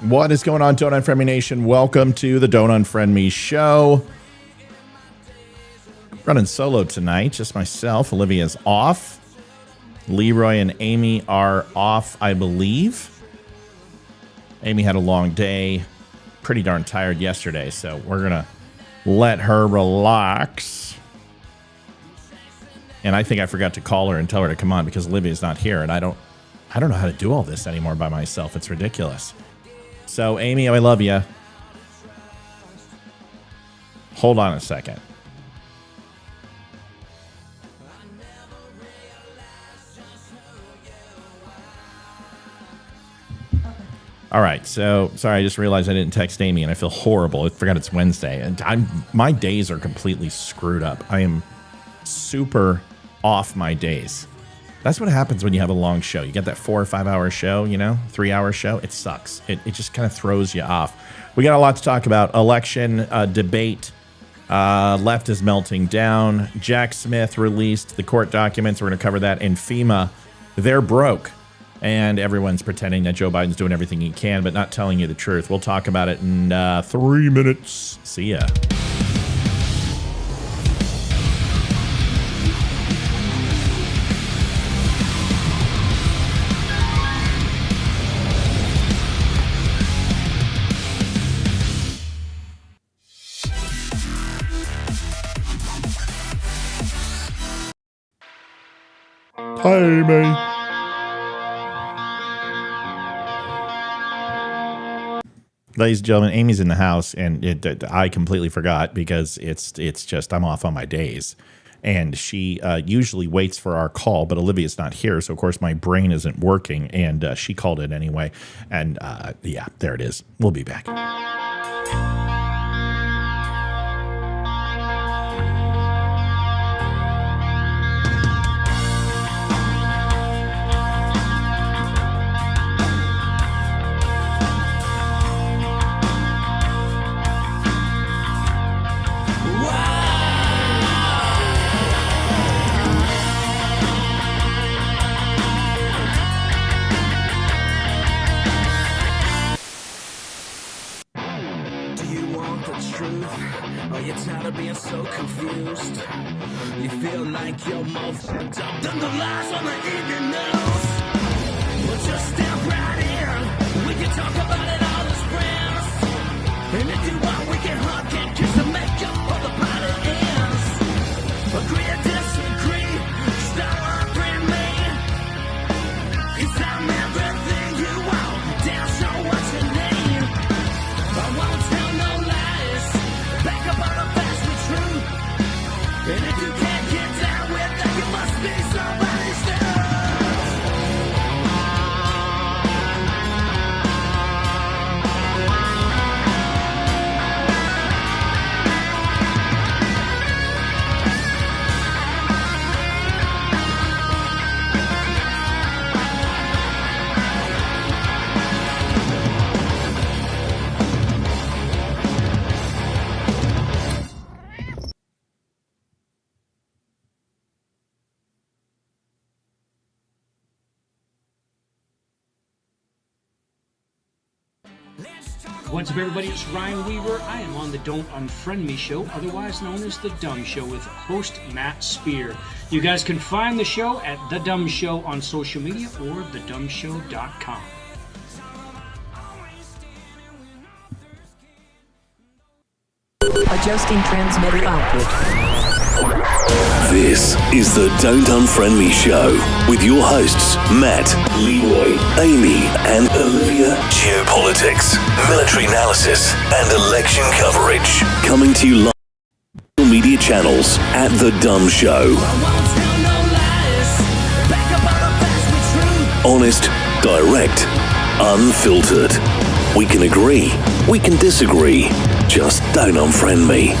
What is going on, Don't Unfriend Me Nation? Welcome to the Don't Unfriend Me show. Running solo tonight, just myself. Olivia's off. Leroy and Amy are off, I believe. Amy had a long day, pretty darn tired yesterday, so we're going to let her relax. And I think I forgot to call her and tell her to come on because Olivia's not here, and I don't know how to do all this anymore by myself. It's ridiculous. So, Amy, I love you. Hold on a second. All right, so sorry, I just realized I didn't text Amy, and I feel horrible. I forgot it's Wednesday, and my days are completely screwed up. I am super off my days. That's what happens when you have a long show. You get that 4 or 5 hour show, 3-hour show. It sucks. It just kind of throws you off. We got a lot to talk about. Election debate. Left is melting down. Jack Smith released the court documents. We're going to cover that. And FEMA, they're broke. And everyone's pretending that Joe Biden's doing everything he can, but not telling you the truth. We'll talk about it in 3 minutes. See ya. Hi, Amy. Ladies and gentlemen, Amy's in the house, and I completely forgot because it's just I'm off on my days. And she usually waits for our call, but Olivia's not here, so of course my brain isn't working, and she called it anyway. And yeah, there it is. We'll be back. So confused, you feel like you're more fucked up than the lies on the evening news. Well, just step right in. We can talk about it all as friends. And if you want, we can hug and kiss and make up for the party ends. Agree or disagree, stop offering me. 'Cause I'm everything you want, damn sure what you need. I won't tell no lies, back up on the facts with truth. And if you can't get down with that, you must be somebody's stuff. What's up, everybody? It's Ryan Weaver. I am on the Don't Unfriend Me show, otherwise known as The DUM Show, with host Matt Spear. You guys can find the show at The DUM Show on social media or thedumshow.com. Adjusting transmitter output. This is the Don't Unfriend Me show with your hosts Matt, Leroy, Amy, and Olivia. Geopolitics, military analysis, and election coverage. Coming to you live on social media channels at The DUM Show. Honest, direct, unfiltered. We can agree, we can disagree. Just don't unfriend me.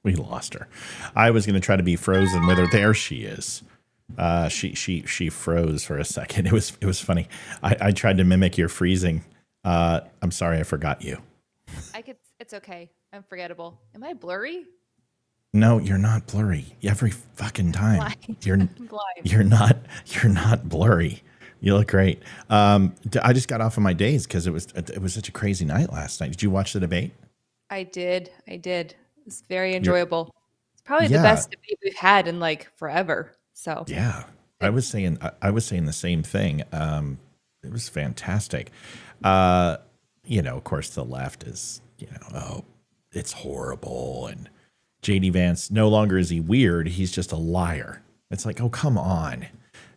We lost her. I was going to try to be frozen with her. There she is. She froze for a second. It was funny. I tried to mimic your freezing. I'm sorry, I forgot you. It's okay. I'm forgettable. Am I blurry? No, you're not blurry. Every fucking time. Blind. You're I'm blind. you're not blurry. You look great. I just got off of my days because it was such a crazy night last night. Did you watch the debate? I did. It's very enjoyable. It's probably the Yeah. best debate we've had in like forever. So Yeah, I was saying the same thing. It was fantastic. Of course, the left is oh, it's horrible, and JD Vance no longer is he weird. He's just a liar. It's like, oh, come on.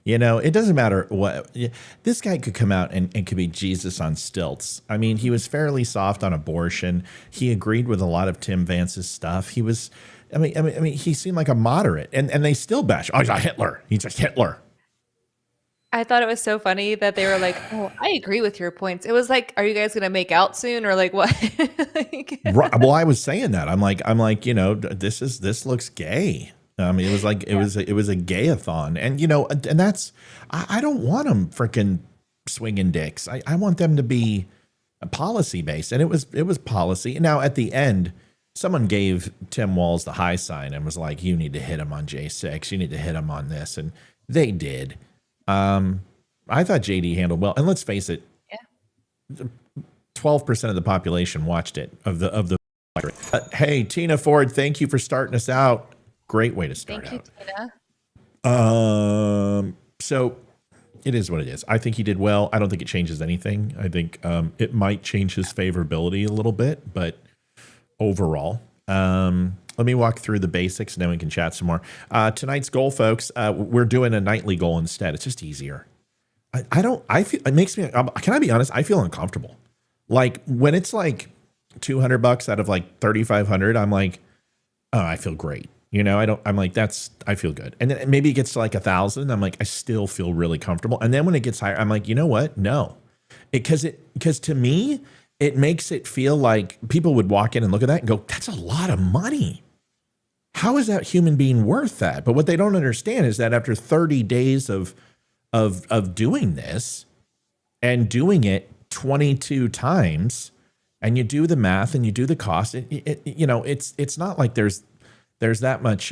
It doesn't matter what. This guy could come out and could be Jesus on stilts. I mean, he was fairly soft on abortion. He agreed with a lot of Tim Vance's stuff. He was, I mean, he seemed like a moderate, and they still bash. Oh, he's a Hitler. He's a Hitler. I thought it was so funny that they were like, "Oh, I agree with your points." It was like, "Are you guys gonna make out soon, or like what?" Right. Well, I was saying that. I'm like, this looks gay. I mean, it was like it was a gayathon, and that's I don't want them freaking swinging dicks. I want them to be policy based, and it was policy. Now at the end, someone gave Tim Walz the high sign and was like, "You need to hit him on J6. You need to hit him on this," and they did. I thought JD handled well, and let's face it, 12% of the population watched it. Hey, Tina Ford, thank you for starting us out. Great way to start Thank you, out. Tina. So it is what it is. I think he did well. I don't think it changes anything. I think it might change his favorability a little bit, but overall, let me walk through the basics and then we can chat some more. Tonight's goal, folks, we're doing a nightly goal instead. It's just easier. I feel, it makes me, can I be honest? I feel uncomfortable. Like when it's like $200 out of like 3,500, I'm like, oh, I feel great. I feel good. And then maybe it gets to like 1,000. I'm like, I still feel really comfortable. And then when it gets higher, I'm like, you know what? No, because to me, it makes it feel like people would walk in and look at that and go, that's a lot of money. How is that human being worth that? But what they don't understand is that after 30 days of doing this and doing it 22 times, and you do the math and you do the cost, it's not like there's that much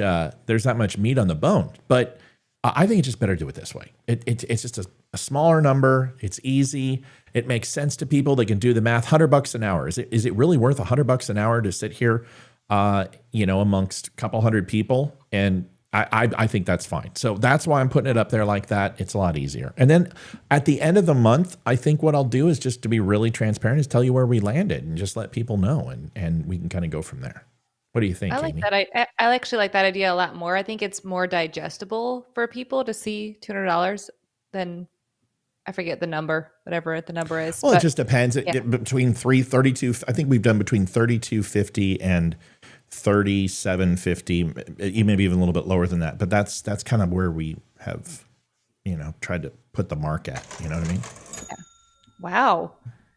meat on the bone. But I think it's just better to do it this way. It's just a smaller number. It's easy. It makes sense to people. They can do the math. $100 an hour. Is it really worth $100 an hour to sit here, amongst a couple hundred people? And I think that's fine. So that's why I'm putting it up there like that. It's a lot easier. And then at the end of the month, I think what I'll do is just to be really transparent is tell you where we landed and just let people know, and we can kind of go from there. What do you think, I like Amy? that. I actually like that idea a lot more. I think it's more digestible for people to see $200 than, I forget the number, whatever the number is. Well, but it just depends. Between 32, I think we've done between 32.50 and 37.50, maybe even a little bit lower than that. But that's kind of where we have, tried to put the mark at. You know what I mean? Yeah. Wow.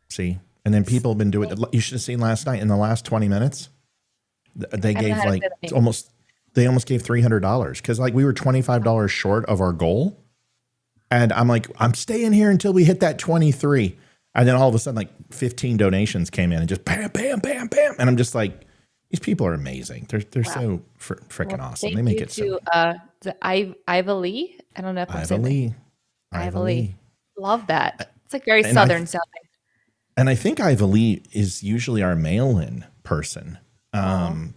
See, and then people have been doing it. You should have seen last night in the last 20 minutes. They gave almost gave $300 because like we were $25 short of our goal. And I'm like, I'm staying here until we hit that 23. And then all of a sudden, like 15 donations came in and just bam, bam, bam, bam. And I'm just like, these people are amazing. They're so freaking awesome. They make it so. Iva Lee. I don't know if I'm saying Iva Lee. Love that. It's like very Southern sounding. And I think Iva Lee is usually our mail-in person.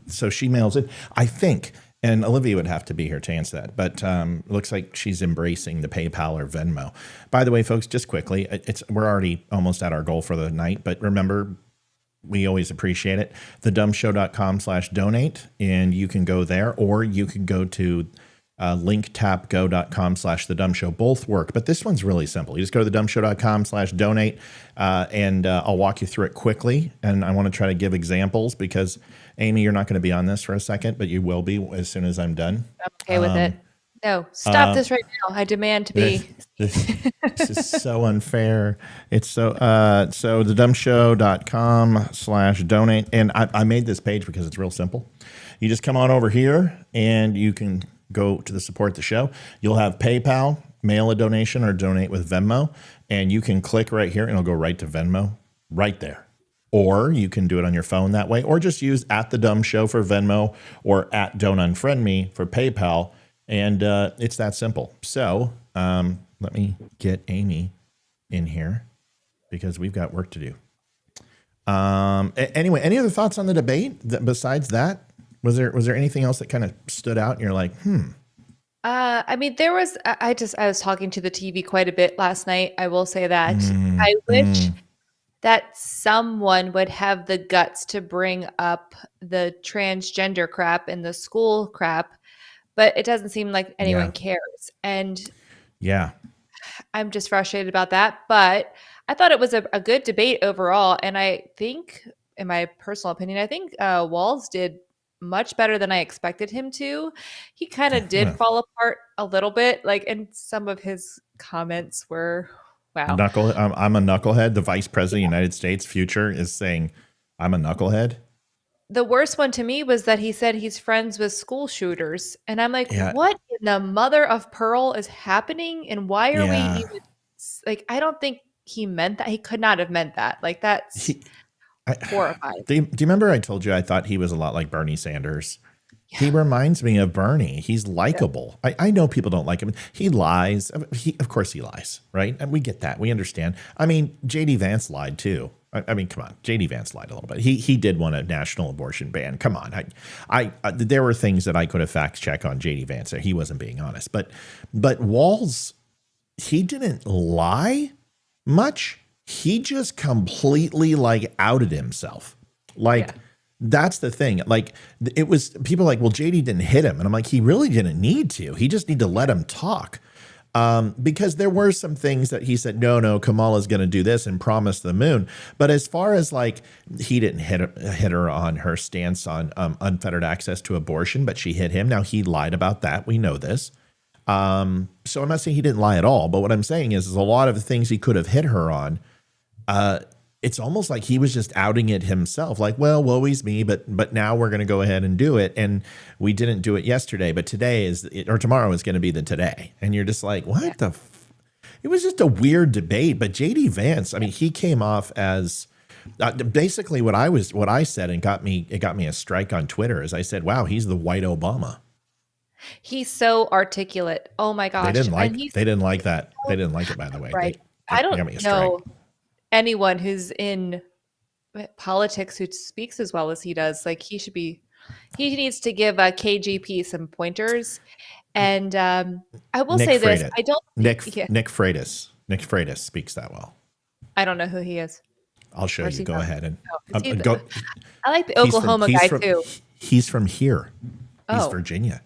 So she mails it, I think, and Olivia would have to be here to answer that, but it looks like she's embracing the PayPal or Venmo. By the way, folks, just quickly, we're already almost at our goal for the night, but remember, we always appreciate it. thedumshow.com/donate, and you can go there, or you can go to linktapgo.com/thedumshow. Both work, but this one's really simple. You just go to thedumshow.com/donate, and I'll walk you through it quickly. And I want to try to give examples because Amy, you're not going to be on this for a second, but you will be as soon as I'm done. I'm okay with it. No, stop this right now. I demand to be. This is so unfair. It's so thedumshow.com/donate. And I made this page because it's real simple. You just come on over here and you can go to the support the show. You'll have PayPal, mail a donation, or donate with Venmo. And you can click right here and it'll go right to Venmo right there. Or you can do it on your phone that way, or just use @thedumshow for Venmo or @Don'tUnfriendMe for PayPal. And it's that simple. So let me get Amy in here because we've got work to do. Anyway, any other thoughts on the debate besides that? Was there anything else that kind of stood out and you're like, I mean, there was, I was talking to the TV quite a bit last night. I will say that I wish that someone would have the guts to bring up the transgender crap and the school crap, but it doesn't seem like anyone cares. And yeah, I'm just frustrated about that. But I thought it was a good debate overall. And I think, in my personal opinion, I think Walls did much better than I expected him to. He kind of did fall apart a little bit, and some of his comments were, wow. I'm a knucklehead. The vice president of the United States future is saying I'm a knucklehead. The worst one to me was that he said he's friends with school shooters. And I'm like, what in the mother of pearl is happening? And why are we even, I don't think he meant that. He could not have meant that. That's horrifying. Do you remember I told you I thought he was a lot like Bernie Sanders? Yeah. He reminds me of Bernie. He's likable. Yeah. I know people don't like him. He lies. Of course he lies, right? And we get that. We understand. I mean, J.D. Vance lied too. I mean, come on. J.D. Vance lied a little bit. He did want a national abortion ban. Come on. There were things that I could have fact checked on J.D. Vance. He wasn't being honest. But Walls, he didn't lie much. He just completely outed himself. That's the thing. It was people well, JD didn't hit him. And I'm like, he really didn't need to. He just need to let him talk. Because there were some things that he said, no, Kamala's going to do this and promise the moon. But as far as he didn't hit her on her stance on unfettered access to abortion, but she hit him. Now he lied about that. We know this. So I'm not saying he didn't lie at all. But what I'm saying is a lot of the things he could have hit her on, it's almost like he was just outing it himself. Well, woe is me, but now we're going to go ahead and do it. And we didn't do it yesterday, but today or tomorrow is going to be the today. And you're just like, what the? It was just a weird debate. But JD Vance, I mean, he came off as basically what I said, and it got me a strike on Twitter. Is I said, wow, he's the white Obama. He's so articulate. Oh my gosh. They didn't like that. They didn't like it, by the way. Right. I don't know anyone who's in politics who speaks as well as he does. he needs to give KGP some pointers. And I will say this. I don't Nick Freitas speaks that well. I don't know who he is. I'll show you. Go ahead and go. I like the Oklahoma guy too. He's from here. He's Virginia.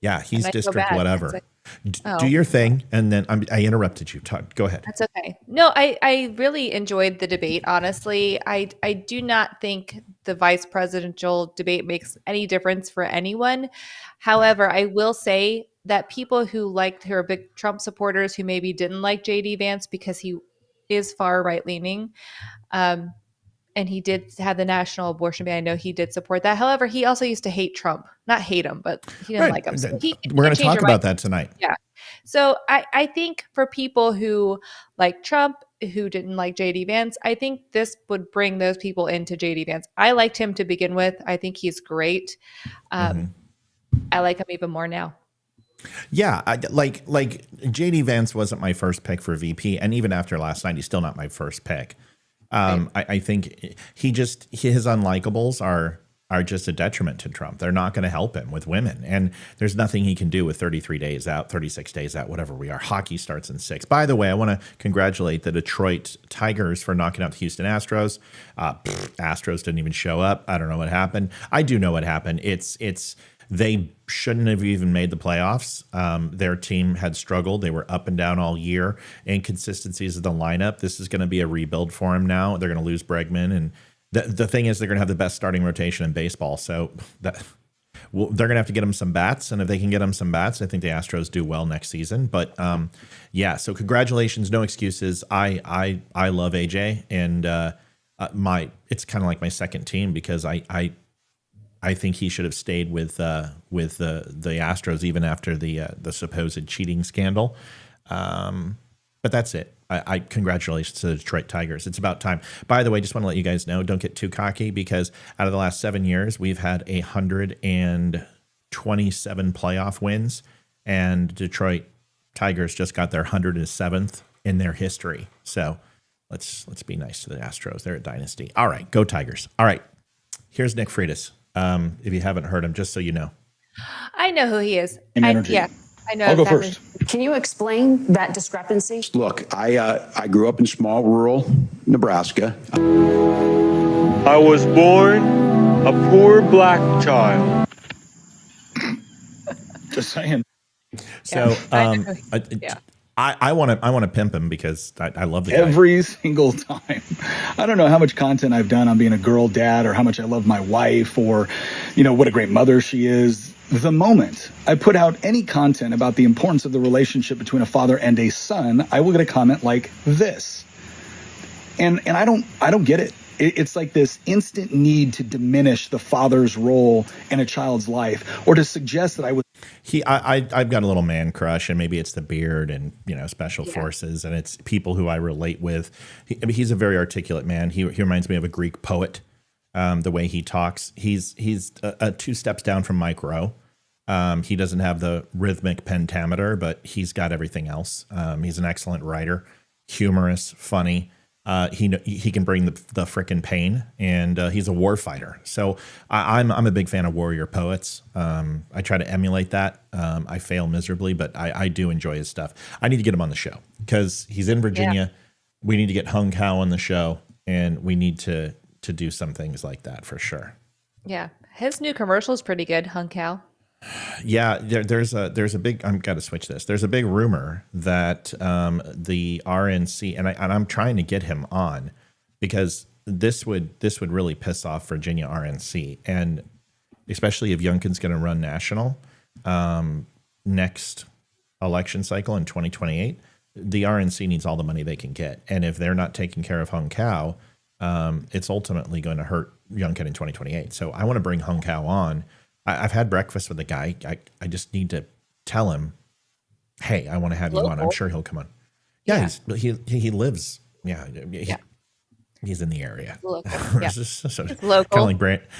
Yeah, he's district whatever. Do your thing, and then I interrupted you. Go ahead. That's okay. No, I really enjoyed the debate, honestly. I do not think the vice presidential debate makes any difference for anyone. However, I will say that people who are big Trump supporters who maybe didn't like J.D. Vance because he is far right-leaning, and he did have the national abortion ban. I know he did support that. However, he also used to hate Trump. Not hate him, but he didn't like him. So we're going to talk about that tonight. Yeah. So I think for people who like Trump, who didn't like J.D. Vance, I think this would bring those people into J.D. Vance. I liked him to begin with. I think he's great. I like him even more now. Yeah, like J.D. Vance wasn't my first pick for VP, and even after last night, he's still not my first pick. I think his unlikables are just a detriment to Trump. They're not going to help him with women. And there's nothing he can do with 33 days out, 36 days out, whatever we are. Hockey starts in 6. By the way, I want to congratulate the Detroit Tigers for knocking out the Houston Astros. Astros didn't even show up. I don't know what happened. I do know what happened. They shouldn't have even made the playoffs. Their team had struggled. They were up and down all year. Inconsistencies of the lineup. This is going to be a rebuild for him now. They're going to lose Bregman. And the thing is, they're going to have the best starting rotation in baseball. So they're going to have to get him some bats. And if they can get him some bats, I think the Astros do well next season. But so congratulations. No excuses. I love AJ. And it's kind of like my second team because I think he should have stayed with the Astros even after the supposed cheating scandal. But that's it. I congratulations to the Detroit Tigers. It's about time. By the way, just want to let you guys know, don't get too cocky because out of the last 7 years, we've had 127 playoff wins, and Detroit Tigers just got their 107th in their history. So let's be nice to the Astros. They're a dynasty. All right, go Tigers. All right, here's Nick Freitas. If you haven't heard him, just so you know. I know who he is. Energy. I know. I'll go exactly. first. Can you explain that discrepancy? Look, I grew up in small rural Nebraska. I was born a poor black child. Just saying. So Yeah. I want to pimp him because I love the guy. Every single time. I don't know how much content I've done on being a girl dad or how much I love my wife or, what a great mother she is. The moment I put out any content about the importance of the relationship between a father and a son, I will get a comment like this. And I don't get it. It's like this instant need to diminish the father's role in a child's life or to suggest that I would. I've got a little man crush, and maybe it's the beard and special forces, and it's people who I relate with. He's a very articulate man. He reminds me of a Greek poet. The way he talks, he's two steps down from Mike Rowe. He doesn't have the rhythmic pentameter, but he's got everything else. He's an excellent writer, humorous, funny. He can bring the frickin' pain, and he's a war fighter. So I'm a big fan of warrior poets. I try to emulate that. I fail miserably, but I do enjoy his stuff. I need to get him on the show because he's in Virginia. Yeah. We need to get Hung Kao on the show, and we need to do some things like that for sure. Yeah, his new commercial is pretty good, Hung Kao. Yeah, there's a big. I've got to switch this. There's a big rumor that the RNC and I'm trying to get him on because this would really piss off Virginia RNC, and especially if Youngkin's going to run national next election cycle in 2028. The RNC needs all the money they can get, and if they're not taking care of Hung Kao, it's ultimately going to hurt Youngkin in 2028. So I want to bring Hung Kao on. I've had breakfast with the guy. I just need to tell him, hey, I want to have you on. I'm sure he'll come on. Yeah. He lives. Yeah. He's in the area. Local. Yeah. Local.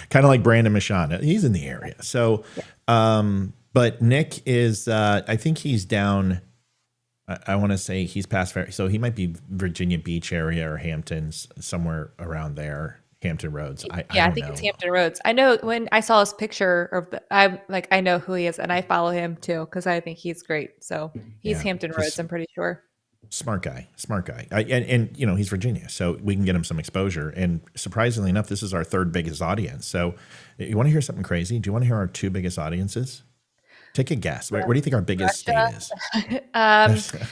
Kind of like Brandon Michon. He's in the area. So, but Nick is, I think he's down. I want to say he's past, so he might be Virginia Beach area or Hamptons, somewhere around there. Hampton Roads. I think it's Hampton Roads. I know when I saw his picture of I know who he is, and I follow him too because I think he's great. So he's Hampton Roads, I'm pretty sure. Smart guy. And he's Virginia, so we can get him some exposure. And surprisingly enough, this is our third biggest audience. So you want to hear something crazy? Do you want to hear our two biggest audiences? Take a guess. Where do you think our biggest state is?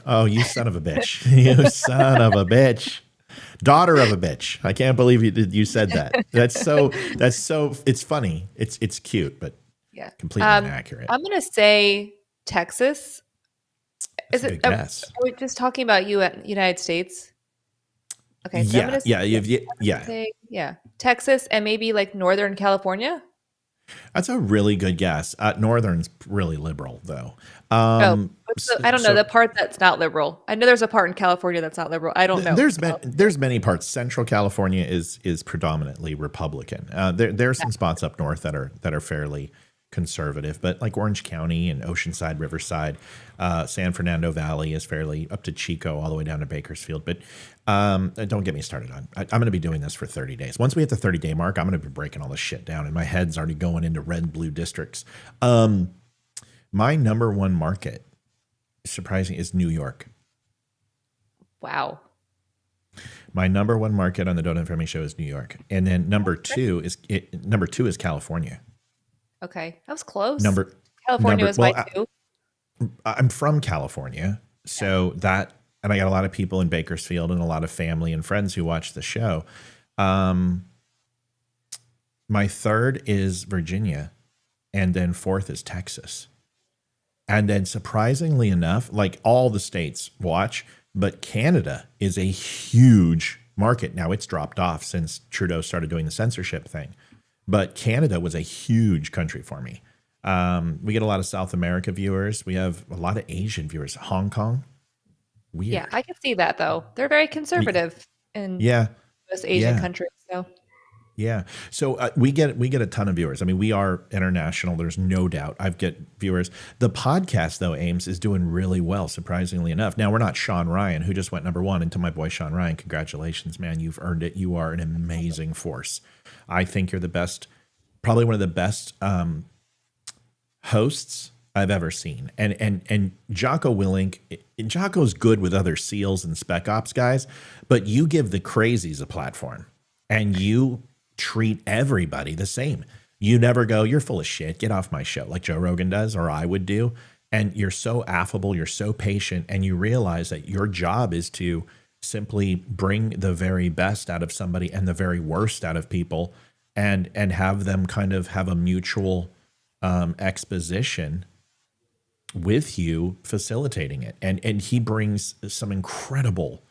Oh, you son of a bitch. You son of a bitch. Daughter of a bitch. I can't believe you said that. That's so it's funny. It's cute, but completely inaccurate. I'm going to say Texas. That's a good guess. Are we just talking about United States? Okay. So Texas and maybe like Northern California. That's a really good guess. Northern's really liberal, though. I don't know the part that's not liberal. I know there's a part in California that's not liberal. I don't know. There's many parts. Central California is predominantly Republican. There are some spots up north that are fairly conservative, but like Orange County and Oceanside, Riverside, San Fernando Valley is fairly up to Chico, all the way down to Bakersfield. But don't get me started on. I'm going to be doing this for 30 days. Once we hit the 30-day mark, I'm going to be breaking all this shit down, and my head's already going into red and blue districts. My number one market, surprising, is New York. Wow. My number one market on the Don't Inform Me show is New York, and then number two is California. Okay, that was close. California was my two. I'm from California, so that, and I got a lot of people in Bakersfield and a lot of family and friends who watch the show. My third is Virginia, and then fourth is Texas. And then surprisingly enough, like all the states watch, but Canada is a huge market. Now it's dropped off since Trudeau started doing the censorship thing, but Canada was a huge country for me. We get a lot of South America viewers. We have a lot of Asian viewers. Hong Kong. Weird. Yeah, I can see that though. They're very conservative in most Asian countries. So Yeah. So we get a ton of viewers. I mean, we are international. There's no doubt. I've get viewers. The podcast though, Ames, is doing really well, surprisingly enough. Now we're not Sean Ryan, who just went #1. And to my boy Sean Ryan, congratulations, man. You've earned it. You are an amazing force. I think you're the best, probably one of the best hosts I've ever seen. And Jocko Willink, Jocko's good with other SEALs and Spec Ops guys, but you give the crazies a platform and you treat everybody the same. You never go, you're full of shit, get off my show, like Joe Rogan does, or I would do. And you're so affable, you're so patient, and you realize that your job is to simply bring the very best out of somebody and the very worst out of people, and have them kind of have a mutual exposition with you facilitating it. And he brings some incredible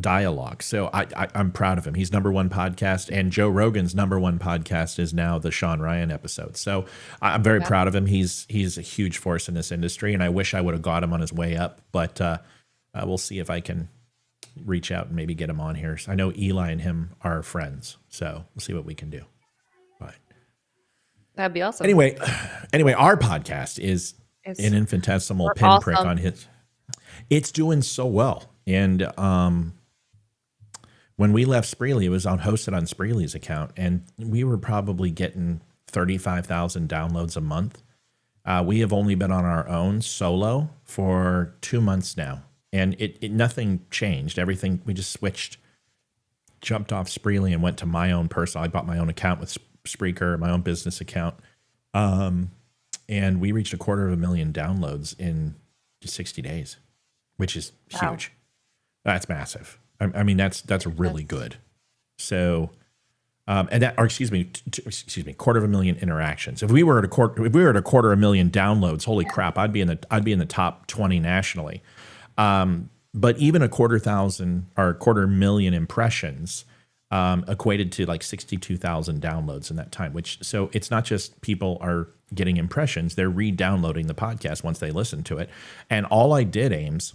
dialogue. So I'm proud of him. He's #1 podcast, and Joe Rogan's #1 podcast is now the Sean Ryan episode. So I'm very proud of him. He's a huge force in this industry, and I wish I would have got him on his way up, but we'll see if I can reach out and maybe get him on here. I know Eli and him are friends, so we'll see what we can do. But That'd be awesome. Anyway, our podcast is an infinitesimal pinprick on his. It's doing so well, and when we left Spreely, it was hosted on Spreely's account, and we were probably getting 35,000 downloads a month. We have only been on our own solo for 2 months now, and it nothing changed. Everything, we just jumped off Spreely and went to my own personal. I bought my own account with Spreaker, my own business account, and we reached 250,000 downloads in just 60 days, which is huge. That's massive. I mean, that's really good. So, and that, or excuse me, 250,000 interactions. If we were at a 250,000 downloads, holy crap, I'd be in the top 20 nationally. But even 250,000 or 250,000 impressions equated to like 62,000 downloads in that time. So it's not just people are getting impressions; they're re-downloading the podcast once they listen to it. And all I did, Ames,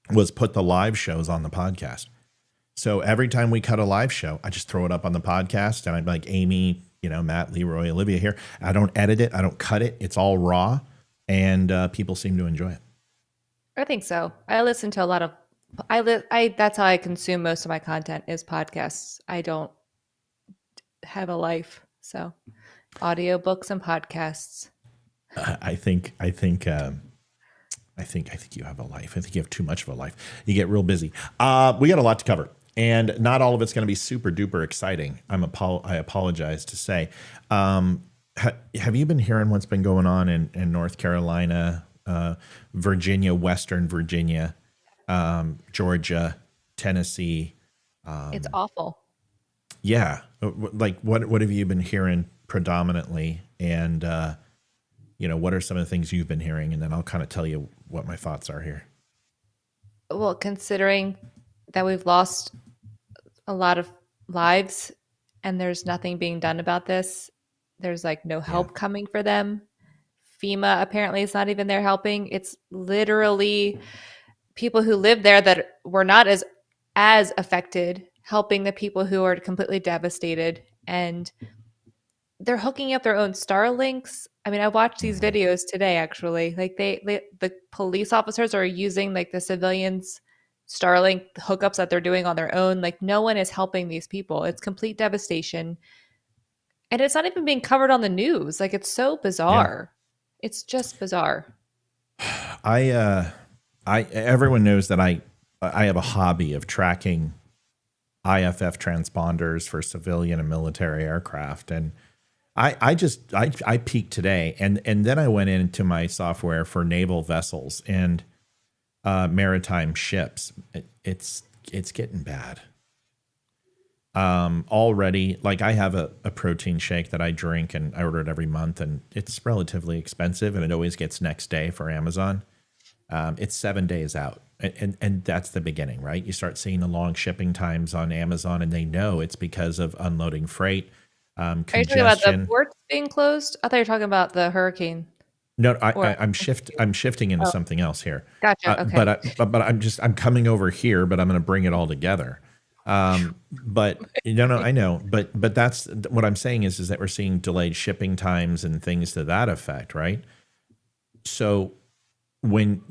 was put the live shows on the podcast. So every time we cut a live show, I just throw it up on the podcast, and I'm like, Amy, Matt, Leroy, Olivia here. I don't edit it. I don't cut it. It's all raw, and people seem to enjoy it. I think so. I listen to a lot of, that's how I consume most of my content is podcasts. I don't have a life. So audiobooks and podcasts. I think you have a life. I think you have too much of a life. You get real busy. We got a lot to cover, and not all of it's going to be super duper exciting. I apologize to say. Have you been hearing what's been going on in North Carolina, Virginia, Western Virginia, Georgia, Tennessee? It's awful. Yeah. Like what have you been hearing predominantly? And, what are some of the things you've been hearing? And then I'll kind of tell you what my thoughts are here. Well, considering that we've lost a lot of lives and there's nothing being done about this, there's like no help coming for them. FEMA apparently is not even there helping. It's literally people who live there that were not as affected helping the people who are completely devastated, and they're hooking up their own Starlinks. I mean, I watched these videos today, actually. Like the police officers are using like the civilians' Starlink hookups that they're doing on their own. Like no one is helping these people. It's complete devastation. And it's not even being covered on the news. Like it's so bizarre. Yeah. It's just bizarre. Everyone knows that I have a hobby of tracking IFF transponders for civilian and military aircraft. And I peeked today, and then I went into my software for naval vessels and maritime ships. It's getting bad. Already, like I have a protein shake that I drink, and I order it every month, and it's relatively expensive, and it always gets next day for Amazon. It's 7 days out, and that's the beginning, right? You start seeing the long shipping times on Amazon, and they know it's because of unloading freight. Are you talking about the ports being closed? I thought you were talking about the hurricane. No, I'm shifting into something else here. Gotcha. Okay. But I'm coming over here, but I'm going to bring it all together. But no, I know. But that's what I'm saying is that we're seeing delayed shipping times and things to that effect, right? So when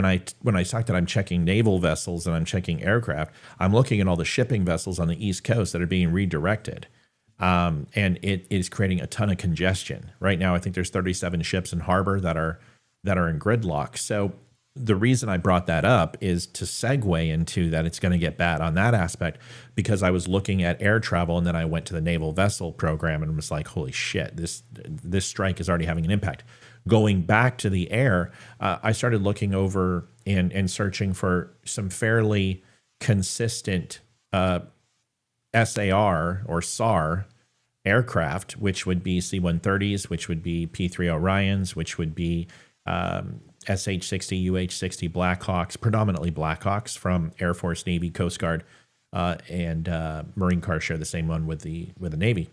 I talk that I'm checking naval vessels and I'm checking aircraft, I'm looking at all the shipping vessels on the East Coast that are being redirected. And it is creating a ton of congestion. Right now, I think there's 37 ships in harbor that are in gridlock. So the reason I brought that up is to segue into that it's going to get bad on that aspect, because I was looking at air travel and then I went to the naval vessel program and was like, holy shit, this strike is already having an impact. Going back to the air, I started looking over and searching for some fairly consistent SAR or SAR aircraft, which would be C-130s, which would be P-3 Orions, which would be SH-60, UH-60 Blackhawks, predominantly Blackhawks from Air Force, Navy, Coast Guard, and Marine Corps share the same one with the Navy.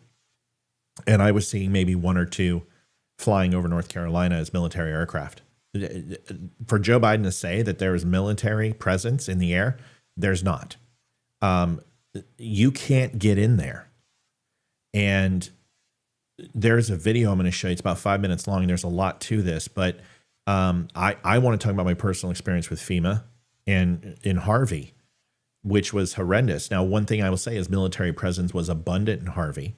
And I was seeing maybe one or two flying over North Carolina as military aircraft. For Joe Biden to say that there is military presence in the air, there's not. You can't get in there. And there's a video I'm going to show you. It's about 5 minutes long. There's a lot to this, but I want to talk about my personal experience with FEMA and in Harvey, which was horrendous. Now, one thing I will say is military presence was abundant in Harvey,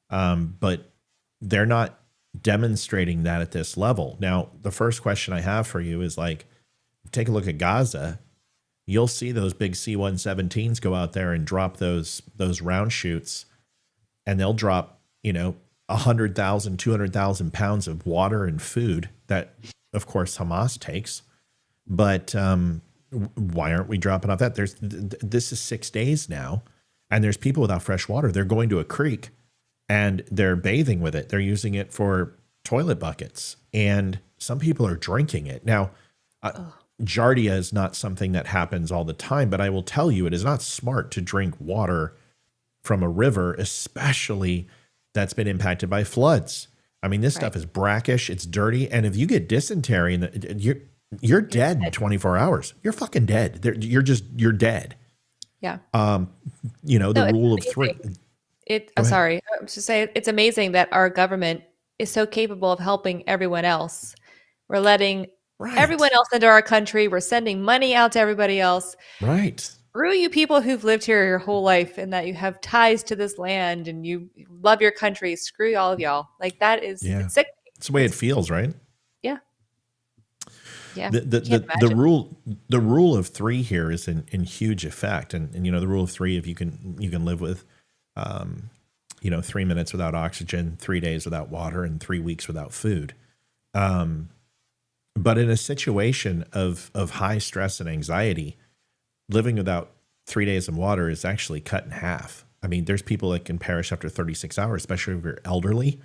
but they're not demonstrating that at this level. Now, the first question I have for you is like, take a look at Gaza. You'll see those big C-117s go out there and drop those round shoots, and they'll drop, 100,000, 200,000 pounds of water and food that, of course, Hamas takes. But why aren't we dropping off that? This is 6 days now, and there's people without fresh water. They're going to a creek, and they're bathing with it. They're using it for toilet buckets, and some people are drinking it. Now, Giardia is not something that happens all the time, but I will tell you, it is not smart to drink water from a river, especially that's been impacted by floods. I mean, this stuff is brackish, it's dirty, and if you get dysentery, you're dead in 24 hours. You're fucking dead. You're dead. Yeah. The rule of three. Sorry, I was just saying, it's amazing that our government is so capable of helping everyone else. We're letting everyone else into our country. We're sending money out to everybody else. Right. Screw you people who've lived here your whole life and that you have ties to this land and you love your country. Screw all of y'all. Like, that is it's sick. It's the way it feels, right? Yeah. Yeah. The rule of three here is in huge effect. And the rule of three, if you can live with 3 minutes without oxygen, 3 days without water, and 3 weeks without food. But in a situation of high stress and anxiety, living without 3 days of water is actually cut in half. I mean, there's people that can perish after 36 hours, especially if you're elderly,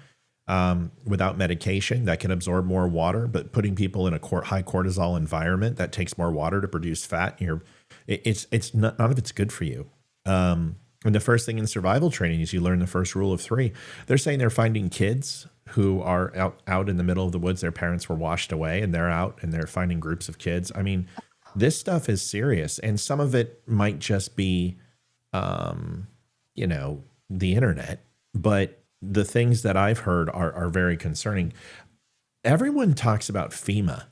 without medication that can absorb more water. But putting people in a high cortisol environment that takes more water to produce fat, none of it's good for you. And the first thing in survival training is you learn the first rule of three. They're saying they're finding kids who are out in the middle of the woods. Their parents were washed away, and they're out and they're finding groups of kids. I mean, this stuff is serious, and some of it might just be, the internet. But the things that I've heard are very concerning. Everyone talks about FEMA.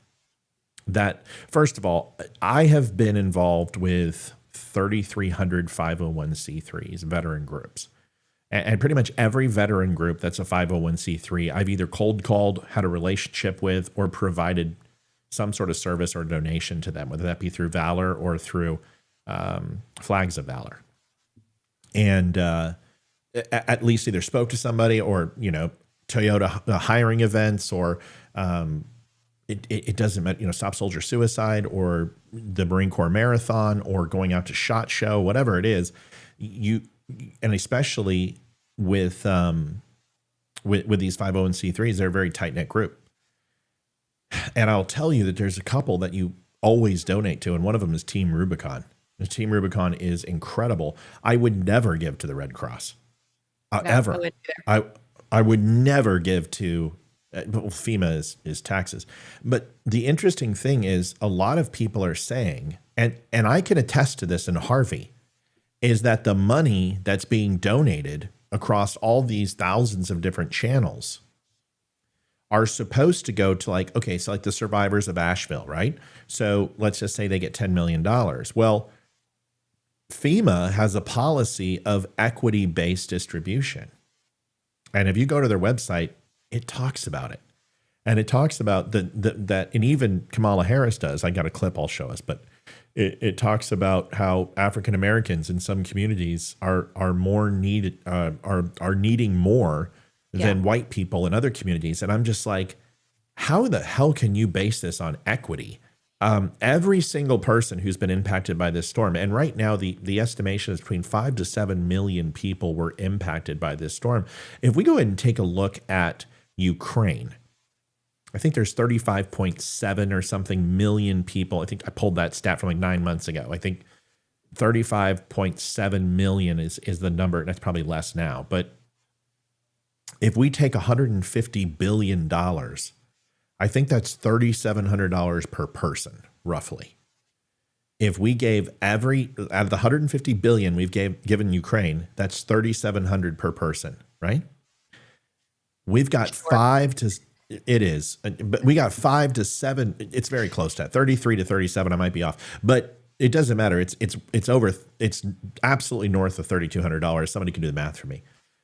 That, first of all, I have been involved with 3,300 501c3s, veteran groups. And pretty much every veteran group that's a 501c3, I've either cold called, had a relationship with, or provided some sort of service or donation to them, whether that be through Valor or through Flags of Valor. And at least either spoke to somebody or, Toyota hiring events, or it doesn't matter, Stop Soldier Suicide or the Marine Corps Marathon or going out to SHOT Show, whatever it is, and especially with these 501c3s, they're a very tight-knit group. And I'll tell you that there's a couple that you always donate to, and one of them is Team Rubicon. And Team Rubicon is incredible. I would never give to the Red Cross. Ever. I would never give to FEMA is taxes. But the interesting thing is a lot of people are saying, and I can attest to this in Harvey, is that the money that's being donated across all these thousands of different channels are supposed to go to like, okay, so like the survivors of Asheville, right? So let's just say they get $10 million. Well, FEMA has a policy of equity-based distribution. And if you go to their website, it talks about it. And it talks about that, and even Kamala Harris does. I got a clip I'll show us, but it talks about how African Americans in some communities are more needed, are needing more than white people in other communities. And I'm just like, how the hell can you base this on equity? Every single person who's been impacted by this storm, and right now the estimation is between 5 to 7 million people were impacted by this storm. If we go ahead and take a look at Ukraine, I think there's 35.7 or something million people. I think I pulled that stat from like 9 months ago. I think 35.7 million is the number, and that's probably less now. But if we take $150 billion, I think that's $3,700 per person, roughly. If we gave out of the 150 billion we've given Ukraine, that's $3,700 per person, right? We've got but we got 5 to 7. It's very close to that. 33 to 37. I might be off, but it doesn't matter. It's absolutely north of $3,200. Somebody can do the math for me.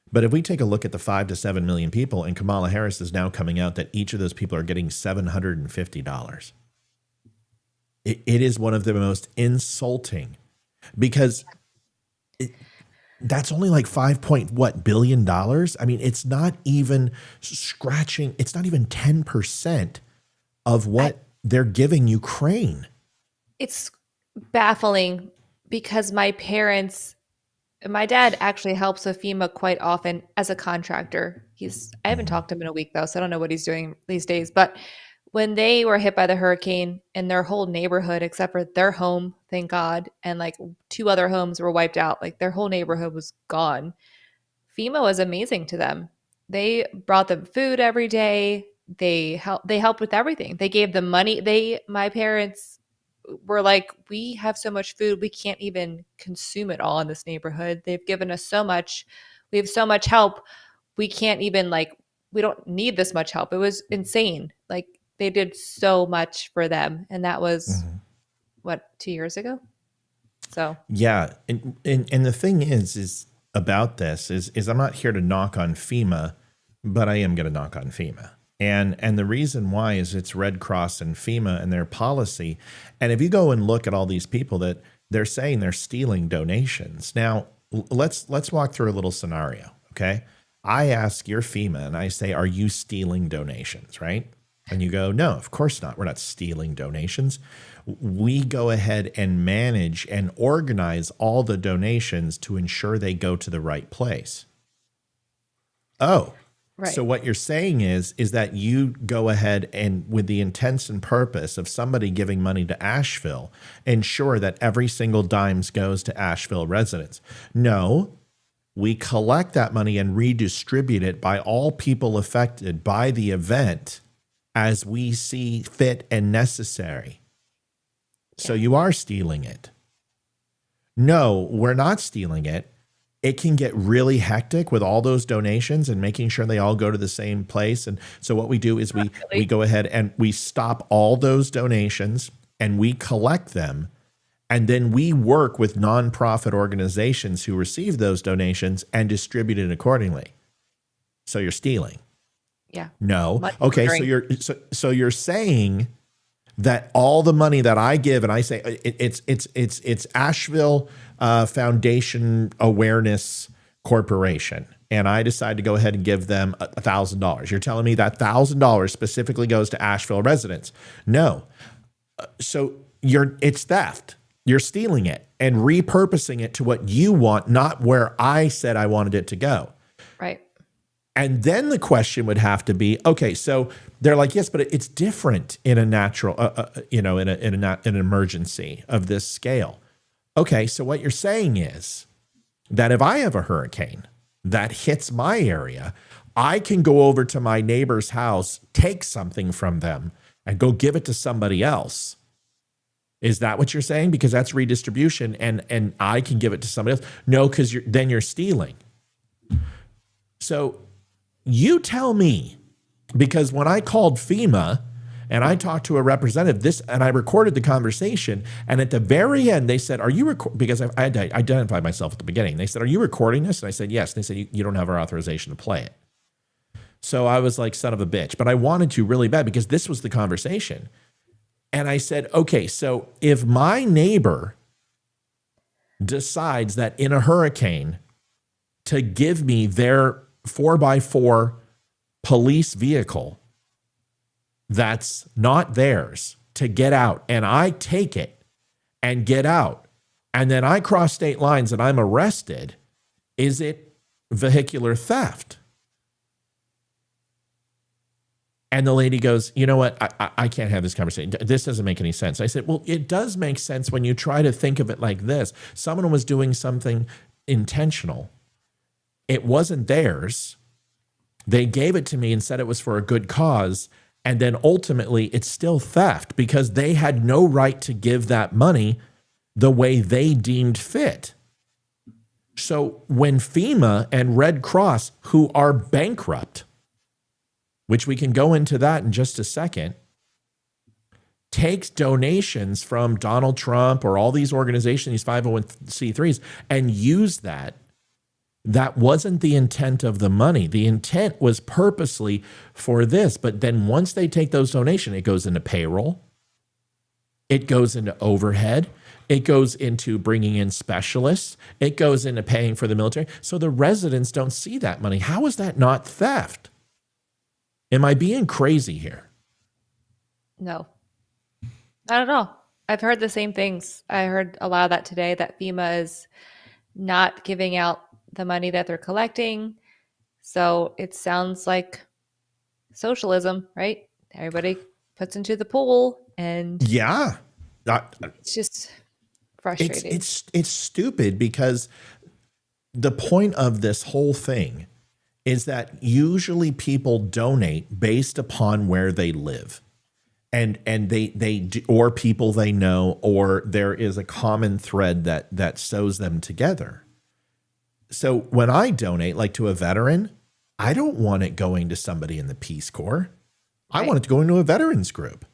But if we take a look at the 5 to 7 million people, and Kamala Harris is now coming out that each of those people are getting $750. It is one of the most insulting, because that's only like $5 billion. I mean, it's not even scratching. It's not even 10% of what they're giving Ukraine. It's baffling because my dad actually helps with FEMA quite often as a contractor. I haven't talked to him in a week though, so I don't know what he's doing these days. But when they were hit by the hurricane and their whole neighborhood, except for their home, thank God, and like 2 other homes were wiped out, like their whole neighborhood was gone. FEMA was amazing to them. They brought them food every day. They helped with everything. They gave them money. My parents were like, we have so much food, we can't even consume it all in this neighborhood. They've given us so much. We have so much help. We can't even we don't need this much help. It was insane. Like they did so much for them. And that was 2 years ago? So yeah. And the thing is about this is I'm not here to knock on FEMA, but I am going to knock on FEMA. And the reason why is it's Red Cross and FEMA and their policy. And if you go and look at all these people that they're saying they're stealing donations. Now, let's walk through a little scenario, okay? I ask your FEMA and I say, are you stealing donations, right? And you go, no, of course not. We're not stealing donations. We go ahead and manage and organize all the donations to ensure they go to the right place. Oh, right. So what you're saying is that you go ahead and with the intent and purpose of somebody giving money to Asheville, ensure that every single dime goes to Asheville residents. No, we collect that money and redistribute it by all people affected by the event as we see fit and necessary. So you are stealing it. No, we're not stealing it. It can get really hectic with all those donations and making sure they all go to the same place. And so what we do is we go ahead and we stop all those donations and we collect them. And then we work with nonprofit organizations who receive those donations and distribute it accordingly. So you're stealing. Yeah. No. Okay. So you're saying that all the money that I give, and I say it's Asheville Foundation Awareness Corporation, and I decide to go ahead and give them $1,000. You're telling me that $1,000 specifically goes to Asheville residents? No. So it's theft. You're stealing it and repurposing it to what you want, not where I said I wanted it to go. Right. And then the question would have to be, okay, so they're like, yes, but it's different in a natural, in an emergency of this scale. Okay, so what you're saying is that if I have a hurricane that hits my area, I can go over to my neighbor's house, take something from them, and go give it to somebody else. Is that what you're saying? Because that's redistribution and I can give it to somebody else. No, because then you're stealing. So you tell me, because when I called FEMA and I talked to a representative, and I recorded the conversation, and at the very end they said, are you because I had to identify myself at the beginning. They said, are you recording this? And I said, yes. And they said, you don't have our authorization to play it. So I was like, son of a bitch. But I wanted to really bad because this was the conversation. And I said, okay, so if my neighbor decides that in a hurricane to give me their 4x4 police vehicle that's not theirs to get out, and I take it and get out, and then I cross state lines and I'm arrested, is it vehicular theft? And the lady goes, you know what? I can't have this conversation. This doesn't make any sense. I said, well, it does make sense when you try to think of it like this. Someone was doing something intentional. It wasn't theirs. They gave it to me and said it was for a good cause. And then ultimately it's still theft because they had no right to give that money the way they deemed fit. So when FEMA and Red Cross, who are bankrupt, which we can go into that in just a second, takes donations from Donald Trump or all these organizations, these 501c3s, and use that wasn't the intent of the money. The intent was purposely for this. But then once they take those donations, it goes into payroll. It goes into overhead. It goes into bringing in specialists. It goes into paying for the military. So the residents don't see that money. How is that not theft? Am I being crazy here? No, not at all. I've heard the same things. I heard a lot of that today, that FEMA is not giving out the money that they're collecting. So it sounds like socialism, right? Everybody puts into the pool, and yeah, it's just frustrating. It's stupid because the point of this whole thing is that usually people donate based upon where they live, and they or people they know, or there is a common thread that sews them together. So when I donate, like to a veteran, I don't want it going to somebody in the Peace Corps. I want it to go into a veterans group.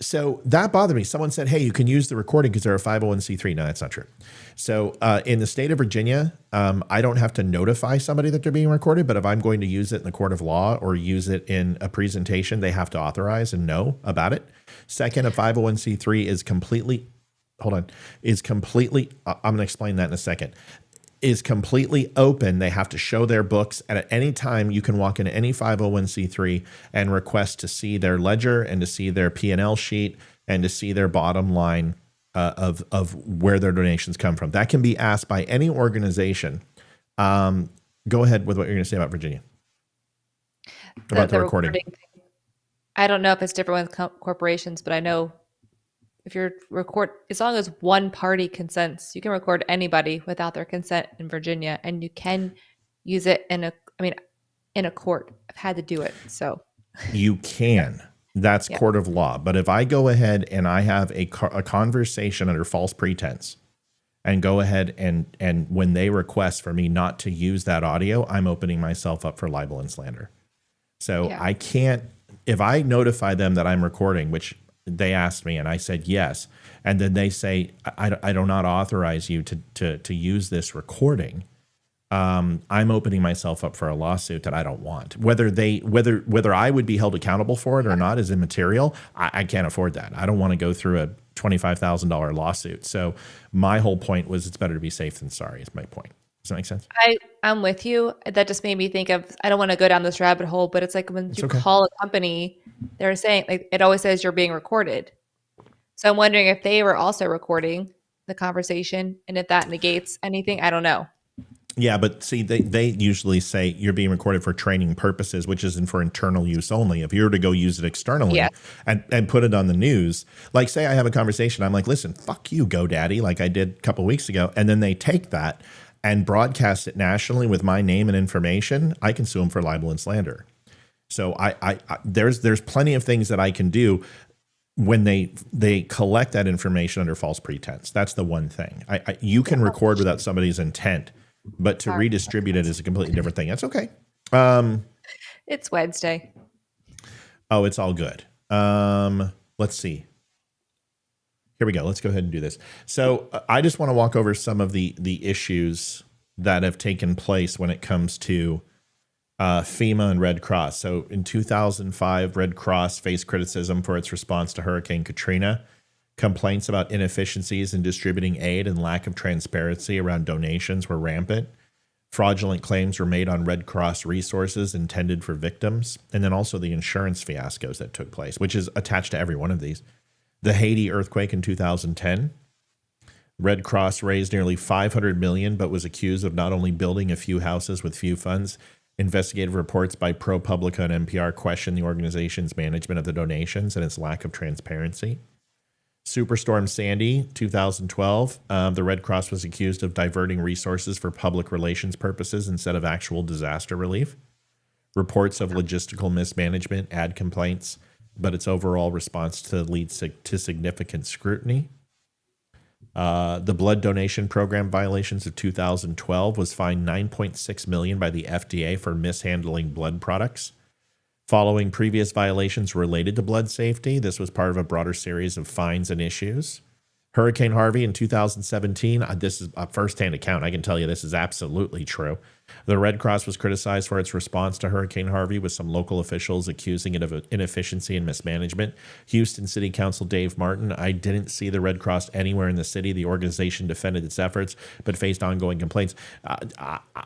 So that bothered me. Someone said, hey, you can use the recording because they're a 501c3. No, that's not true. So in the state of Virginia, I don't have to notify somebody that they're being recorded, but if I'm going to use it in the court of law or use it in a presentation, they have to authorize and know about it. Second, a 501c3 is completely, I'm going to explain that in a second, is completely open. They have to show their books, and at any time you can walk into any 501c3 and request to see their ledger and to see their P&L sheet and to see their bottom line of where their donations come from. That can be asked by any organization. Go ahead with what you're going to say about Virginia. About the recording. I don't know if it's different with corporations, but I know if you're as long as one party consents, you can record anybody without their consent in Virginia, and you can use it in a court. I've had to do it. So you can, that's court of law. But if I go ahead and I have a conversation under false pretense and go ahead and when they request for me not to use that audio, I'm opening myself up for libel and slander. So I can't, if I notify them that I'm recording, which they asked me and I said yes, and then they say I do not authorize you to use this recording, I'm opening myself up for a lawsuit that I don't want. Whether I would be held accountable for it or not is immaterial. I can't afford that. I don't want to go through a $25,000 lawsuit. So my whole point was it's better to be safe than sorry is my point. Does that make sense? I'm with you. That just made me think of, I don't want to go down this rabbit hole, but it's like when you call a company, they're saying, like, it always says you're being recorded. So I'm wondering if they were also recording the conversation and if that negates anything. I don't know. Yeah, but see, they usually say you're being recorded for training purposes, which isn't for internal use only. If you were to go use it externally and put it on the news, like say I have a conversation, I'm like, listen, fuck you, GoDaddy, like I did a couple of weeks ago. And then they take that and broadcast it nationally with my name and information, I can sue them for libel and slander. So there's plenty of things that I can do. when they collect that information under false pretense. That's the one thing. You can record without somebody's intent, but to redistribute it is a completely different thing. That's okay. It's Wednesday. Oh, it's all good. Let's see. Here we go. Let's go ahead and do this. So I just want to walk over some of the issues that have taken place when it comes to FEMA and Red Cross. So in 2005, Red Cross faced criticism for its response to Hurricane Katrina. Complaints about inefficiencies in distributing aid and lack of transparency around donations were rampant. Fraudulent claims were made on Red Cross resources intended for victims, and then also the insurance fiascos that took place, which is attached to every one of these. The Haiti earthquake in 2010. Red Cross raised nearly $500 million, but was accused of not only building a few houses with few funds. Investigative reports by ProPublica and NPR question the organization's management of the donations and its lack of transparency. Superstorm Sandy, 2012. The Red Cross was accused of diverting resources for public relations purposes instead of actual disaster relief. Reports of logistical mismanagement, ad complaints, but its overall response to leads to significant scrutiny. The blood donation program violations of 2012 was fined $9.6 million by the FDA for mishandling blood products. Following previous violations related to blood safety, this was part of a broader series of fines and issues. Hurricane Harvey in 2017, this is a firsthand account. I can tell you this is absolutely true. The Red Cross was criticized for its response to Hurricane Harvey, with some local officials accusing it of inefficiency and mismanagement. Houston City Council Dave Martin: I didn't see the Red Cross anywhere in the city. The organization defended its efforts, but faced ongoing complaints.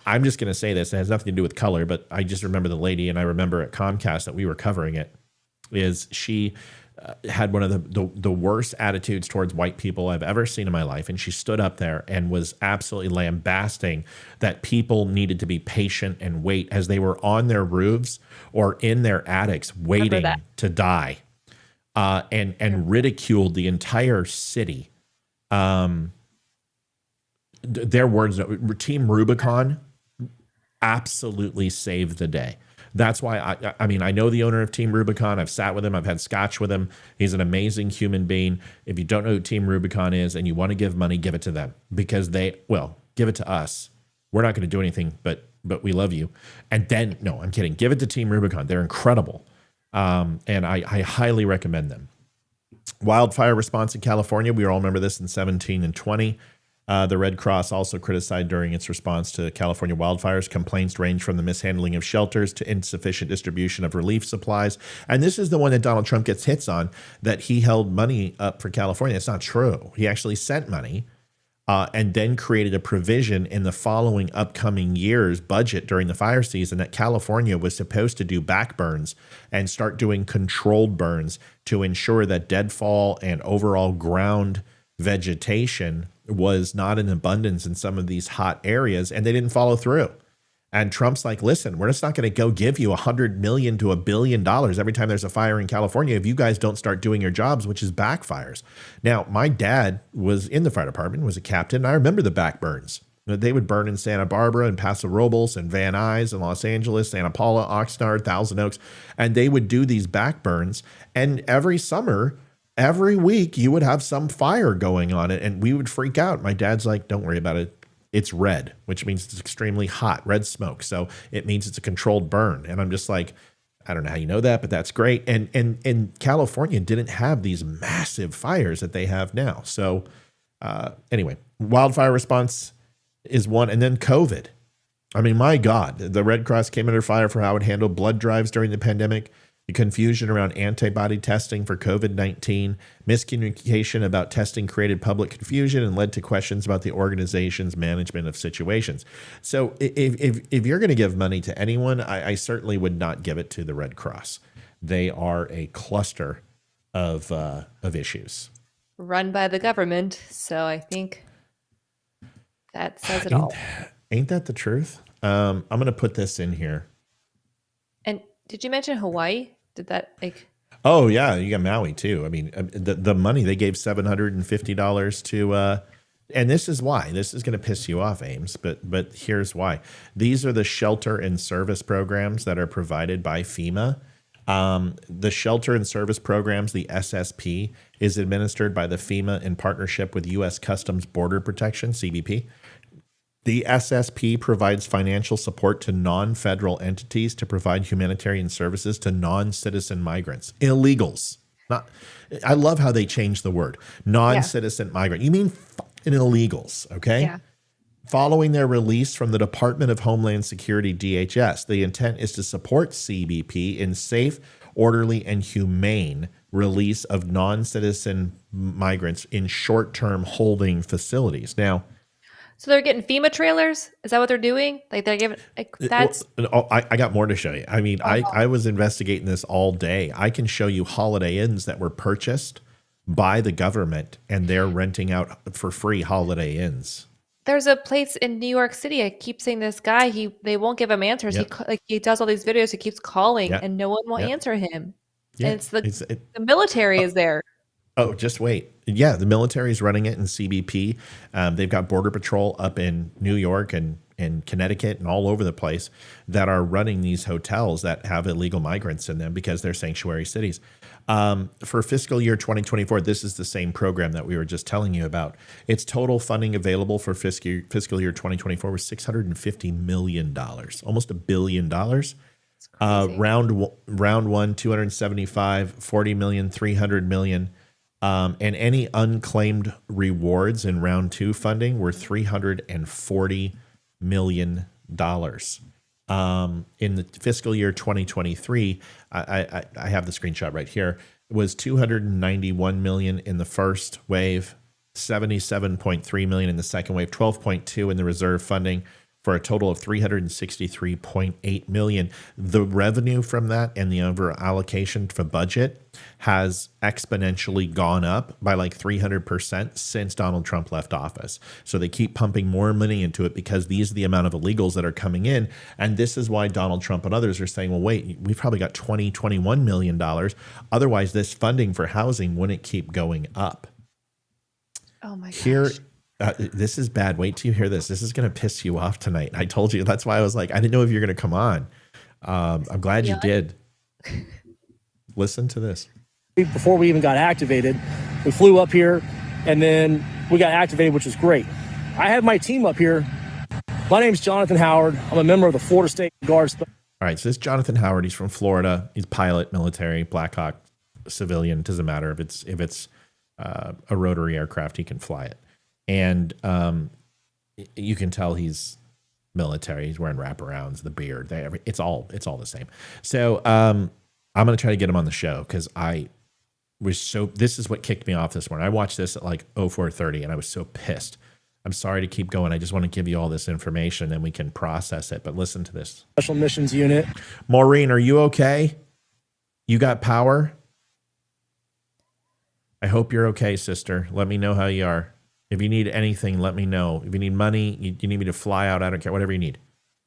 I'm just going to say this. It has nothing to do with color, but I just remember the lady, and I remember at Comcast that we were covering it, is she had one of the worst attitudes towards white people I've ever seen in my life. And she stood up there and was absolutely lambasting that people needed to be patient and wait as they were on their roofs or in their attics waiting to die, and ridiculed the entire city. Their words, Team Rubicon absolutely saved the day. That's why I mean, I know the owner of Team Rubicon. I've sat with him. I've had scotch with him. He's an amazing human being. If you don't know who Team Rubicon is and you want to give money, give it to them, because give it to us. We're not going to do anything, but we love you. And then, no, I'm kidding. Give it to Team Rubicon. They're incredible. And I highly recommend them. Wildfire response in California. We all remember this in 17 and 20. The Red Cross also criticized during its response to California wildfires. Complaints range from the mishandling of shelters to insufficient distribution of relief supplies. And this is the one that Donald Trump gets hits on, that he held money up for California. It's not true. He actually sent money and then created a provision in the following upcoming year's budget during the fire season that California was supposed to do back burns and start doing controlled burns to ensure that deadfall and overall ground vegetation was not in abundance in some of these hot areas, and they didn't follow through. And Trump's like, listen, we're just not going to go give you $100 million to $1 billion every time there's a fire in California if you guys don't start doing your jobs, which is backfires. Now, my dad was in the fire department, was a captain, and I remember the back burns. They would burn in Santa Barbara and Paso Robles and Van Nuys and Los Angeles, Santa Paula, Oxnard, Thousand Oaks, and they would do these back burns. And every summer, every week, you would have some fire going on it, and we would freak out. My dad's like, don't worry about it. It's red, which means it's extremely hot, red smoke. So it means it's a controlled burn. And I'm just like, I don't know how you know that, but that's great. And California didn't have these massive fires that they have now. So anyway, wildfire response is one. And then COVID. I mean, my God, the Red Cross came under fire for how it handled blood drives during the pandemic. The confusion around antibody testing for COVID-19, miscommunication about testing created public confusion and led to questions about the organization's management of situations. So if you're going to give money to anyone, I certainly would not give it to the Red Cross. They are a cluster of issues. Run by the government, so I think that says it all. Ain't that the truth? I'm going to put this in here. And did you mention Hawaii? Did that like? Oh yeah, you got Maui too. I mean, the money they gave $750 to, and this is why. This is going to piss you off, Ames. But here's why. These are the shelter and service programs that are provided by FEMA The Shelter and Service Programs, the SSP, is administered by the FEMA in partnership with U.S. Customs Border Protection, CBP. The SSP provides financial support to non-federal entities to provide humanitarian services to non-citizen migrants, illegals. I love how they changed the word, non-citizen migrant. You mean illegals, okay? Yeah. Following their release from the Department of Homeland Security, DHS, the intent is to support CBP in safe, orderly, and humane release of non-citizen migrants in short-term holding facilities. Now, So they're getting FEMA trailers? Is that what they're doing? Like they're giving that's I got more to show you. I mean, I was investigating this all day. I can show you Holiday Inns that were purchased by the government and they're renting out for free Holiday Inns. There's a place in New York City. I keep seeing this guy. They won't give him answers. Yep. He does all these videos. He keeps calling, Yep. and no one will Yep. answer him. Yeah. And it's the military is there. Oh, just wait. Yeah, the military is running it in CBP. They've got Border Patrol up in New York and Connecticut and all over the place that are running these hotels that have illegal migrants in them because they're sanctuary cities. For fiscal year 2024, this is the same program that we were just telling you about. Its total funding available for fiscal year 2024 was $650 million, almost $1 billion. Round one, 275, 40 million, 300 million. And any unclaimed rewards in round two funding were $340 million. In the fiscal year 2023, I have the screenshot right here, it was 291 million in the first wave, 77.3 million in the second wave, 12.2 in the reserve funding, for a total of 363.8 million. The revenue from that and the over allocation for budget has exponentially gone up by like 300% since Donald Trump left office. So they keep pumping more money into it because these are the amount of illegals that are coming in. And this is why Donald Trump and others are saying, well, wait, we've probably got $21 million. Otherwise, this funding for housing wouldn't keep going up. Oh my gosh. Here, this is bad. Wait till you hear this. This is going to piss you off tonight. I told you. That's why I was like, I didn't know if you're going to come on. I'm glad you did. Listen to this. Before we even got activated, we flew up here and then we got activated, which was great. I have my team up here. My name's Jonathan Howard. I'm a member of the Florida State Guard. All right. So this is Jonathan Howard. He's from Florida. He's pilot, military, Black Hawk, civilian. Doesn't matter if it's a rotary aircraft, he can fly it. And you can tell he's military. He's wearing wraparounds, the beard. It's all the same. So I'm going to try to get him on the show because I was so. This is what kicked me off this morning. I watched this at like 04:30, and I was so pissed. I'm sorry to keep going. I just want to give you all this information, and we can process it. But listen to this. Special Missions Unit. Maureen, are you okay? You got power? I hope you're okay, sister. Let me know how you are. If you need anything, let me know. If you need money, you need me to fly out, I don't care, whatever you need.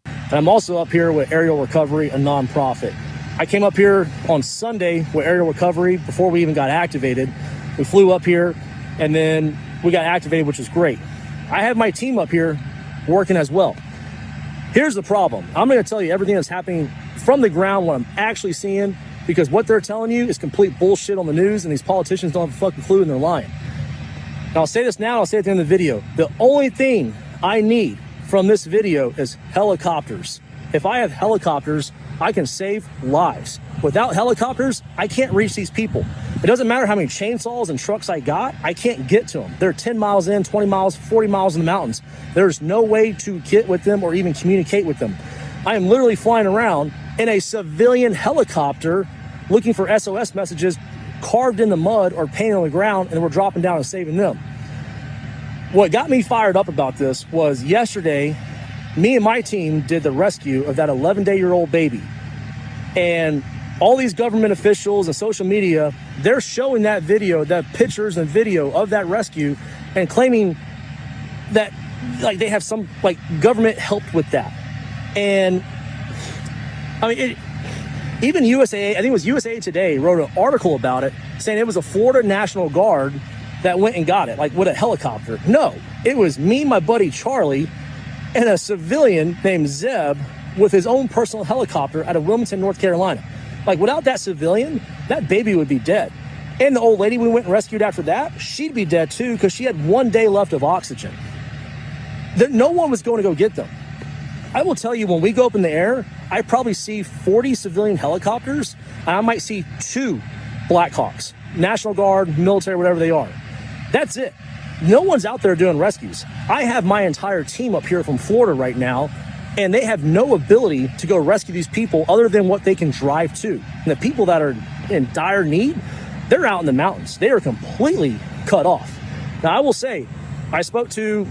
And I'm also up here with Aerial Recovery, a nonprofit. I came up here on Sunday with Aerial Recovery before we even got activated. We flew up here and then we got activated, which was great. I have my team up here working as well. Here's the problem. I'm going to tell you everything that's happening from the ground, what I'm actually seeing, because what they're telling you is complete bullshit on the news, and these politicians don't have a fucking clue and they're lying. And I'll say this now, I'll say it at the end of the video. The only thing I need from this video is helicopters. If I have helicopters, I can save lives. Without helicopters, I can't reach these people. It doesn't matter how many chainsaws and trucks I got, I can't get to them. They're 10 miles in, 20 miles, 40 miles in the mountains. There's no way to get with them or even communicate with them. I am literally flying around in a civilian helicopter looking for SOS messages carved in the mud or painted on the ground, and we're dropping down and saving them. What got me fired up about this was yesterday, me and my team did the rescue of that 11-day-old baby. And all these government officials and social media, they're showing that video, that pictures and video of that rescue, and claiming that like they have some like government help with that. And I mean, even USA, I think it was USA Today, wrote an article about it saying it was a Florida National Guard that went and got it, like with a helicopter. No, it was me, my buddy Charlie, and a civilian named Zeb with his own personal helicopter out of Wilmington, North Carolina. Like, without that civilian, that baby would be dead. And the old lady we went and rescued after that, she'd be dead too, because she had 1 day left of oxygen. No one was going to go get them. I will tell you, when we go up in the air, I probably see 40 civilian helicopters, and I might see 2 Blackhawks, National Guard, military, whatever they are. That's it. No one's out there doing rescues. I have my entire team up here from Florida right now, and they have no ability to go rescue these people other than what they can drive to. And the people that are in dire need, they're out in the mountains. They are completely cut off. Now, I will say, I spoke to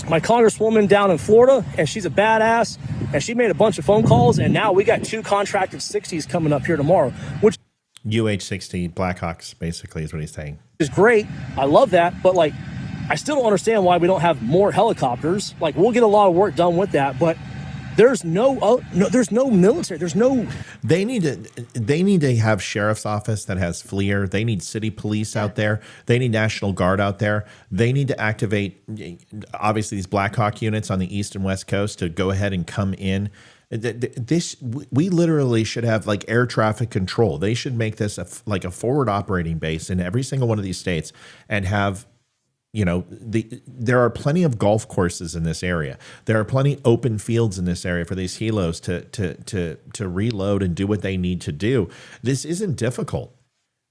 my congresswoman down in Florida, and she's a badass, and she made a bunch of phone calls, and now we got 2 contracted 60s coming up here tomorrow, which UH-60 Blackhawks, basically, is what he's saying. is great. I love that, but like, I still don't understand why we don't have more helicopters. Like, we'll get a lot of work done with that, but there's no military. There's no. They need to have sheriff's office that has FLIR. They need city police out there. They need National Guard out there. They need to activate, obviously, these Black Hawk units on the East and West Coast to go ahead and come in. We literally should have like air traffic control. They should make this like a forward operating base in every single one of these states and have. There are plenty of golf courses in this area. There are plenty open fields in this area for these helos to reload and do what they need to do. This isn't difficult,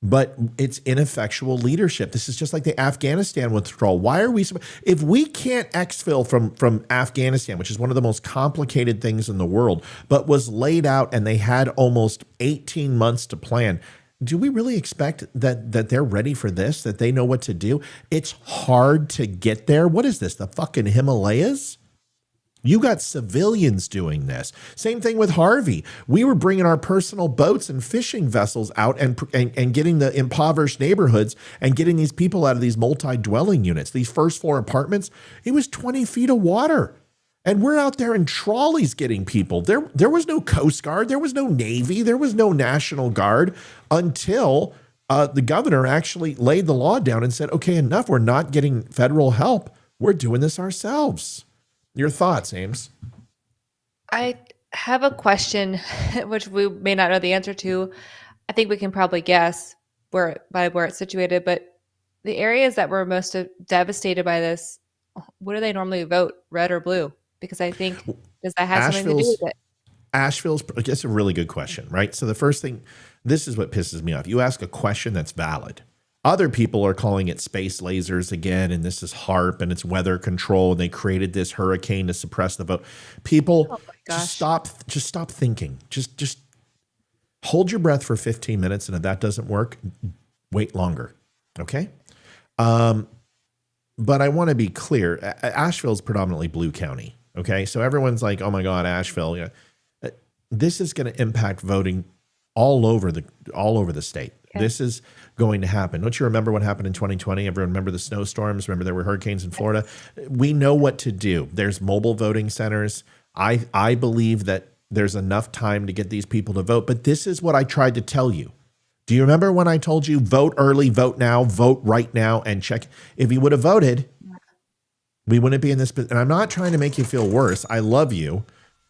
but it's ineffectual leadership. This is just like the Afghanistan withdrawal. Why are we, if we can't exfil from Afghanistan, which is one of the most complicated things in the world, but was laid out and they had almost 18 months to plan, do we really expect that they're ready for this, that they know what to do? It's hard to get there. What is this, the fucking Himalayas? You got civilians doing this. Same thing with Harvey. We were bringing our personal boats and fishing vessels out and getting the impoverished neighborhoods and getting these people out of these multi-dwelling units, these first floor apartments. It was 20 feet of water. And we're out there in trolleys getting people. There was no Coast Guard. There was no Navy. There was no National Guard until the governor actually laid the law down and said, okay, enough. We're not getting federal help. We're doing this ourselves. Your thoughts, Ames? I have a question, which we may not know the answer to. I think we can probably guess by where it's situated, but the areas that were most devastated by this, what do they normally vote, red or blue? Because I think, does that have something to do with it? Asheville's, that's a really good question, right? So the first thing, this is what pisses me off. You ask a question that's valid. Other people are calling it space lasers again, and this is HARP, and it's weather control, and they created this hurricane to suppress the vote. People, just stop thinking. Just hold your breath for 15 minutes, and if that doesn't work, wait longer, okay? But I want to be clear. Asheville is predominantly blue county. Okay. So everyone's like, oh my God, Asheville. Yeah. This is going to impact voting all over the state. Okay. This is going to happen. Don't you remember what happened in 2020? Everyone remember the snowstorms? Remember there were hurricanes in Florida? We know what to do. There's mobile voting centers. I believe that there's enough time to get these people to vote, but this is what I tried to tell you. Do you remember when I told you vote early, vote now, vote right now, and check? If you would have voted, we wouldn't be in this. And I'm not trying to make you feel worse. I love you.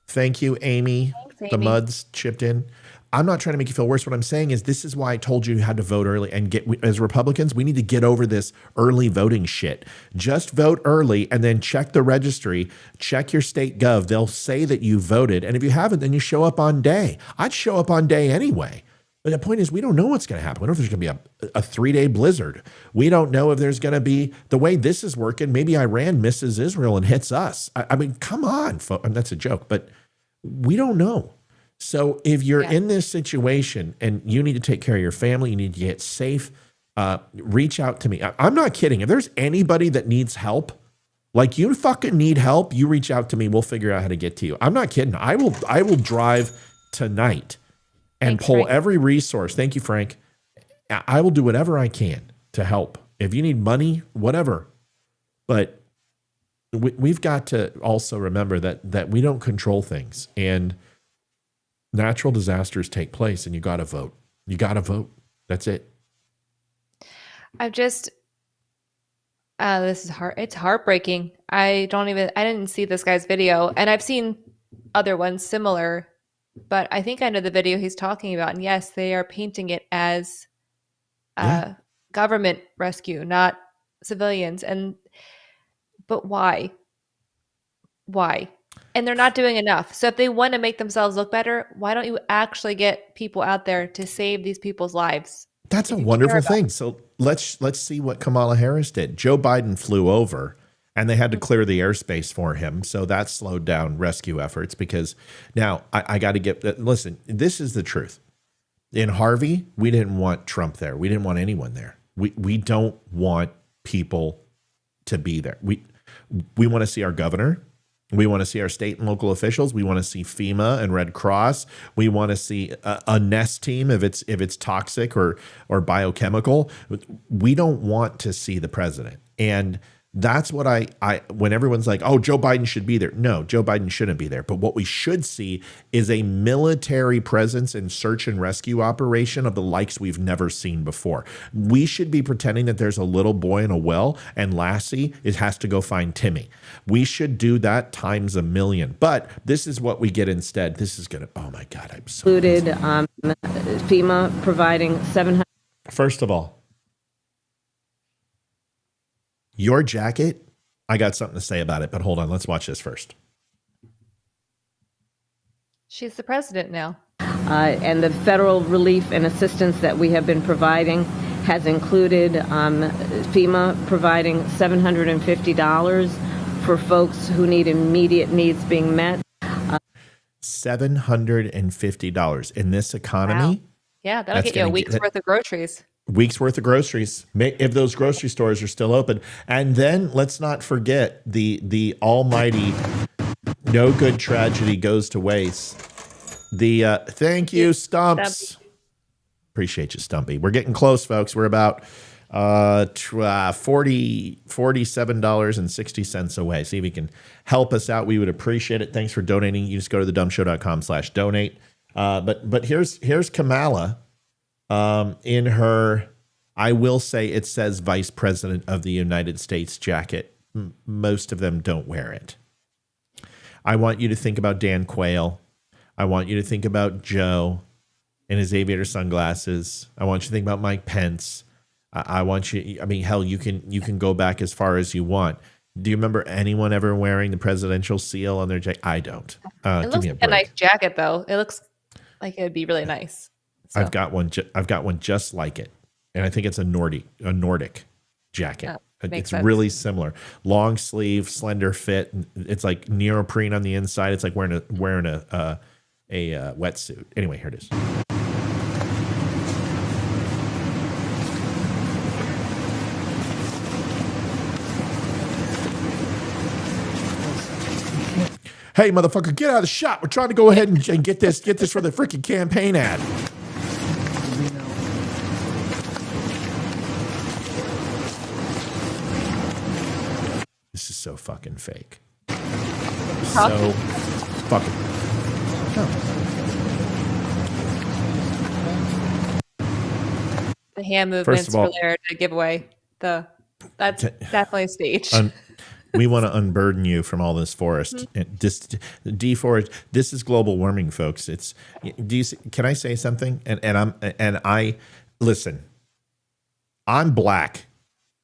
Thank you, Amy. Thanks, Amy. The Muds chipped in. I'm not trying to make you feel worse. What I'm saying is this is why I told you had to vote early and as Republicans, we need to get over this early voting shit. Just vote early and then check the registry, check your state gov. They'll say that you voted. And if you haven't, then you show up on day. I'd show up on day anyway. But the point is, we don't know what's going to happen. We don't know if there's going to be a 3-day blizzard. We don't know if there's going to be, the way this is working, maybe Iran misses Israel and hits us. I mean, come on, folks. That's a joke, but we don't know. So if you're in this situation and you need to take care of your family, you need to get safe, reach out to me. I'm not kidding. If there's anybody that needs help, like you fucking need help, you reach out to me. We'll figure out how to get to you. I'm not kidding. I will drive tonight and pull Frank. Every resource. Thank you, Frank. I will do whatever I can to help. If you need money, whatever. But we've got to also remember that we don't control things. And natural disasters take place, and you got to vote. You got to vote. That's it. This is hard. It's heartbreaking. I didn't see this guy's video, and I've seen other ones similar but I think I know the video he's talking about. And yes, they are painting it as Yeah. government rescue, not civilians. But why? Why? And they're not doing enough. So if they want to make themselves look better, why don't you actually get people out there to save these people's lives? That's a If you care wonderful about thing. So let's see what Kamala Harris did. Joe Biden flew over and they had to clear the airspace for him. So that slowed down rescue efforts because now I got to listen, this is the truth. In Harvey, we didn't want Trump there. We didn't want anyone there. We don't want people to be there. We want to see our governor. We want to see our state and local officials. We want to see FEMA and Red Cross. We want to see a nest team if it's toxic or biochemical. We don't want to see the president. And that's what when everyone's like, oh, Joe Biden should be there. No, Joe Biden shouldn't be there. But what we should see is a military presence and search and rescue operation of the likes we've never seen before. We should be pretending that there's a little boy in a well and Lassie has to go find Timmy. We should do that times a million. But this is what we get instead. This is going to, oh my God, I'm so included FEMA providing 700. First of all, your jacket, I got something to say about it, but hold on. Let's watch this first. She's the president now. And the federal relief and assistance that we have been providing has included FEMA providing $750 for folks who need immediate needs being met. $750 in this economy. Wow. Yeah, that'll get you a week's worth of groceries. Week's worth of groceries, if those grocery stores are still open. And then let's not forget the almighty no good tragedy goes to waste. Thank you, Stumps. Stumpy. Appreciate you, Stumpy. We're getting close, folks. We're about $47.60 away. See if you can help us out. We would appreciate it. Thanks for donating. You just go to thedumshow.com/donate. But here's Kamala. In her, I will say it says Vice President of the United States jacket. Most of them don't wear it. I want you to think about Dan Quayle. I want you to think about Joe in his aviator sunglasses. I want you to think about Mike Pence. I want you, I mean, hell, you can go back as far as you want. Do you remember anyone ever wearing the presidential seal on their jacket? I don't. It looks like a nice jacket, though. It looks like it would be really nice. So. I've got one just like it, and I think it's a Nordic jacket. Oh, it's sense. really similar, long sleeve, slender fit. It's like neoprene on the inside. It's like wearing a wetsuit. Anyway, here it is. Hey, motherfucker, get out of the shot. We're trying to go ahead and get this for the freaking campaign ad. This is so fucking fake. So fucking. No. The hand movements were there to give away that's definitely staged. We want to unburden you from all this forest. Deforest. This is global warming, folks. Can I say something? And I listen. I'm black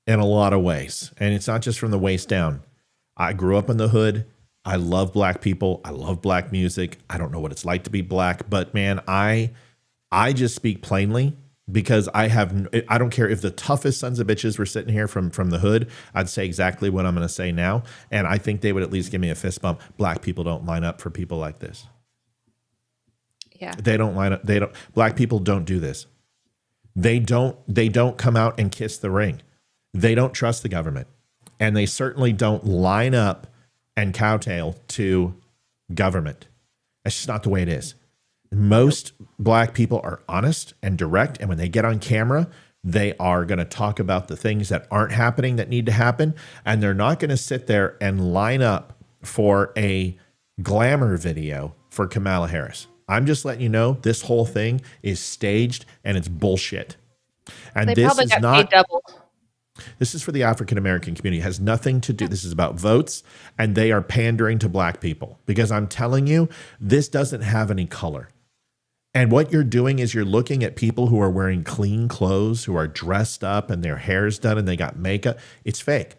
in a lot of ways, and it's not just from the waist down. I grew up in the hood. I love black people. I love black music. I don't know what it's like to be black, but man, I just speak plainly. Because I don't care if the toughest sons of bitches were sitting here from the hood, I'd say exactly what I'm going to say now. And I think they would at least give me a fist bump. Black people don't line up for people like this. Yeah. They don't line up. Black people don't do this. They don't come out and kiss the ring. They don't trust the government. And they certainly don't line up and kowtow to government. That's just not the way it is. Most black people are honest and direct, and when they get on camera, they are going to talk about the things that aren't happening that need to happen, and they're not going to sit there and line up for a glamour video for Kamala Harris. I'm just letting you know this whole thing is staged and it's bullshit. And they this probably is got not paid double. This is for the African American community. It has nothing to do. This is about votes, and they are pandering to black people because I'm telling you, this doesn't have any color. And what you're doing is you're looking at people who are wearing clean clothes, who are dressed up and their hair's done and they got makeup. It's fake.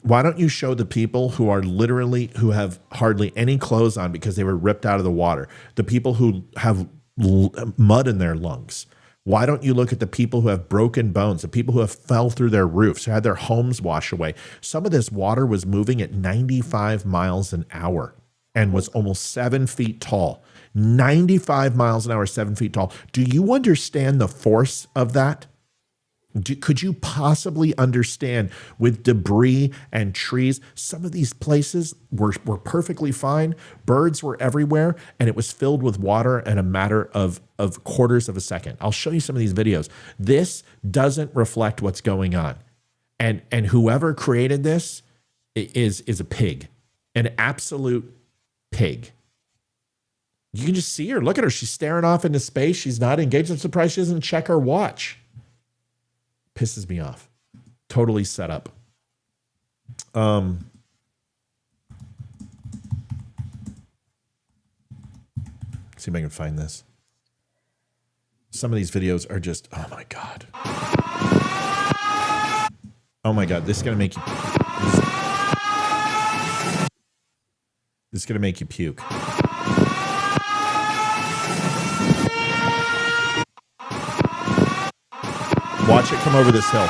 Why don't you show the people who are literally, who have hardly any clothes on because they were ripped out of the water, the people who have mud in their lungs? Why don't you look at the people who have broken bones, the people who have fell through their roofs, who had their homes washed away? Some of this water was moving at 95 miles an hour and was almost 7 feet tall. 95 miles an hour, 7 feet tall. Do you understand the force of that? Could you possibly understand with debris and trees? Some of these places were perfectly fine. Birds were everywhere, and it was filled with water in a matter of quarters of a second. I'll show you some of these videos. This doesn't reflect what's going on. And whoever created this is a pig, an absolute pig. You can just see her. Look at her. She's staring off into space. She's not engaged. I'm surprised she doesn't check her watch. Pisses me off. Totally set up. See if I can find this. Some of these videos are just, oh my God. Oh my God. This is going to make you, this is going to make you puke. Watch it come over this hill.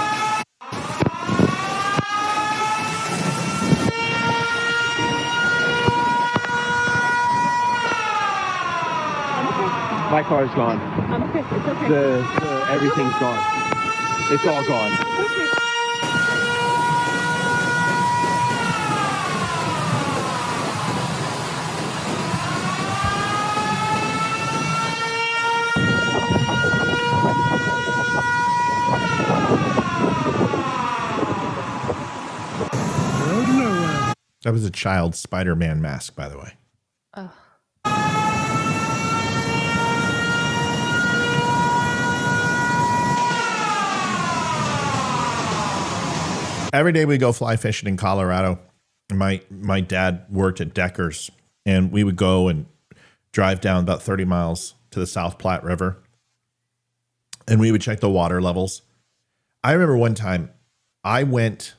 My car's gone. I'm okay. It's okay. Everything's gone. It's all gone. Okay. That was a child Spider-Man mask, by the way. Oh. Every day we go fly fishing in Colorado. My dad worked at Decker's, and we would go and drive down about 30 miles to the South Platte River, and we would check the water levels. I remember one time I went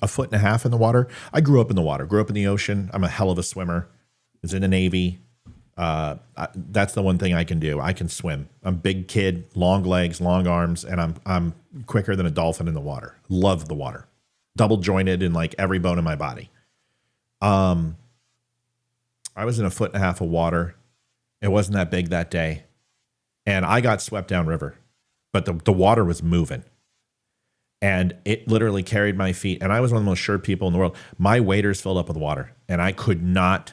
a foot and a half in the water. I grew up in the water, grew up in the ocean. I'm a hell of a swimmer. Was in the Navy. That's the one thing I can do. I can swim. I'm a big kid, long legs, long arms, and I'm quicker than a dolphin in the water. Love the water. Double jointed in like every bone in my body. I was in a foot and a half of water. It wasn't that big that day. And I got swept downriver, but the water was moving. And it literally carried my feet. And I was one of the most sure people in the world. My waders filled up with water, and I could not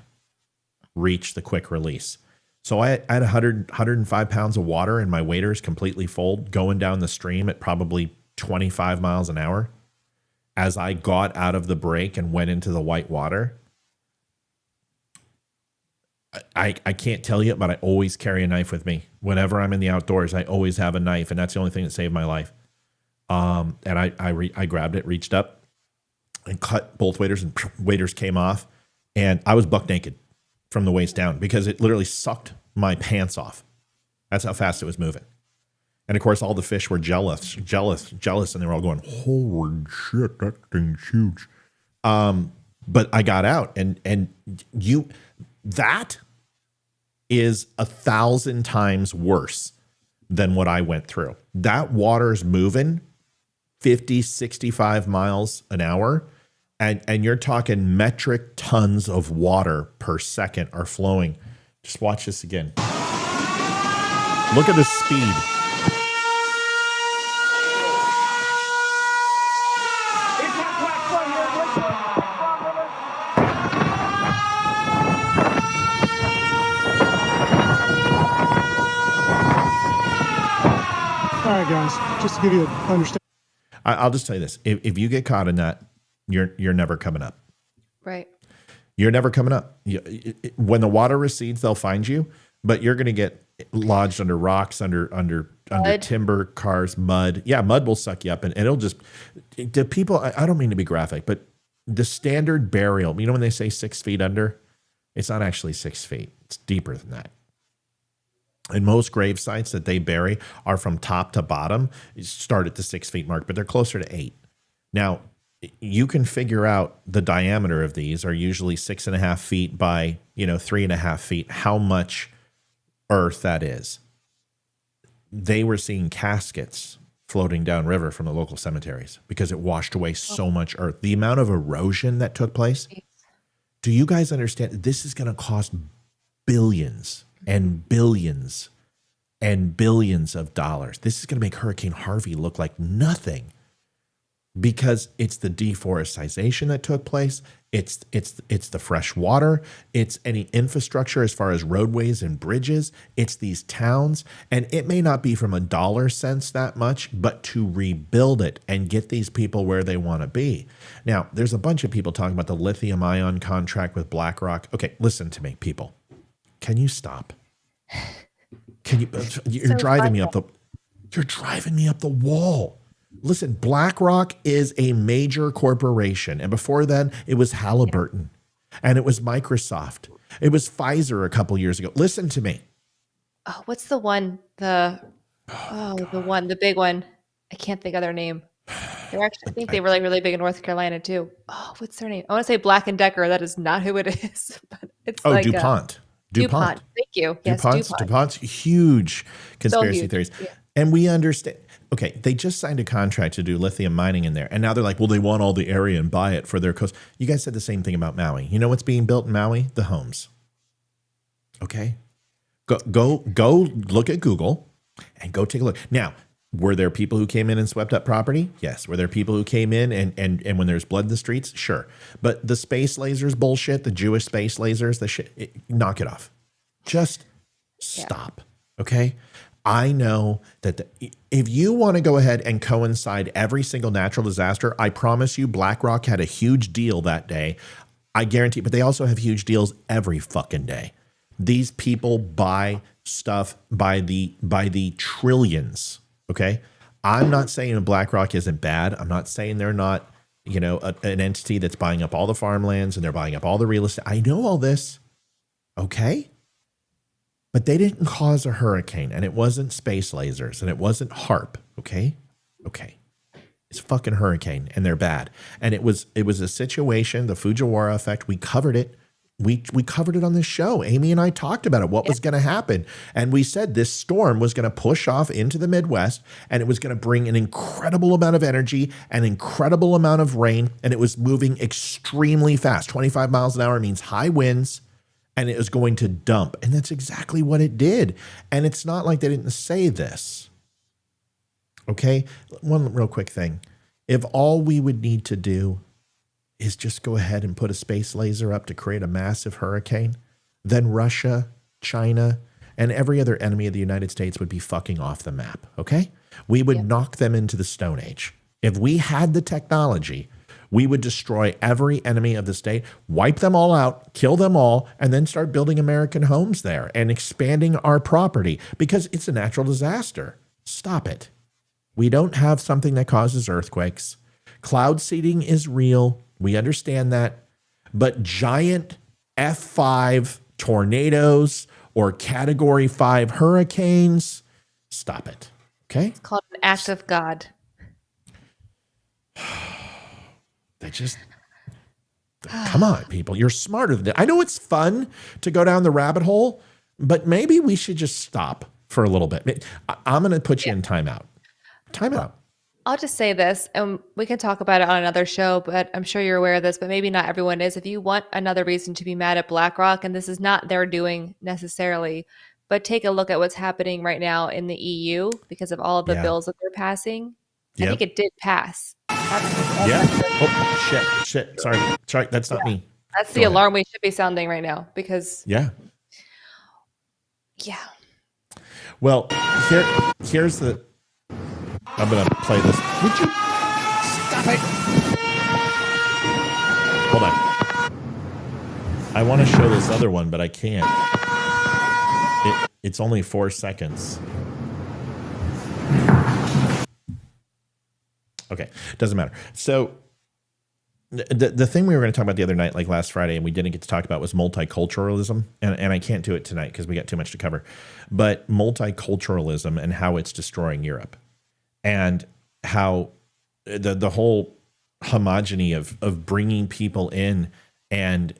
reach the quick release. So I had 105 pounds of water in my waders completely full, going down the stream at probably 25 miles an hour. As I got out of the break and went into the white water, I can't tell you, but I always carry a knife with me. Whenever I'm in the outdoors, I always have a knife, and that's the only thing that saved my life. And I grabbed it, reached up, and cut both waders, and waders came off, and I was buck naked from the waist down because it literally sucked my pants off. That's how fast it was moving. And of course, all the fish were jealous, and they were all going, "Holy shit, that thing's huge!" But I got out, and that is 1,000 times worse than what I went through. That water's moving 50, 65 miles an hour. And you're talking metric tons of water per second are flowing. Just watch this again. Look at the speed. All right, guys, just to give you an understanding. I'll just tell you this. If you get caught in that, you're never coming up. Right. You're never coming up. When the water recedes, they'll find you, but you're going to get lodged under rocks, under under timber, cars, mud. Yeah, mud will suck you up, and it'll just. The people. I don't mean to be graphic, but the standard burial. You know when they say 6 feet under, it's not actually 6 feet. It's deeper than that. And most grave sites that they bury are from top to bottom. You start at the 6 feet mark, but they're closer to 8. Now, you can figure out the diameter of these are usually 6.5 feet by 3.5 feet. How much earth that is. They were seeing caskets floating downriver from the local cemeteries because it washed away so much earth. The amount of erosion that took place. Do you guys understand? This is going to cost billions and billions and billions of dollars. This is going to make Hurricane Harvey look like nothing because it's the deforestation that took place. It's the fresh water. It's any infrastructure as far as roadways and bridges. It's these towns. And it may not be from a dollar sense that much, but to rebuild it and get these people where they want to be. Now, there's a bunch of people talking about the lithium ion contract with BlackRock. Okay, listen to me, people. Can you stop? You're driving me up the wall. Listen, BlackRock is a major corporation. And before then, it was Halliburton. And it was Microsoft. It was Pfizer a couple years ago. Listen to me. Oh, what's the one? The big one. I can't think of their name. They're actually, I think they were like really big in North Carolina too. Oh, what's their name? I want to say Black and Decker. That is not who it is. But it's DuPont. DuPont. Thank you. Yes, DuPont's huge conspiracy theories. Yeah. And we understand. Okay, they just signed a contract to do lithium mining in there. And now they're like, well, they want all the area and buy it for their coast. You guys said the same thing about Maui. You know what's being built in Maui? The homes. Okay? Go look at Google and go take a look. Now, were there people who came in and swept up property? Yes. Were there people who came in and when there's blood in the streets? Sure. But the space lasers bullshit, the Jewish space lasers, the shit, knock it off. Just stop. Okay? I know that if you want to go ahead and coincide every single natural disaster, I promise you BlackRock had a huge deal that day. I guarantee, but they also have huge deals every fucking day. These people buy stuff by the trillions. Okay. I'm not saying BlackRock isn't bad. I'm not saying they're not, an entity that's buying up all the farmlands and they're buying up all the real estate. I know all this. Okay. But they didn't cause a hurricane, and it wasn't space lasers, and it wasn't HARP. Okay. It's a fucking hurricane, and they're bad. And it was a situation, the Fujiwara effect. We covered it. We covered it on this show. Amy and I talked about it, what was going to happen. And we said this storm was going to push off into the Midwest, and it was going to bring an incredible amount of energy, an incredible amount of rain, and it was moving extremely fast. 25 miles an hour means high winds. And it was going to dump. And that's exactly what it did. And it's not like they didn't say this. Okay? One real quick thing. If all we would need to do is just go ahead and put a space laser up to create a massive hurricane, then Russia, China, and every other enemy of the United States would be fucking off the map. Okay? We would knock them into the Stone Age. If we had the technology, we would destroy every enemy of the state, wipe them all out, kill them all, and then start building American homes there and expanding our property because it's a natural disaster. Stop it. We don't have something that causes earthquakes. Cloud seeding is real. We understand that. But giant F5 tornadoes or Category 5 hurricanes, stop it. Okay? It's called an act of God. They just, come on, people. You're smarter than that. I know it's fun to go down the rabbit hole, but maybe we should just stop for a little bit. I'm going to put you in timeout. Timeout. I'll just say this, and we can talk about it on another show, but I'm sure you're aware of this, but maybe not everyone is. If you want another reason to be mad at BlackRock, and this is not their doing necessarily, but take a look at what's happening right now in the EU because of all of the bills that they're passing. I think it did pass. Oh, shit. Sorry. That's not me. That's the alarm we should be sounding right now because. Yeah. Well, here's the. I'm going to play this. Would you stop it? Hold on. I want to show this other one, but I can't. It's only 4 seconds. Okay, doesn't matter. So the thing we were going to talk about the other night, like last Friday, and we didn't get to talk about was multiculturalism. And I can't do it tonight because we got too much to cover. But multiculturalism and how it's destroying Europe, and how the whole homogeny of bringing people in and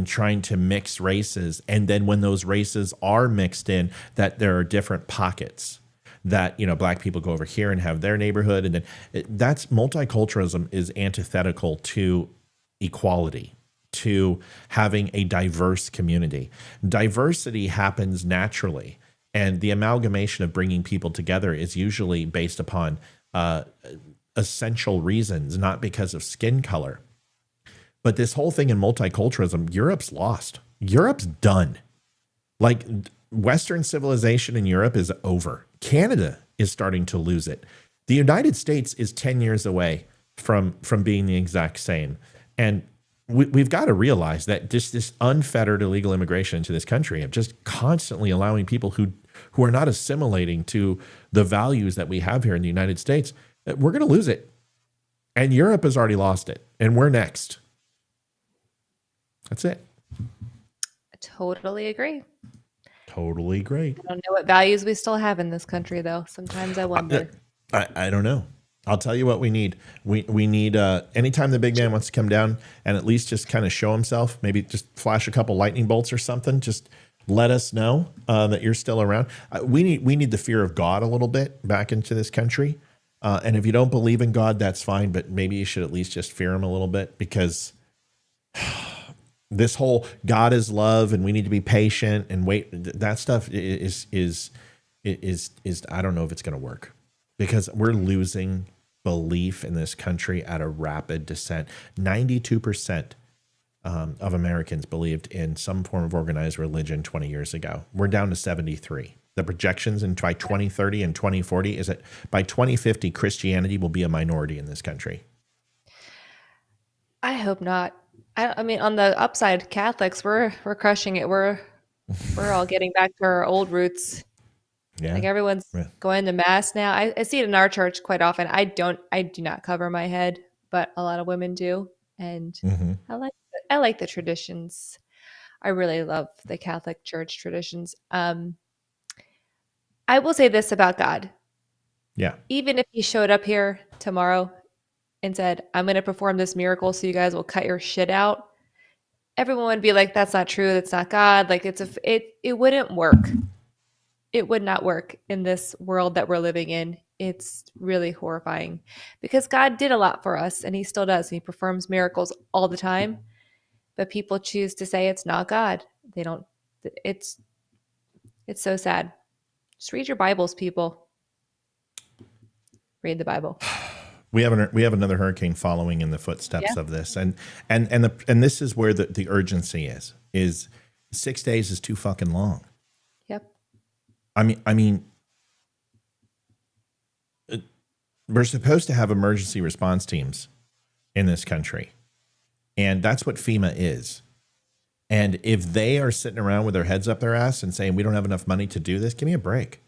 trying to mix races, and then when those races are mixed in, that there are different pockets. That, you know, black people go over here and have their neighborhood, and then that's multiculturalism is antithetical to equality, to having a diverse community. Diversity happens naturally, and the amalgamation of bringing people together is usually based upon essential reasons, not because of skin color. But this whole thing in multiculturalism, Europe's lost. Europe's done. Like, Western civilization in Europe is over. Canada is starting to lose it. The United States is 10 years away from being the exact same. And we've got to realize that just this unfettered illegal immigration into this country of just constantly allowing people who are not assimilating to the values that we have here in the United States, we're going to lose it. And Europe has already lost it. And we're next. That's it. I totally agree. Totally great. I don't know what values we still have in this country, though. Sometimes I wonder. I don't know. I'll tell you what we need. We need, anytime the big man wants to come down and at least just kind of show himself, maybe just flash a couple lightning bolts or something, just let us know that you're still around. We need the fear of God a little bit back into this country. And if you don't believe in God, that's fine, but maybe you should at least just fear him a little bit, because this whole God is love and we need to be patient and wait, that stuff is I don't know if it's going to work, because we're losing belief in this country at a rapid descent. 92% of Americans believed in some form of organized religion 20 years ago. We're down to 73. The projections by 2030 and 2040 is that by 2050, Christianity will be a minority in this country. I hope not. I mean, on the upside, Catholics, we're crushing it. We're all getting back to our old roots. Yeah. Like, everyone's going to mass now. I see it in our church quite often. I do not cover my head, but a lot of women do. And I like the traditions. I really love the Catholic Church traditions. I will say this about God. Yeah. Even if he showed up here tomorrow and said, I'm going to perform this miracle so you guys will cut your shit out, everyone would be like, that's not true. That's not God. Like, it wouldn't work. It would not work in this world that we're living in. It's really horrifying, because God did a lot for us, and he still does. And he performs miracles all the time, but people choose to say it's not God. They don't. It's so sad. Just read your Bibles, people. Read the Bible. We have another hurricane following in the footsteps of this, and this is where the urgency is 6 days is too fucking long. Yep. I mean, we're supposed to have emergency response teams in this country, and that's what FEMA is. And if they are sitting around with their heads up their ass and saying we don't have enough money to do this, give me a break.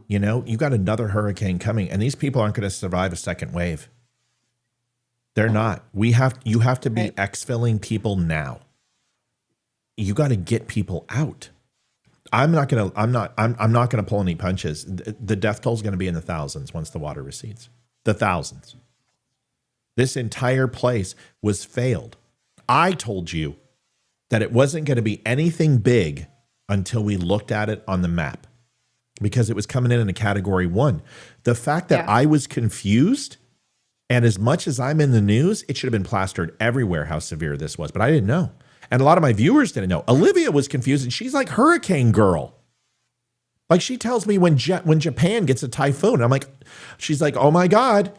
You know, you got another hurricane coming, and these people aren't going to survive a second wave. They're not. You have to be exfilling people now. You got to get people out. I'm not going to pull any punches. The death toll is going to be in the thousands once the water recedes. The thousands. This entire place was failed. I told you that it wasn't going to be anything big until we looked at it on the map, because it was coming in a category 1. The fact that I was confused, and as much as I'm in the news, it should have been plastered everywhere how severe this was, but I didn't know. And a lot of my viewers didn't know. Olivia was confused, and she's like hurricane girl. Like, she tells me when Japan gets a typhoon, I'm like, she's like, oh my God,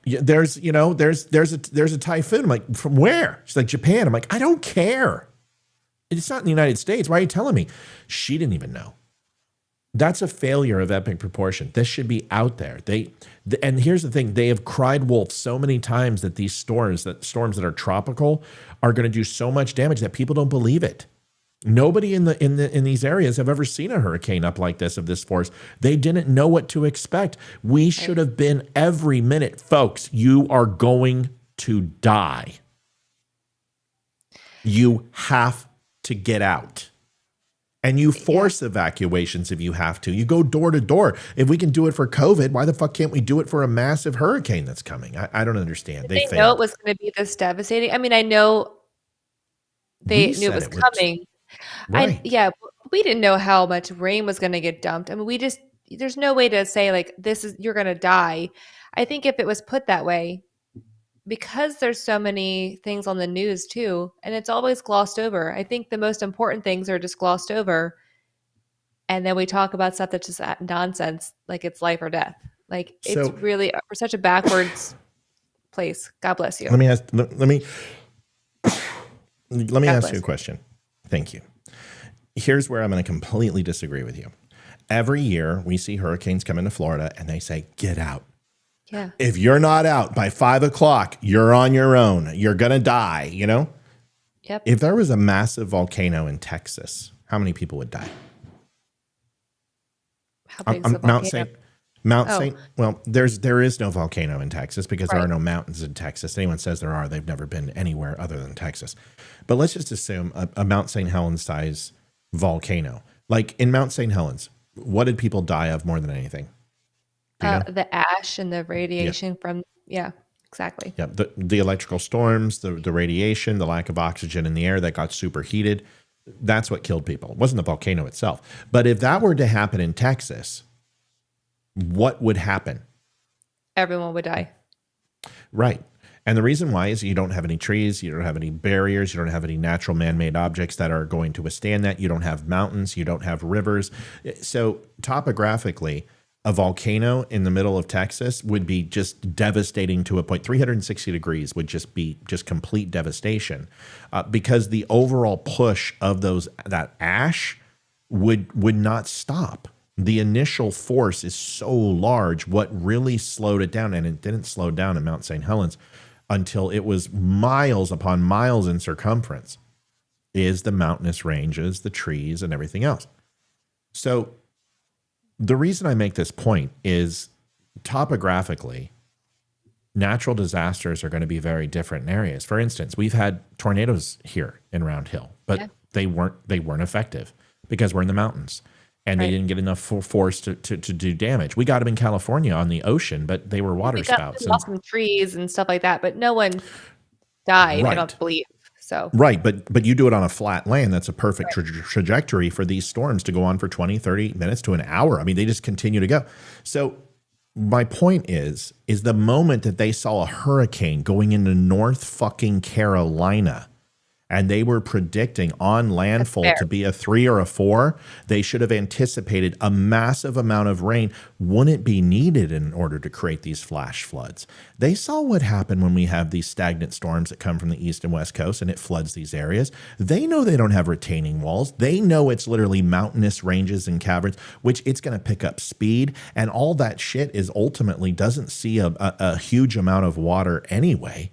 there's a typhoon. I'm like, from where? She's like, Japan. I'm like, I don't care. It's not in the United States. Why are you telling me? She didn't even know. That's a failure of epic proportion. This should be out there. And here's the thing. They have cried wolf so many times that these storms that are tropical are going to do so much damage that people don't believe it. Nobody in these areas have ever seen a hurricane up like this of this force. They didn't know what to expect. We should have been every minute, folks. You are going to die. You have to get out. And you force evacuations if you have to. You go door to door. If we can do it for COVID, why the fuck can't we do it for a massive hurricane that's coming? I don't understand. Did they know it was going to be this devastating? I mean, I know they knew it was coming. Right. We didn't know how much rain was going to get dumped. I mean, there's no way to say like, you're going to die. I think if it was put that way, because there's so many things on the news too, and it's always glossed over. I think the most important things are just glossed over. And then we talk about stuff that's just nonsense, like it's life or death. Like it's really, we're such a backwards place. God bless you. Let me ask you a question. Thank you. Here's where I'm going to completely disagree with you. Every year we see hurricanes come into Florida and they say, get out. Yeah. If you're not out by 5 o'clock, you're on your own. You're going to die, you know? Yep. If there was a massive volcano in Texas, how many people would die? How big is the volcano? Well, there is no volcano in Texas because there are no mountains in Texas. Anyone says there are, they've never been anywhere other than Texas. But let's just assume a Mount St. Helens size volcano. Like in Mount St. Helens, what did people die of more than anything? The ash and the radiation from, exactly. Yeah, the electrical storms, the radiation, the lack of oxygen in the air that got superheated. That's what killed people. It wasn't the volcano itself. But if that were to happen in Texas, what would happen? Everyone would die. Right. And the reason why is you don't have any trees, you don't have any barriers, you don't have any natural man-made objects that are going to withstand that. You don't have mountains, you don't have rivers. So topographically, a volcano in the middle of Texas would be just devastating to a point. 360 degrees would just be just complete devastation because the overall push of that ash would not stop. The initial force is so large. What really slowed it down, and it didn't slow down in Mount St. Helens until it was miles upon miles in circumference, is the mountainous ranges, the trees, and everything else. So the reason I make this point is topographically, natural disasters are going to be very different in areas. For instance, we've had tornadoes here in Round Hill, but they weren't effective because we're in the mountains and they didn't get enough force to do damage. We got them in California on the ocean, but they were water spouts. We lost some trees and stuff like that, but no one died, I don't believe. So right, but you do it on a flat land. That's a perfect trajectory for these storms to go on for 20, 30 minutes to an hour. I mean, they just continue to go. So my point is the moment that they saw a hurricane going into North fucking Carolina and they were predicting on landfall to be a 3 or a 4, they should have anticipated a massive amount of rain wouldn't be needed in order to create these flash floods. They saw what happened when we have these stagnant storms that come from the east and west coast and it floods these areas. They know they don't have retaining walls. They know it's literally mountainous ranges and caverns, which it's going to pick up speed. And all that shit is ultimately doesn't see a huge amount of water anyway.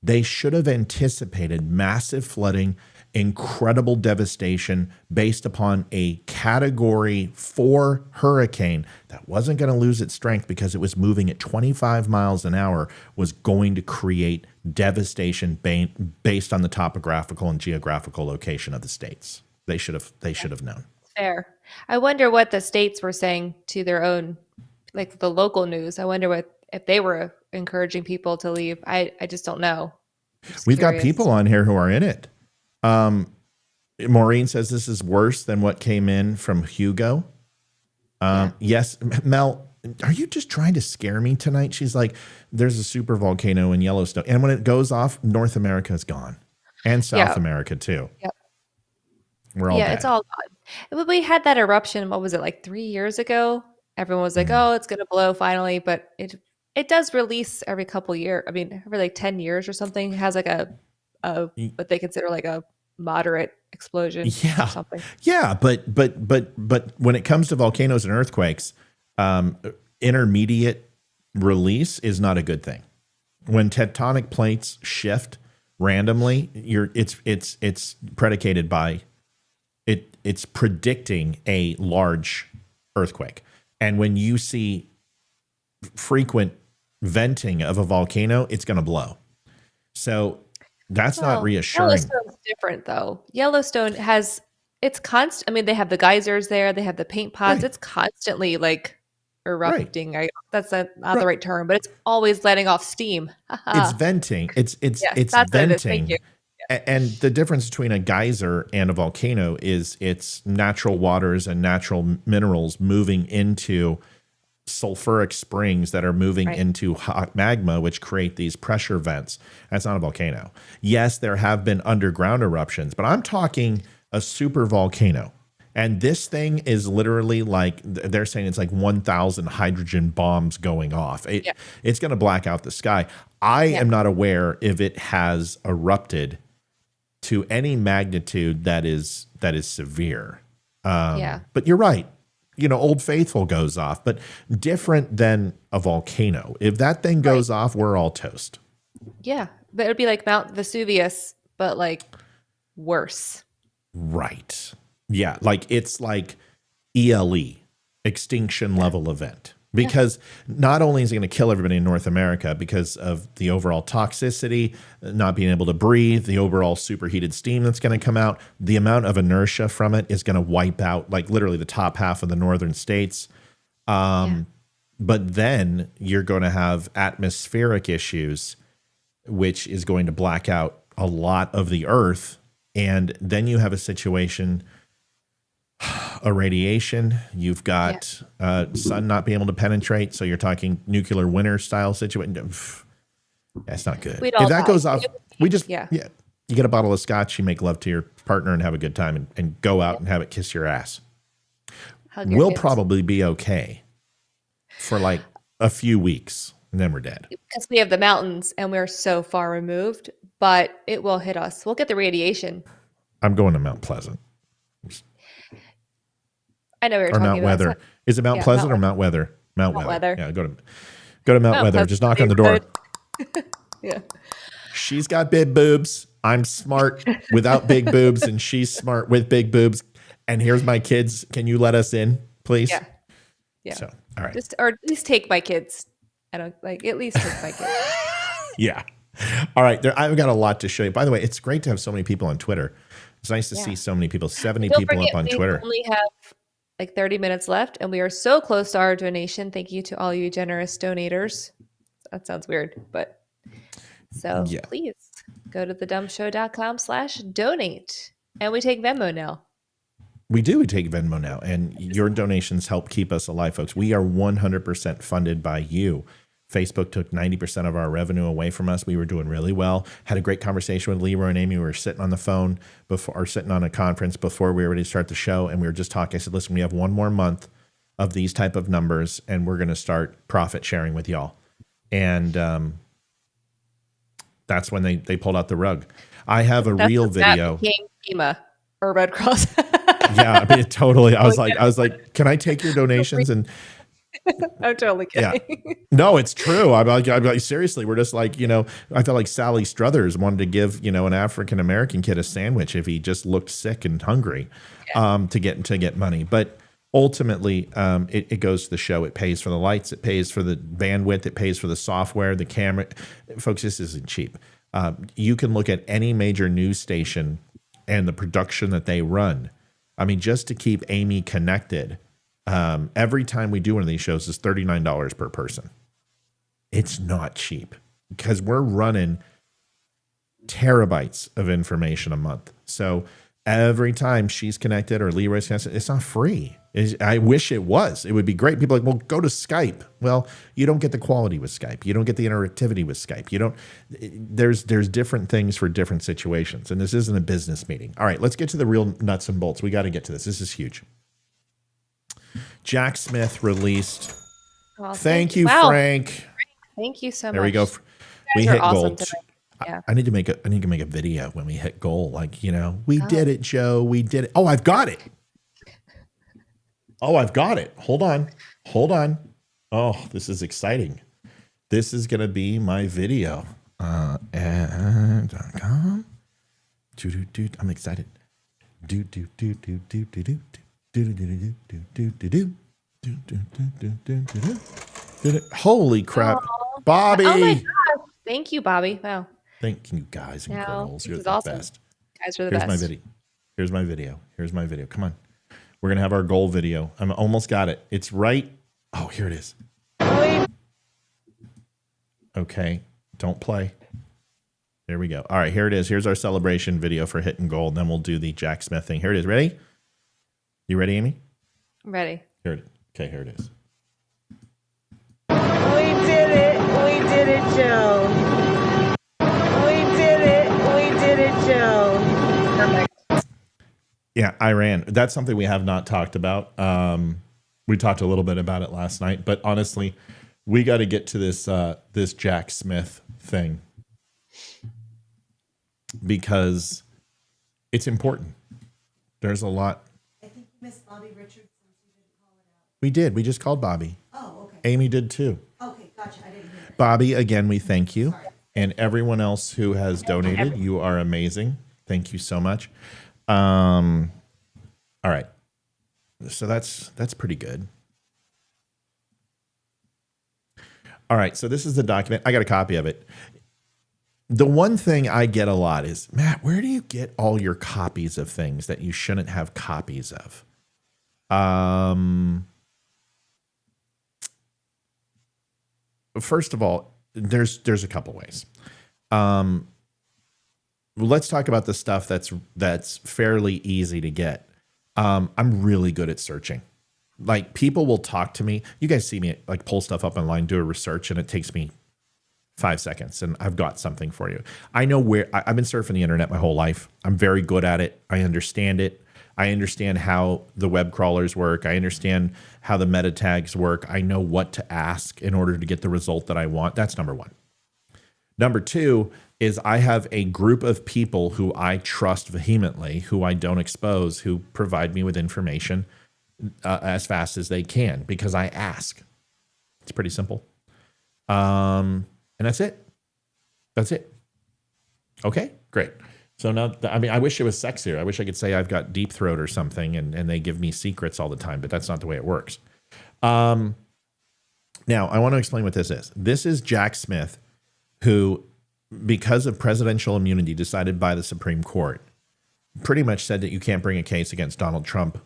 They should have anticipated massive flooding, incredible devastation based upon a Category 4 hurricane that wasn't going to lose its strength because it was moving at 25 miles an hour, was going to create devastation based on the topographical and geographical location of the states. They should have known. Fair. I wonder what the states were saying to their own, like the local news. I wonder if they were encouraging people to leave. I just don't know. We've got people on here who are in it. Maureen says this is worse than what came in from Hugo. Yes, Mel, are you just trying to scare me tonight? She's like, there's a super volcano in Yellowstone. And when it goes off, North America is gone. And South America too. Yep. We're all dead. It's all gone. We had that eruption, what was it, like 3 years ago? Everyone was like, oh, it's going to blow finally. But it does release every couple years. I mean, every like 10 years or something. It has like a what they consider like a moderate explosion or something. Yeah, but when it comes to volcanoes and earthquakes, intermediate release is not a good thing. When tectonic plates shift randomly, it's predicated by it's predicting a large earthquake. And when you see frequent venting of a volcano, it's going to blow. So that's not reassuring. Yellowstone's different though. Yellowstone has it's constant. I mean, they have the geysers there. They have the paint pots. It's constantly like erupting. That's not the right term, but it's always letting off steam. It's venting. It's that's venting. what it is. Thank you. And the difference between a geyser and a volcano is it's natural waters and natural minerals moving into sulfuric springs that are moving into hot magma, which create these pressure vents. That's not a volcano. Yes, there have been underground eruptions, but I'm talking a super volcano. And this thing is literally like, they're saying it's like 1,000 hydrogen bombs going off. It's going to black out the sky. I am not aware if it has erupted to any magnitude that is severe. But you're right. You know, Old Faithful goes off, but different than a volcano. If that thing goes off, we're all toast. Yeah, but it would be like Mount Vesuvius, but like worse. Right. Yeah, like it's like ELE, extinction level event. Because not only is it going to kill everybody in North America because of the overall toxicity, not being able to breathe, the overall superheated steam that's going to come out, the amount of inertia from it is going to wipe out like literally the top half of the northern states. But then you're going to have atmospheric issues, which is going to black out a lot of the earth. And then you have a situation, irradiation, you've got sun not being able to penetrate, so you're talking nuclear winter style situation. That's not good. If that goes off, we just you get a bottle of scotch, you make love to your partner and have a good time, and go out and have it kiss your ass. We'll probably be okay for like a few weeks, and then we're dead. Because we have the mountains and we're so far removed, but it will hit us. We'll get the radiation. I'm going to Mount Pleasant. I know we were talking Mount about Weather. Is it Mount Pleasant or Mount Weather? Mount Weather. Yeah, go to Mount Weather. Pleasant. Just knock on the door. Yeah. She's got big boobs. I'm smart without big boobs, and she's smart with big boobs. And here's my kids. Can you let us in, please? Yeah. So, all right. Or at least take my kids. I don't like at least take my kids. Yeah. All right. I've got a lot to show you. By the way, it's great to have so many people on Twitter. It's nice to see so many people. 70 people up on Twitter. We only have like 30 minutes left, and we are so close to our donation. Thank you to all you generous donators. That sounds weird, but please go to thedumshow.com/donate. And we take Venmo now. We do. We take Venmo now, and your donations help keep us alive, folks. We are 100% funded by you. Facebook took 90% of our revenue away from us. We were doing really well. Had a great conversation with Leroy and Amy. We were sitting on the phone sitting on a conference before we were ready to start the show. And we were just talking. I said, listen, we have one more month of these type of numbers, and we're going to start profit sharing with y'all. And that's when they pulled out the rug. I have a real video. That became FEMA or Red Cross. Yeah, I mean, totally. I was like, can I take your donations? And I'm totally kidding. Yeah. No, it's true. I'm like, seriously, we're just like, I felt like Sally Struthers wanted to give, an African-American kid a sandwich if he just looked sick and hungry to get money. But ultimately, it goes to the show. It pays for the lights. It pays for the bandwidth. It pays for the software, the camera. Folks, this isn't cheap. You can look at any major news station and the production that they run. I mean, just to keep Amy connected, every time we do one of these shows is $39 per person. It's not cheap because we're running terabytes of information a month. So every time she's connected or Leroy's connected, it's not free. I wish it was. It would be great. People are like, well, go to Skype. Well, you don't get the quality with Skype. You don't get the interactivity with Skype. You don't. There's different things for different situations, and this isn't a business meeting. All right, let's get to the real nuts and bolts. We got to get to this. This is huge. Jack Smith released. Well, thank you, wow. Frank. Thank you so much. There we go. We You guys hit are awesome gold. tonight. Yeah. I need to make a video when we hit goal. Like, we did it, Joe. We did it. Oh, I've got it. Hold on. Oh, this is exciting. This is going to be my video. .com. I'm excited. Do do do do do do do do do do do do do do. Holy crap. Aw. Bobby. Oh my gosh. Thank you, Bobby. Wow. Thank you guys and Now, girls. this You're is the awesome. best. You guys are the Here's best. my video. Here's my video. Here's my video. Come on. We're going to have our goal video. I'm almost got it. It's right. Oh, here it is. Okay. Don't play. There we go. All right, here it is. Here's our celebration video for hitting gold. Then we'll do the Jack Smith thing. Here it is. Ready? You ready, Amy? I'm ready. Here it is. Okay, here it is. We did it. We did it, Joe. We did it. We did it, Joe. Perfect. Yeah, Iran. That's something we have not talked about. We talked a little bit about it last night, but honestly, we got to get to this Jack Smith thing because it's important. There's a lot. I think you missed Bobby Richards since you didn't call it out. We did. We just called Bobby. Oh, okay. Amy did too. Okay, gotcha. I didn't hear it. Bobby, again, we thank you. And everyone else who has donated, you are amazing. Thank you so much. All right. So that's pretty good. All right. So this is the document. I got a copy of it. The one thing I get a lot is, Matt, where do you get all your copies of things that you shouldn't have copies of? First of all, there's a couple ways. Let's talk about the stuff that's fairly easy to get. I'm really good at searching. Like, people will talk to me. You guys see me like pull stuff up online, do a research, and it takes me 5 seconds, and I've got something for you. I know where I've been surfing the internet my whole life. I'm very good at it. I understand it. I understand how the web crawlers work. I understand how the meta tags work. I know what to ask in order to get the result that I want. That's number one. Number two is I have a group of people who I trust vehemently, who I don't expose, who provide me with information as fast as they can because I ask. It's pretty simple. And that's it. That's it. Okay, great. So now, I wish it was sexier. I wish I could say I've got deep throat or something and they give me secrets all the time, but that's not the way it works. Now, I want to explain what this is. This is Jack Smith, who, because of presidential immunity decided by the Supreme Court, pretty much said that you can't bring a case against Donald Trump,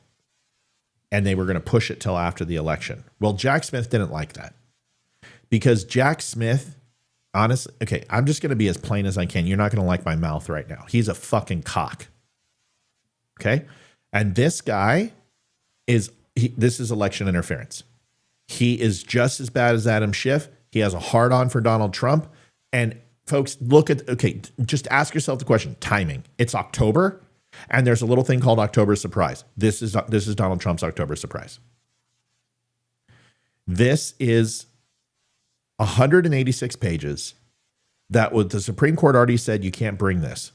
and they were going to push it till after the election. Well, Jack Smith didn't like that because Jack Smith, honestly, okay, I'm just going to be as plain as I can. You're not going to like my mouth right now. He's a fucking cock. Okay? And this guy this is election interference. He is just as bad as Adam Schiff. He has a hard on for Donald Trump. And folks, just ask yourself the question, timing. It's October, and there's a little thing called October surprise. This is Donald Trump's October surprise. This is 186 pages that the Supreme Court already said you can't bring this.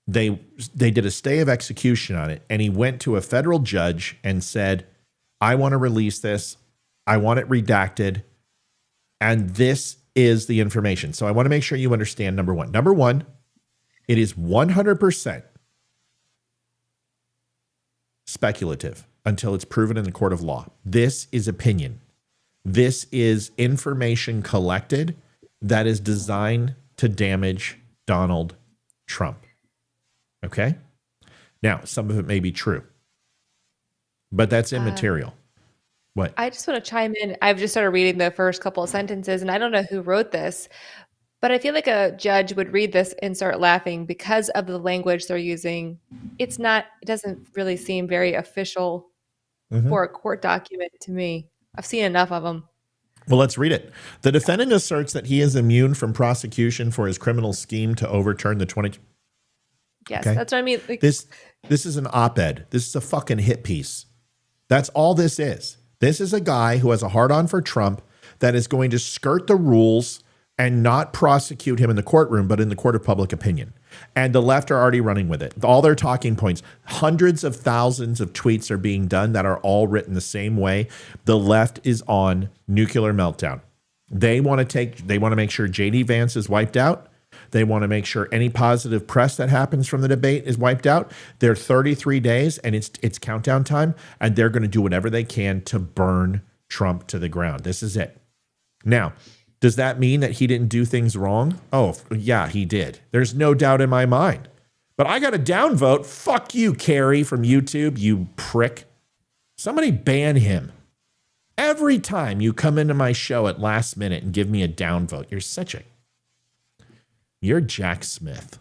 They did a stay of execution on it, and he went to a federal judge and said, I want to release this. I want it redacted. And this is the information. So I want to make sure you understand number one. Number one, it is 100% speculative until it's proven in the court of law. This is opinion. This is information collected that is designed to damage Donald Trump. Okay? Now, some of it may be true, but that's immaterial. What? I just want to chime in. I've just started reading the first couple of sentences, and I don't know who wrote this, but I feel like a judge would read this and start laughing because of the language they're using. It doesn't really seem very official for a court document to me. I've seen enough of them. Well, let's read it. The defendant asserts that he is immune from prosecution for his criminal scheme to overturn the 20. Yes, Okay. that's what I mean. Like, This is an op-ed. This is a fucking hit piece. That's all this is. This is a guy who has a hard-on for Trump that is going to skirt the rules and not prosecute him in the courtroom, but in the court of public opinion. And the left are already running with it. All their talking points, hundreds of thousands of tweets are being done that are all written the same way. The left is on nuclear meltdown. They want to make sure JD Vance is wiped out. They want to make sure any positive press that happens from the debate is wiped out. They're 33 days and it's countdown time, and they're going to do whatever they can to burn Trump to the ground. This is it. Now, does that mean that he didn't do things wrong? Oh, yeah, he did. There's no doubt in my mind. But I got a downvote. Fuck you, Carrie from YouTube, you prick. Somebody ban him. Every time you come into my show at last minute and give me a downvote, you're Jack Smith.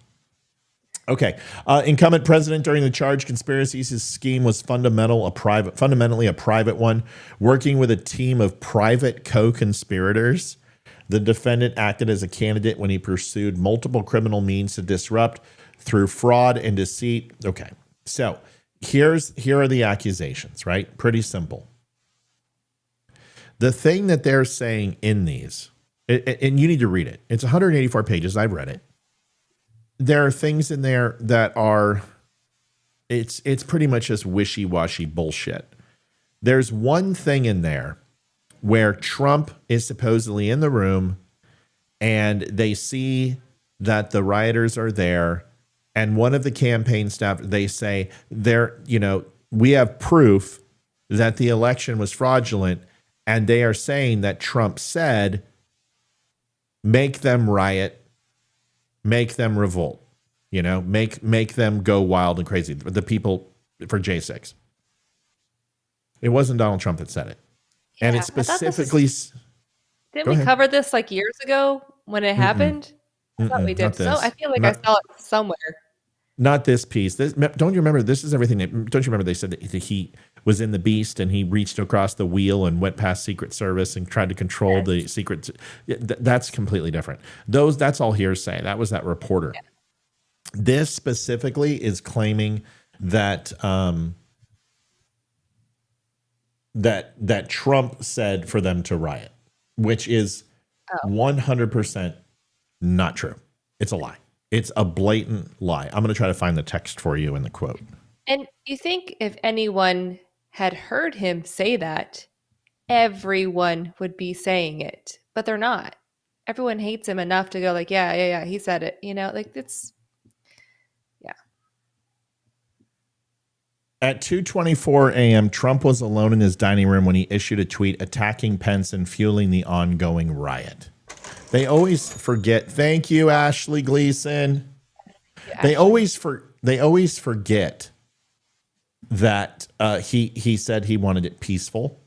Okay. Incumbent president during the charged conspiracies, his scheme was fundamentally a private one, working with a team of private co-conspirators. The defendant acted as a candidate when he pursued multiple criminal means to disrupt through fraud and deceit. Okay. So here are the accusations, right? Pretty simple. The thing that they're saying in these, and you need to read it. It's 184 pages. I've read it. There are things in there that are, it's pretty much just wishy-washy bullshit. There's one thing in there where Trump is supposedly in the room and they see that the rioters are there, and one of the campaign staff, they say, we have proof that the election was fraudulent, and they are saying that Trump said, make them riot, make them revolt, make them go wild and crazy. The people for J6. It wasn't Donald Trump that said it. Yeah, and it specifically... Didn't we cover this like years ago when it happened? I thought we did. So I feel like I saw it somewhere. Not this piece. Don't you remember? This is everything. Don't you remember they said that he was in the beast and he reached across the wheel and went past Secret Service and tried to control the secret. That's completely different. That's all hearsay. That was that reporter. Yeah. This specifically is claiming that that Trump said for them to riot, which is 100% not true. It's a lie. It's a blatant lie. I'm going to try to find the text for you in the quote. And you think if anyone had heard him say that, everyone would be saying it, but they're not. Everyone hates him enough to go like, yeah, he said it. It's, yeah. At 2:24 a.m., Trump was alone in his dining room when he issued a tweet attacking Pence and fueling the ongoing riot. They always forget. Thank you, Ashley Gleason. They always forget that he said he wanted it peaceful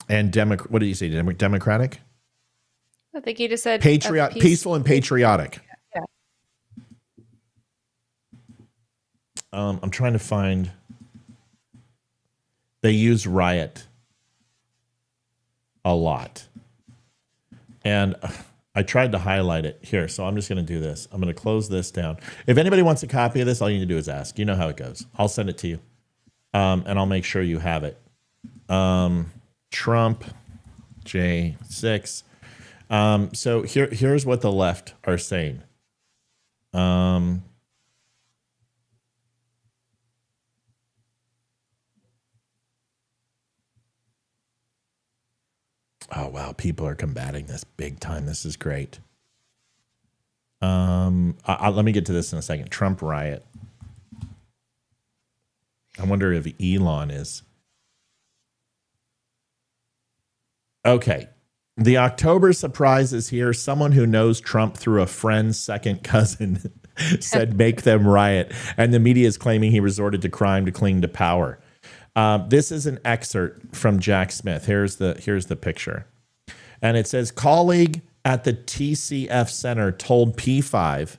and what did he say? Democratic? I think he just said peaceful and patriotic. Yeah. I'm trying to find. They use riot a lot. And I tried to highlight it here, so I'm just going to do this. I'm going to close this down. If anybody wants a copy of this, all you need to do is ask. You know how it goes. I'll send it to you, and I'll make sure you have it. Trump, J6. So here's what the left are saying. Oh, wow. People are combating this big time. This is great. Let me get to this in a second. Trump riot. I wonder if Elon is. Okay. The October surprise is here. Someone who knows Trump through a friend's second cousin said, make them riot. And the media is claiming he resorted to crime to cling to power. This is an excerpt from Jack Smith. Here's the picture. And it says, colleague at the TCF Center told P5.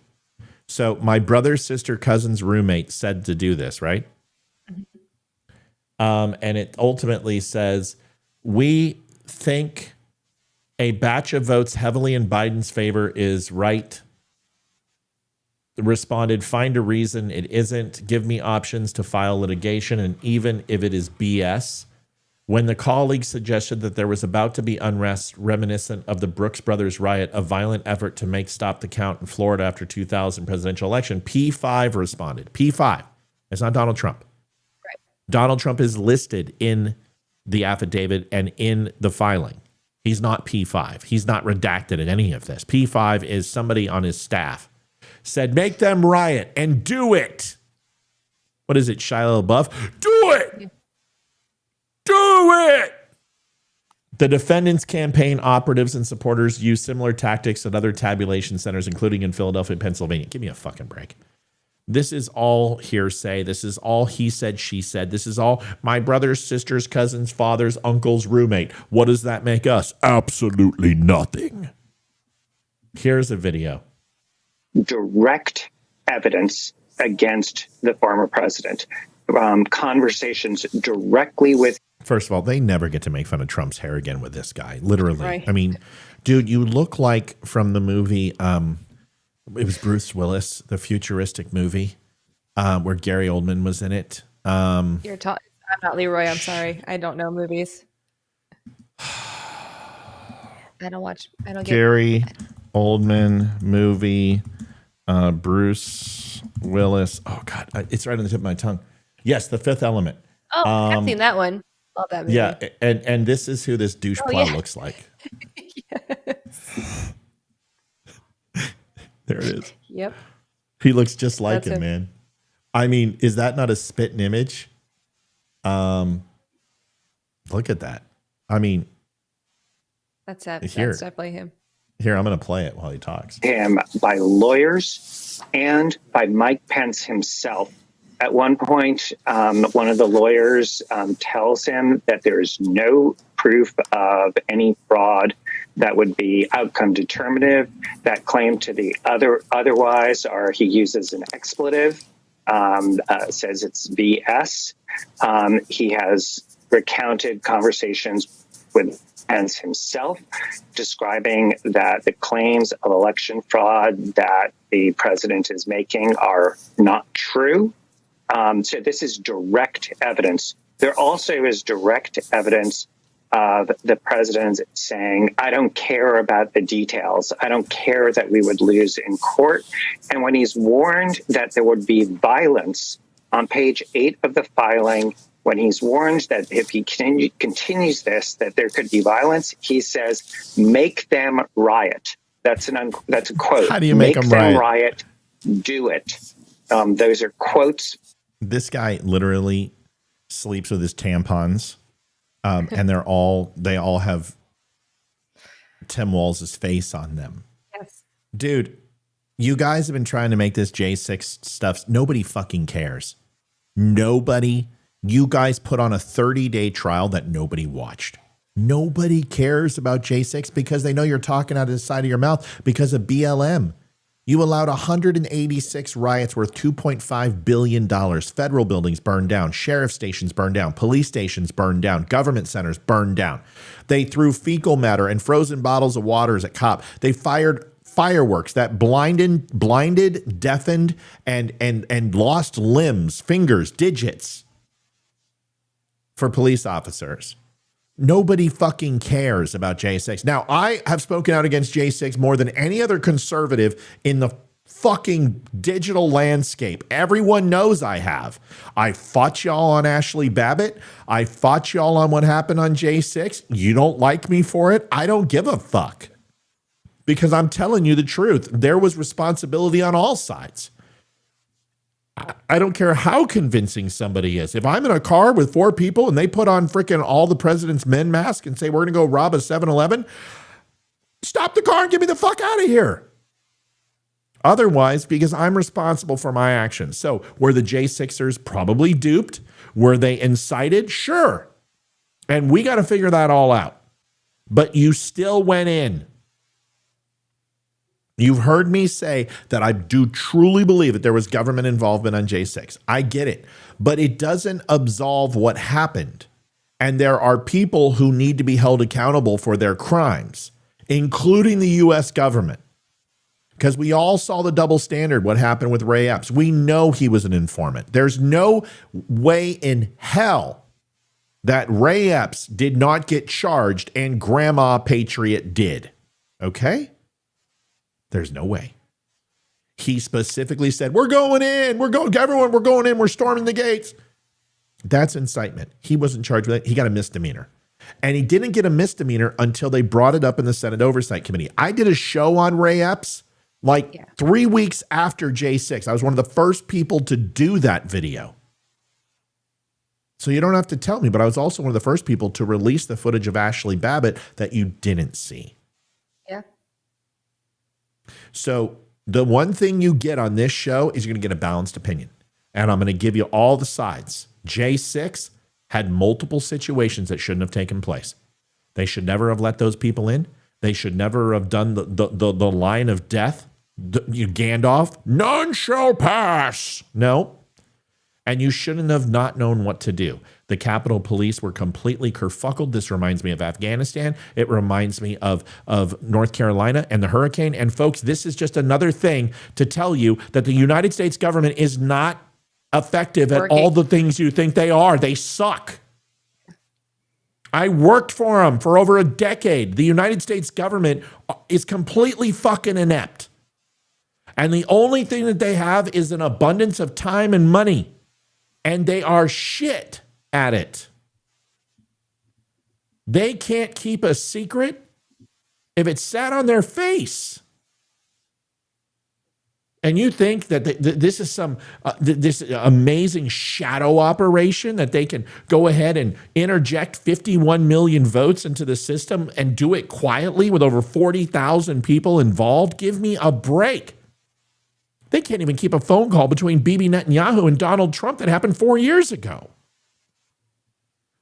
So my brother, sister, cousin's roommate said to do this, right? And it ultimately says, we think a batch of votes heavily in Biden's favor is right. Responded, find a reason it isn't. Give me options to file litigation, and even if it is BS. When the colleague suggested that there was about to be unrest reminiscent of the Brooks Brothers riot, a violent effort to make stop the count in Florida after 2000 presidential election, P5 responded. P5. It's not Donald Trump. Right. Donald Trump is listed in the affidavit and in the filing. He's not P5. He's not redacted in any of this. P5 is somebody on his staff. Said, make them riot and do it. What is it, Shia LaBeouf? Do it! Do it! The defendants' campaign operatives and supporters use similar tactics at other tabulation centers, including in Philadelphia, Pennsylvania. Give me a fucking break. This is all hearsay. This is all he said, she said. This is all my brother's, sister's, cousin's, father's, uncle's roommate. What does that make us? Absolutely nothing. Here's a video. Direct evidence against the former president. Conversations directly with. First of all, they never get to make fun of Trump's hair again with this guy. Literally. Right. I mean, dude, you look like from the movie, it was Bruce Willis, the futuristic movie where Gary Oldman was in it. I'm not Leroy. I'm sorry. I don't know movies. I don't get Gary Oldman movie, Bruce Willis. Oh, God. It's right on the tip of my tongue. Yes, The Fifth Element. Oh, I've seen that one. Love that movie. Yeah, and this is who this douche plow looks like. Yes. There it is. Yep. He looks just like That's him, him. man. I mean, is that not a spitting image? Look at that. I mean, That's it. Here. That's definitely him. here, I'm going to play it while he talks. Him by lawyers and by Mike Pence himself. At one point, one of the lawyers tells him that there is no proof of any fraud that would be outcome determinative. That claim to the otherwise, or he uses an expletive, says it's BS. He has recounted conversations with Pence himself, describing that the claims of election fraud that the president is making are not true. So this is direct evidence. There also is direct evidence of the president saying, I don't care about the details. I don't care that we would lose in court. And when he's warned that there would be violence, on page 8 of the filing, when he's warned that if he continues this, that there could be violence, he says, make them riot. That's a quote. How do you make them riot? Riot? Do it. Those are quotes. This guy literally sleeps with his tampons, and they all have Tim Walz's face on them. Yes. Dude, you guys have been trying to make this J6 stuff. Nobody fucking cares. Nobody. You guys put on a 30-day trial that nobody watched. Nobody cares about J6 because they know you're talking out of the side of your mouth because of BLM. You allowed 186 riots worth $2.5 billion. Federal buildings burned down. Sheriff stations burned down. Police stations burned down. Government centers burned down. They threw fecal matter and frozen bottles of waters at cop. They fired fireworks that blinded, deafened, and lost limbs, fingers, digits for police officers. Nobody fucking cares about J6. Now, I have spoken out against J6 more than any other conservative in the fucking digital landscape. Everyone knows I have. I fought y'all on Ashley Babbitt. I fought y'all on what happened on J6. You don't like me for it? I don't give a fuck. Because I'm telling you the truth. There was responsibility on all sides. I don't care how convincing somebody is. If I'm in a car with 4 people and they put on freaking all the president's men mask and say, we're going to go rob a 7-Eleven, stop the car and get me the fuck out of here. Otherwise, because I'm responsible for my actions. So were the J6ers probably duped? Were they incited? Sure. And we got to figure that all out. But you still went in. You've heard me say that I do truly believe that there was government involvement on J6. I get it, but it doesn't absolve what happened. And there are people who need to be held accountable for their crimes, including the U.S. government. Because we all saw the double standard, what happened with Ray Epps. We know he was an informant. There's no way in hell that Ray Epps did not get charged and Grandma Patriot did. Okay? There's no way. He specifically said, we're going in. We're going in. We're storming the gates. That's incitement. He wasn't charged with that. He got a misdemeanor. And he didn't get a misdemeanor until they brought it up in the Senate Oversight Committee. I did a show on Ray Epps 3 weeks after J6. I was one of the first people to do that video. So you don't have to tell me, but I was also one of the first people to release the footage of Ashley Babbitt that you didn't see. Yeah. So the one thing you get on this show is you're going to get a balanced opinion. And I'm going to give you all the sides. J6 had multiple situations that shouldn't have taken place. They should never have let those people in. They should never have done the line of death. You Gandalf, none shall pass. No. And you shouldn't have not known what to do. The Capitol Police were completely kerfuckled. This reminds me of Afghanistan. It reminds me of North Carolina and the hurricane. And folks, this is just another thing to tell you that the United States government is not effective at all the things you think they are. They suck. I worked for them for over a decade. The United States government is completely fucking inept. And the only thing that they have is an abundance of time and money. And they are shit at it. They can't keep a secret if it's sat on their face. And you think that this is some this amazing shadow operation that they can go ahead and interject 51 million votes into the system and do it quietly with over 40,000 people involved? Give me a break. They can't even keep a phone call between Bibi Netanyahu and Donald Trump that happened 4 years ago.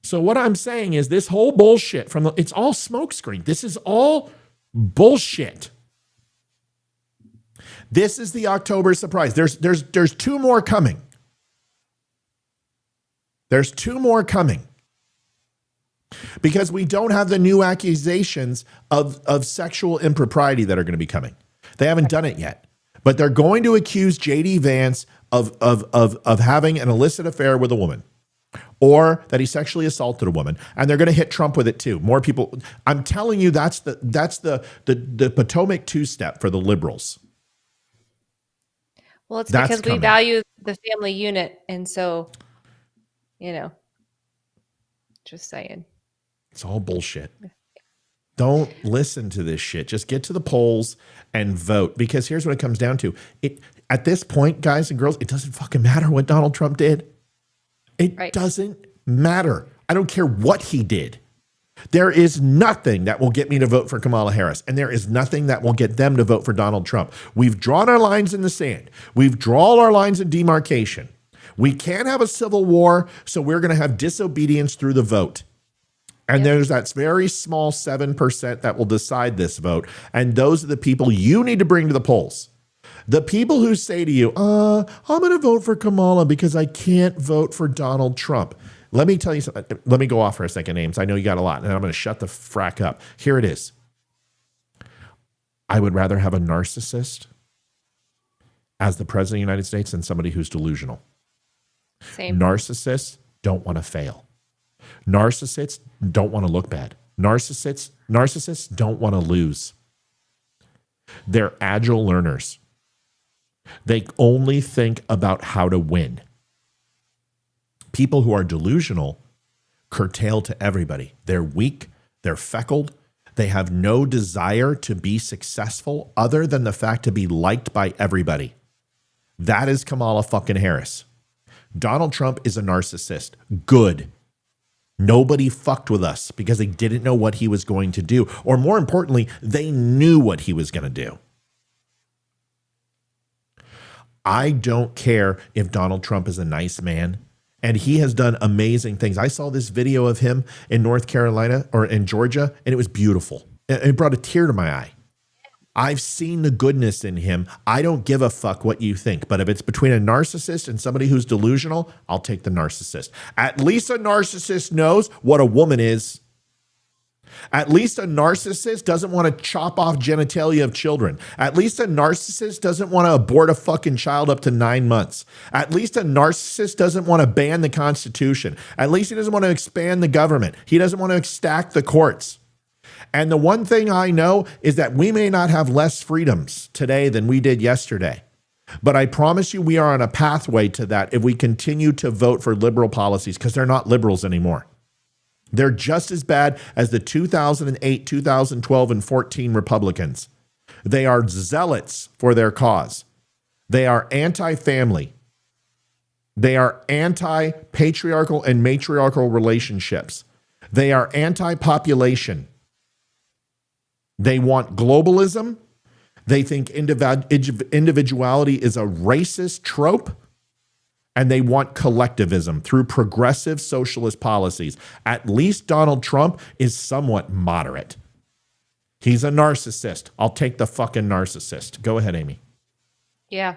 So what I'm saying is this whole bullshit it's all smokescreen. This is all bullshit. This is the October surprise. There's two more coming. There's two more coming. Because we don't have the new accusations of sexual impropriety that are going to be coming. They haven't done it yet. But they're going to accuse J.D. Vance of having an illicit affair with a woman, or that he sexually assaulted a woman, and they're going to hit Trump with it too. More people. I'm telling you, that's the Potomac two-step for the liberals. Well, it's That's because coming. we value the family unit, and so, just saying. It's all bullshit. Don't listen to this shit. Just get to the polls and vote, because here's what it comes down to. At this point, guys and girls, it doesn't fucking matter what Donald Trump did. It doesn't matter. I don't care what he did. There is nothing that will get me to vote for Kamala Harris, and there is nothing that will get them to vote for Donald Trump. We've drawn our lines in the sand. We've drawn our lines of demarcation. We can't have a civil war, so we're going to have disobedience through the vote. And there's that very small 7% that will decide this vote. And those are the people you need to bring to the polls. The people who say to you, I'm going to vote for Kamala because I can't vote for Donald Trump. Let me tell you something. Let me go off for a second, Ames. I know you got a lot, and I'm going to shut the frack up. Here it is. I would rather have a narcissist as the president of the United States than somebody who's delusional. Same. Narcissists don't want to fail. Narcissists don't want to look bad. Narcissists don't want to lose. They're agile learners. They only think about how to win. People who are delusional curtail to everybody. They're weak. They're feckled. They have no desire to be successful other than the fact to be liked by everybody. That is Kamala fucking Harris. Donald Trump is a narcissist. Good. Nobody fucked with us because they didn't know what he was going to do. Or more importantly, they knew what he was going to do. I don't care if Donald Trump is a nice man, and he has done amazing things. I saw this video of him in North Carolina or in Georgia, and it was beautiful. It brought a tear to my eye. I've seen the goodness in him. I don't give a fuck what you think. But if it's between a narcissist and somebody who's delusional, I'll take the narcissist. At least a narcissist knows what a woman is. At least a narcissist doesn't want to chop off genitalia of children. At least a narcissist doesn't want to abort a fucking child up to 9 months. At least a narcissist doesn't want to ban the Constitution. At least he doesn't want to expand the government. He doesn't want to stack the courts. And the one thing I know is that we may not have less freedoms today than we did yesterday. But I promise you we are on a pathway to that if we continue to vote for liberal policies, because they're not liberals anymore. They're just as bad as the 2008, 2012, and 14 Republicans. They are zealots for their cause. They are anti-family. They are anti-patriarchal and matriarchal relationships. They are anti-population. They want globalism. They think individuality is a racist trope. And they want collectivism through progressive socialist policies. At least Donald Trump is somewhat moderate. He's a narcissist. I'll take the fucking narcissist. Go ahead, Amy. Yeah,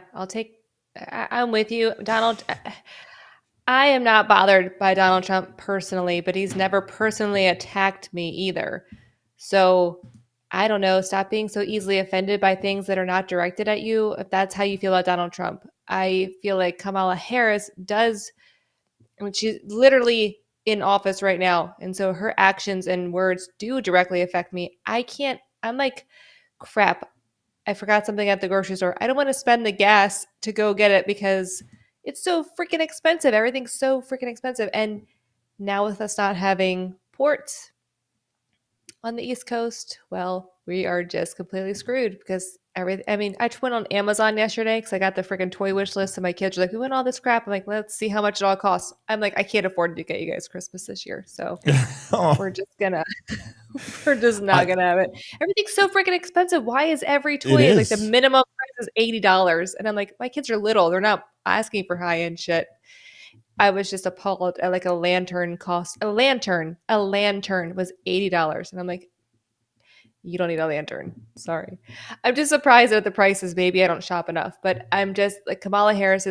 I'm with you. Donald, I am not bothered by Donald Trump personally, but he's never personally attacked me either. So I don't know. Stop being so easily offended by things that are not directed at you. If that's how you feel about Donald Trump, I feel like Kamala Harris she's literally in office right now. And so her actions and words do directly affect me. I'm like, crap, I forgot something at the grocery store. I don't want to spend the gas to go get it because it's so freaking expensive. Everything's so freaking expensive. And now with us not having ports on the East Coast, well, we are just completely screwed because I went on Amazon yesterday because I got the freaking toy wish list and my kids are like, we want all this crap. I'm like, let's see how much it all costs. I'm like, I can't afford to get you guys Christmas this year. So we're just not gonna have it. Everything's so freaking expensive. Why is every toy like the minimum price is $80? And I'm like, my kids are little. They're not asking for high end shit. I was just appalled at like a lantern was $80. And I'm like, you don't need a lantern. Sorry. I'm just surprised at the prices. Maybe I don't shop enough, but I'm just like, Kamala Harris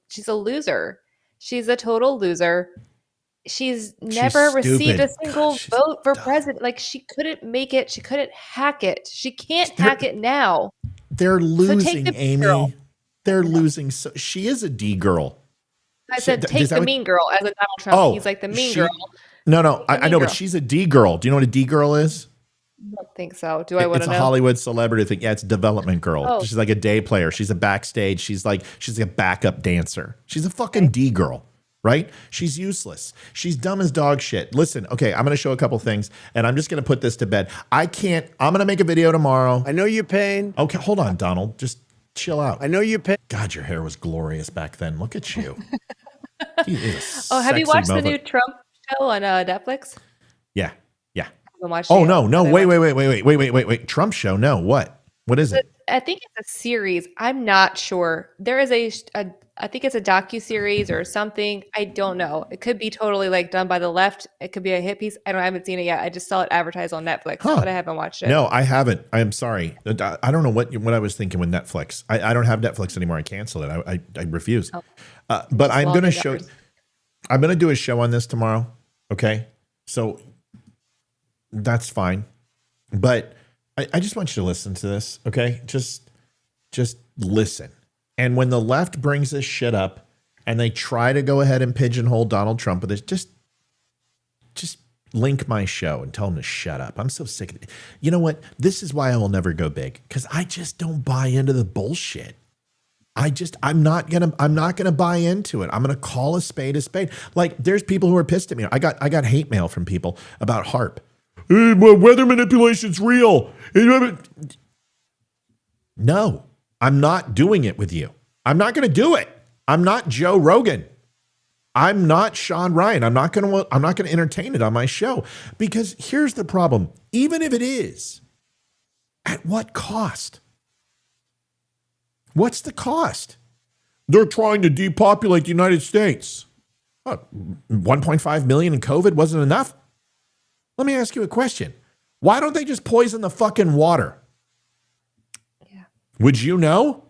she's a loser. She's a total loser. She's never received a single vote for president. Like she couldn't make it. She couldn't hack it. She can't hack it now. They're losing, Amy. They're losing. So she is a D girl. I said, take the mean girl as a Donald Trump. Oh, he's like the mean girl. No, I know, but she's a D girl. Do you know what a D girl is? I don't think so. Do I want to know? It's a Hollywood celebrity thing. Yeah, it's a development girl. Oh. She's like a day player. She's a backstage. She's a backup dancer. She's a fucking D girl, right? She's useless. She's dumb as dog shit. Listen, okay, I'm going to show a couple things, and I'm just going to put this to bed. I'm going to make a video tomorrow. I know your pain. Okay, hold on, Donald. Just chill out. I know your pain. God, your hair was glorious back then. Look at you. Have you watched the new Trump show on Netflix? Yeah. Oh no! Wait! Trump show? No, what? What is it? I think it's a series. I'm not sure. There is I think it's a docu-series or something. I don't know. It could be totally like done by the left. It could be a hit piece. I haven't seen it yet. I just saw it advertised on Netflix, but I haven't watched it. No, I haven't. I am sorry. I don't know what I was thinking with Netflix. I don't have Netflix anymore. I canceled it. I refuse. But I'm going to show. I'm going to do a show on this tomorrow. Okay, so that's fine. But I just want you to listen to this. Okay, just listen. And when the left brings this shit up and they try to go ahead and pigeonhole Donald Trump with this, just link my show and tell him to shut up. I'm so sick of it. You know what? This is why I will never go big, because I just don't buy into the bullshit. I'm not gonna buy into it. I'm gonna call a spade a spade. Like, there's people who are pissed at me. I got hate mail from people about HARP. Hey, weather manipulation's real. No. I'm not doing it with you. I'm not going to do it. I'm not Joe Rogan. I'm not Sean Ryan. I'm not going to entertain it on my show, because here's the problem. Even if it is, at what cost? What's the cost? They're trying to depopulate the United States. 1.5 million in COVID wasn't enough? Let me ask you a question. Why don't they just poison the fucking water? Would you know?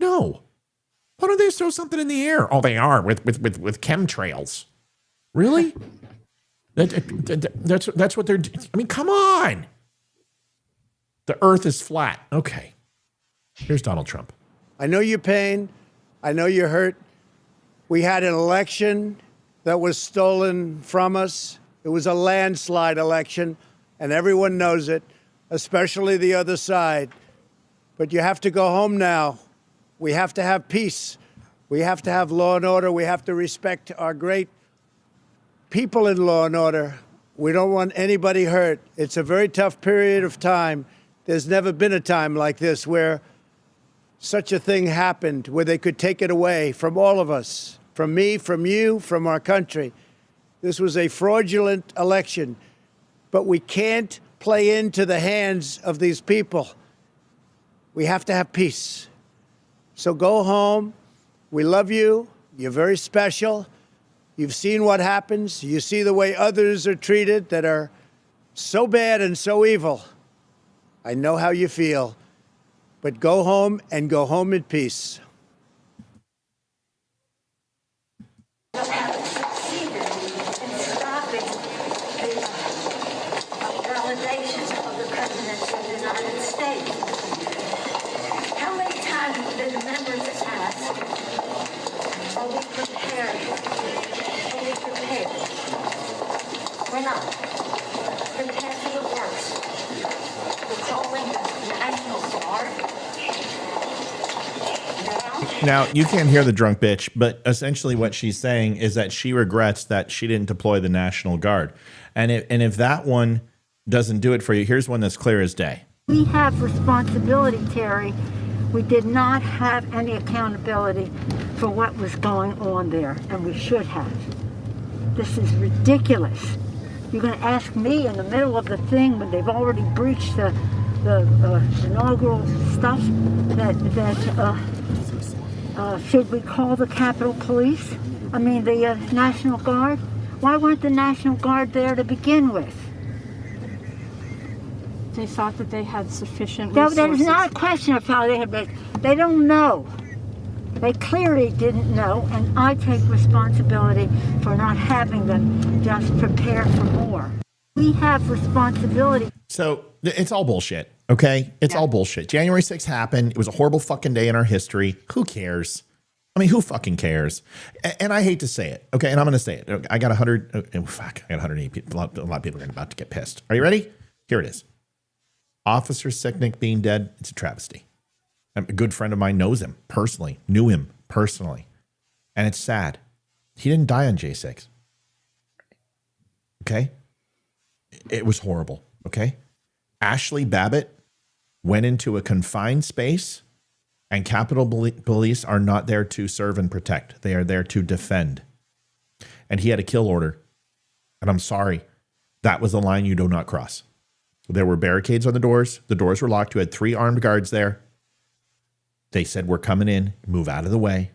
No. Why don't they throw something in the air? Oh, they are with chemtrails. Really? That's what they're. I mean, come on. The Earth is flat. Okay. Here's Donald Trump. I know your pain. I know you're hurt. We had an election that was stolen from us. It was a landslide election, and everyone knows it, especially the other side. But you have to go home now. We have to have peace. We have to have law and order. We have to respect our great people in law and order. We don't want anybody hurt. It's a very tough period of time. There's never been a time like this where such a thing happened, where they could take it away from all of us, from me, from you, from our country. This was a fraudulent election, but we can't play into the hands of these people. We have to have peace. So go home. We love you. You're very special. You've seen what happens. You see the way others are treated that are so bad and so evil. I know how you feel. But go home and go home in peace. We're not. Prepare for the worst. We're calling the National Guard. Now, you can't hear the drunk bitch, but essentially what she's saying is that she regrets that she didn't deploy the National Guard. And if that one doesn't do it for you, here's one that's clear as day. We have responsibility, Terry. We did not have any accountability for what was going on there, and we should have. This is ridiculous. You're going to ask me in the middle of the thing when they've already breached the inaugural stuff should we call the Capitol Police? I mean, the National Guard? Why weren't the National Guard there to begin with? They thought that they had sufficient resources. No, that is not a question of how they had been. They don't know. They clearly didn't know, and I take responsibility for not having them just prepare for more. We have responsibility. So it's all bullshit, okay? It's all bullshit. January 6th happened. It was a horrible fucking day in our history. Who cares? I mean, who fucking cares? And I hate to say it, okay? And I'm going to say it. I got 100. Oh, fuck. I got 180 people. A lot of people are about to get pissed. Are you ready? Here it is. Officer Sicknick being dead, it's a travesty. A good friend of mine knows him personally, knew him personally. And it's sad. He didn't die on J6. Okay? It was horrible. Okay? Ashley Babbitt went into a confined space, and Capitol Police are not there to serve and protect. They are there to defend. And he had a kill order. And I'm sorry. That was the line you do not cross. There were barricades on the doors. The doors were locked. You had 3 armed guards there. They said, we're coming in. Move out of the way.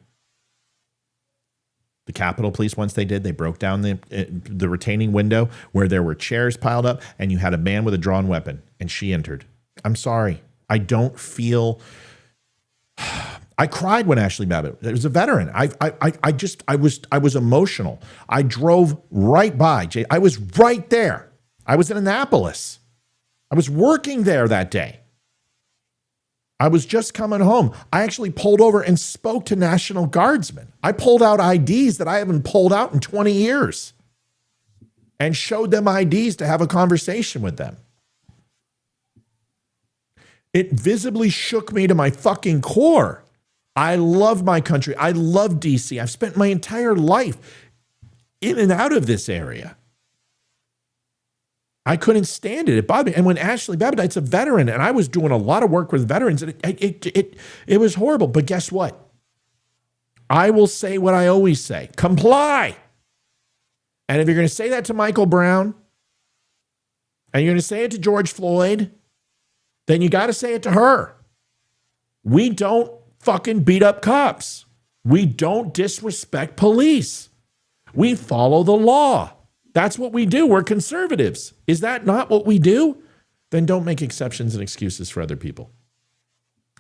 The Capitol Police, once they did, they broke down the retaining window where there were chairs piled up, and you had a man with a drawn weapon, and she entered. I'm sorry. I don't feel... I cried when Ashley Babbitt, it was a veteran. I was emotional. I drove right by. I was right there. I was in Annapolis. I was working there that day. I was just coming home. I actually pulled over and spoke to National Guardsmen. I pulled out IDs that I haven't pulled out in 20 years and showed them IDs to have a conversation with them. It visibly shook me to my fucking core. I love my country. I love DC. I've spent my entire life in and out of this area. I couldn't stand it. It bothered me. And when Ashley Babbitt, it's a veteran, and I was doing a lot of work with veterans, and it was horrible. But guess what? I will say what I always say. Comply. And if you're going to say that to Michael Brown, and you're going to say it to George Floyd, then you got to say it to her. We don't fucking beat up cops. We don't disrespect police. We follow the law. That's what we do. We're conservatives. Is that not what we do? Then don't make exceptions and excuses for other people.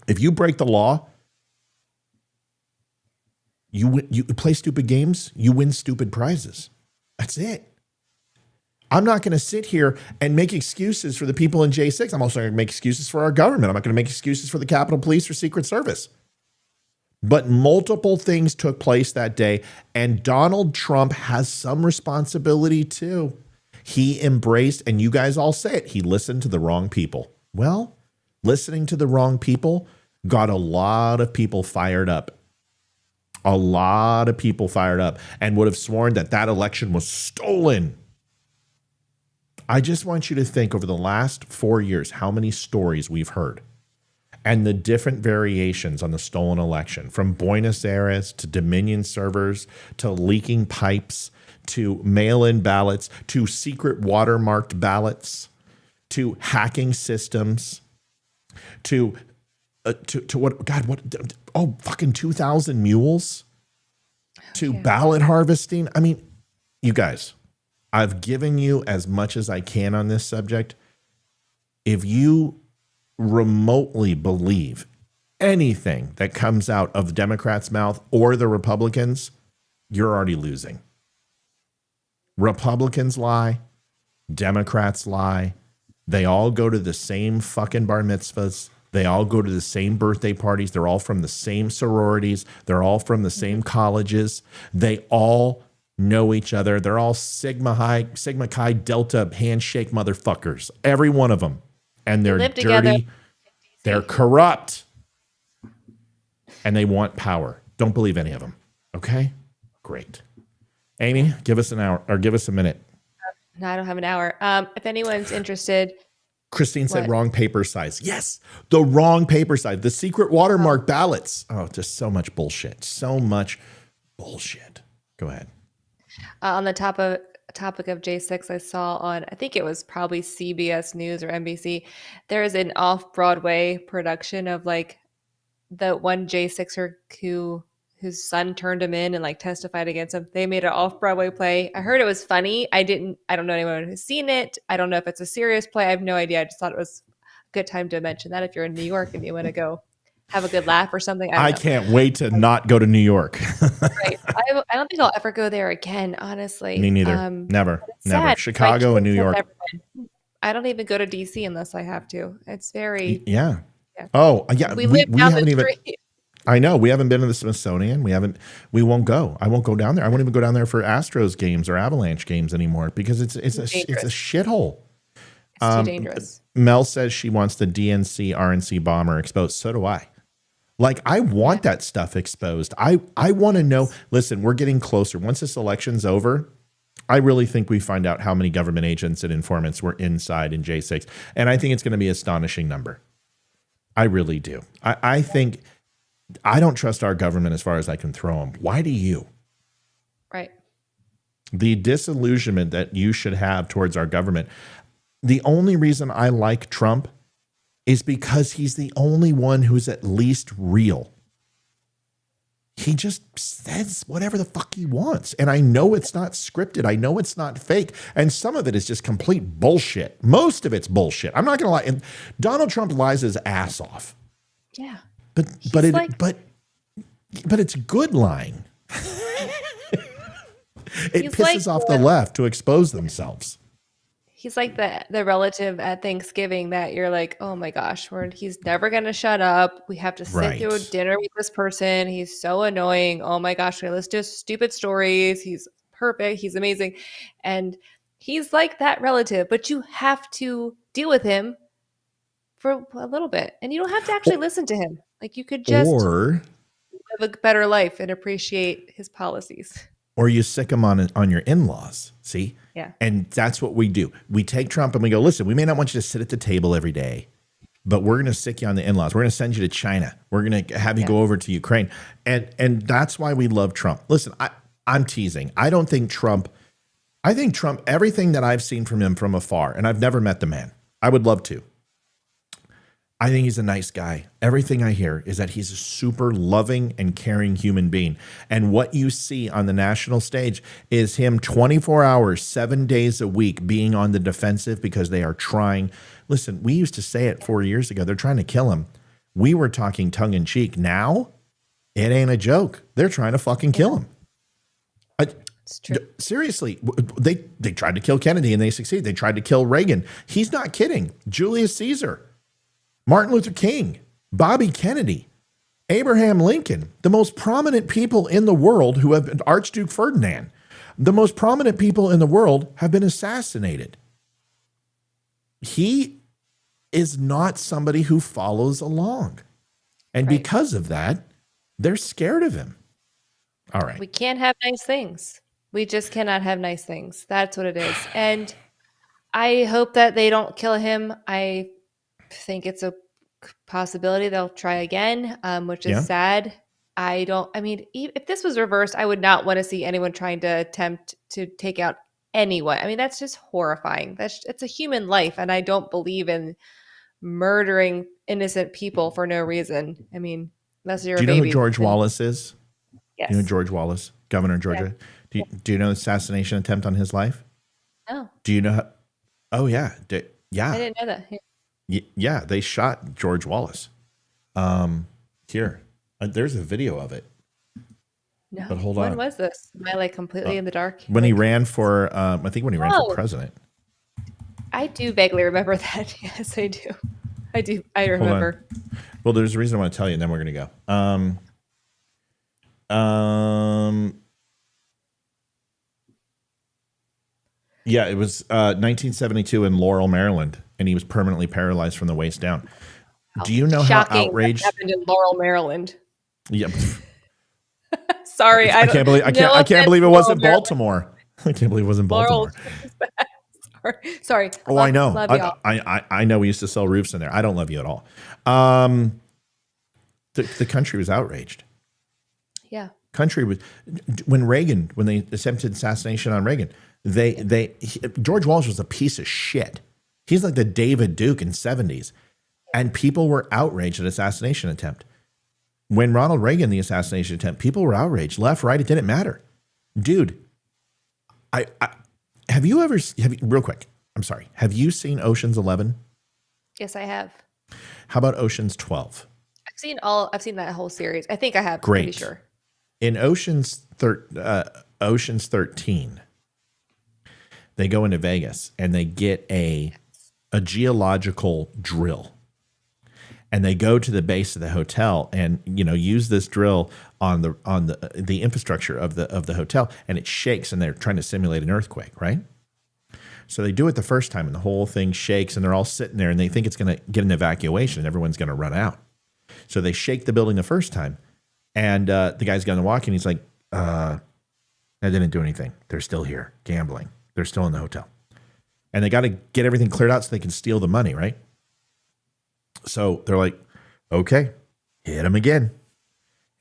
If you break the law, you play stupid games, you win stupid prizes. That's it. I'm not going to sit here and make excuses for the people in J6. I'm also going to make excuses for our government. I'm not going to make excuses for the Capitol Police or Secret Service. But multiple things took place that day, and Donald Trump has some responsibility too. He embraced, and you guys all say it, he listened to the wrong people. Well, listening to the wrong people got a lot of people fired up. a lot of people fired up and would have sworn that that election was stolen. I just want you to think over the last 4 years how many stories we've heard and the different variations on the stolen election, from Buenos Aires to Dominion servers to leaking pipes to mail-in ballots to secret watermarked ballots to hacking systems to what, God, what, oh, fucking 2,000 mules to ballot harvesting. I mean, you guys, I've given you as much as I can on this subject. If you remotely believe anything that comes out of the Democrats' mouth or the Republicans, you're already losing. Republicans lie. Democrats lie. They all go to the same fucking bar mitzvahs. They all go to the same birthday parties. They're all from the same sororities. They're all from the same colleges. They all know each other. They're all Sigma Chi Delta handshake motherfuckers. Every one of them. And they're live dirty. together. They're corrupt. And they want power. Don't believe any of them. Okay? Great. Amy, give us an hour or give us a minute. No, I don't have an hour. If anyone's interested. Christine said wrong paper size. Yes, the wrong paper size. The secret watermark ballots. Oh, just so much bullshit. So much bullshit. Go ahead. On the topic of J6, I saw on, I think it was probably CBS News or NBC, there is an off-Broadway production of like the one J6er whose son turned him in and like testified against him. They made an off-Broadway play. I heard it was funny. I don't know anyone who's seen it. I don't know if it's a serious play. I have no idea. I just thought it was a good time to mention that if you're in New York and you want to go have a good laugh or something. I can't wait to not go to New York. Right. I don't think I'll ever go there again, honestly. Me neither. Never. Sad. Chicago and New York. I don't even go to DC unless I have to. It's very Yeah. Oh, yeah. We live down haven't the even street. I know. We haven't been to the Smithsonian. We won't go. I won't go down there. I won't even go down there for Astros games or Avalanche games anymore because it's a shithole. It's too dangerous. Mel says she wants the DNC RNC bomber exposed. So do I. Like, I want that stuff exposed. I want to know. Listen, we're getting closer. Once this election's over, I really think we find out how many government agents and informants were inside in J6. And I think it's going to be an astonishing number. I really do. I think I don't trust our government as far as I can throw them. Why do you? Right. The disillusionment that you should have towards our government. The only reason I like Trump is because he's the only one who's at least real. He just says whatever the fuck he wants. And I know it's not scripted. I know it's not fake. And some of it is just complete bullshit. Most of it's bullshit. I'm not going to lie. And Donald Trump lies his ass off. Yeah. But it's good lying. It pisses off the left to expose themselves. He's like the relative at Thanksgiving that you're like, oh my gosh, he's never going to shut up. We have to sit through dinner with this person. He's so annoying. Oh my gosh, we listen to stupid stories. He's perfect. He's amazing. And he's like that relative, but you have to deal with him for a little bit. And you don't have to actually listen to him. Like you could just live a better life and appreciate his policies. Or you sick him on your in-laws, see? Yeah. And that's what we do. We take Trump and we go, listen, we may not want you to sit at the table every day, but we're going to sick you on the in-laws. We're going to send you to China. We're going to have you go over to Ukraine. And that's why we love Trump. Listen, I'm teasing. I think Trump, everything that I've seen from him from afar, and I've never met the man. I would love to. I think he's a nice guy. Everything I hear is that he's a super loving and caring human being. And what you see on the national stage is him 24 hours, 7 days a week being on the defensive because they are trying. Listen, we used to say it 4 years ago. They're trying to kill him. We were talking tongue in cheek. Now, it ain't a joke. They're trying to fucking kill him. It's true. Seriously, they tried to kill Kennedy and they succeeded. They tried to kill Reagan. He's not kidding. Julius Caesar. Martin Luther King, Bobby Kennedy, Abraham Lincoln, the most prominent people in the world who have been Archduke Ferdinand, the most prominent people in the world have been assassinated. He is not somebody who follows along. And because of that, they're scared of him. All right. We can't have nice things. We just cannot have nice things. That's what it is. And I hope that they don't kill him. I think it's a possibility they'll try again, which is Yeah. sad. I mean, if this was reversed, I would not want to see anyone trying to attempt to take out anyone. I mean, that's just horrifying. It's a human life, and I don't believe in murdering innocent people for no reason. I mean, unless you're Do a you know baby. who George Wallace is? Yes. You know George Wallace, governor of Georgia? Yeah. Do you know the assassination attempt on his life? No. Do you know how, oh, yeah. Yeah. I didn't know that. Yeah, they shot George Wallace. Here, there's a video of it. No. But hold when on. was this? Am I like completely in the dark? When he ran for, I think when he ran for president. I do vaguely remember that. Yes, I do. I do. I Hold on. remember. Well, there's a reason I want to tell you, and then we're going to go. Yeah, it was 1972 in Laurel, Maryland, and he was permanently paralyzed from the waist down. Do you know Shocking how outraged? that happened in Laurel, Maryland. Yeah. Sorry, I can't believe it wasn't Baltimore. I can't believe it wasn't Baltimore. Sorry. Oh, Love, I know. Love y'all. I know. We used to sell roofs in there. I don't love you at all. The country was outraged. Yeah. Country was when they attempted assassination on Reagan. George Wallace was a piece of shit. He's like the David Duke in 70s, and people were outraged at assassination attempt. When Ronald Reagan, the assassination attempt, people were outraged, left, right. It didn't matter, dude. Have you real quick? I'm sorry. Have you seen Ocean's 11? Yes, I have. How about Ocean's 12? I've seen that whole series. I think I have. Great. Pretty sure. In Ocean's 13, they go into Vegas and they get a geological drill, and they go to the base of the hotel and use this drill on the infrastructure of the hotel, and it shakes, and they're trying to simulate an earthquake, right? So they do it the first time, and the whole thing shakes, and they're all sitting there, and they think it's going to get an evacuation, and everyone's going to run out. So they shake the building the first time, and the guy's going to walk, and he's like, "That didn't do anything. They're still here, gambling. They're still in the hotel, and they got to get everything cleared out so they can steal the money, right?" So they're like, "Okay, hit them again."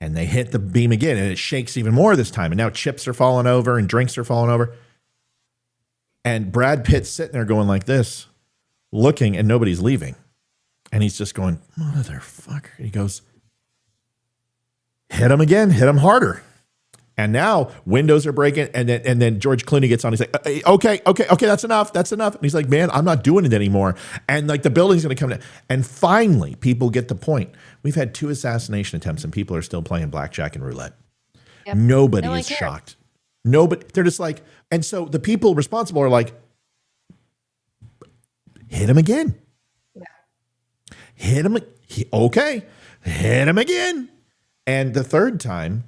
And they hit the beam again, and it shakes even more this time. And now chips are falling over and drinks are falling over. And Brad Pitt's sitting there going like this, looking, and nobody's leaving. And he's just going, "Motherfucker." He goes, "Hit him again, hit him harder." And now windows are breaking, and then George Clooney gets on. He's like, okay, that's enough. And he's like, "Man, I'm not doing it anymore." And like the building's going to come down. And finally, people get the point. We've had 2 assassination attempts, and people are still playing blackjack and roulette. Yep. Nobody is shocked. Nobody. They're just like, and so the people responsible are like, "Hit him again. Yeah. Hit him. Okay, hit him again." And the third time,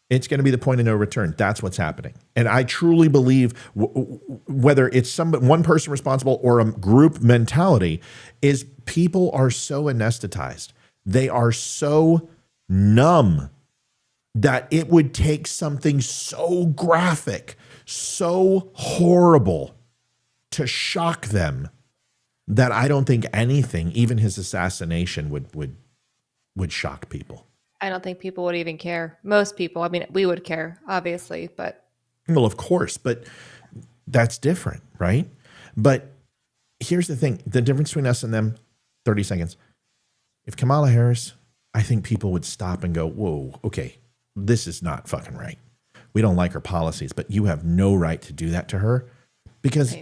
it's going to be the point of no return. That's what's happening. And I truly believe whether it's one person responsible or a group mentality, is people are so anesthetized. They are so numb that it would take something so graphic, so horrible to shock them that I don't think anything, even his assassination, would shock people. I don't think people would even care. Most people, I mean, we would care, obviously, but. Well, of course, but that's different, right? But here's the thing. The difference between us and them, 30 seconds. If Kamala Harris, I think people would stop and go, "Whoa, okay, this is not fucking right. We don't like her policies, but you have no right to do that to her," because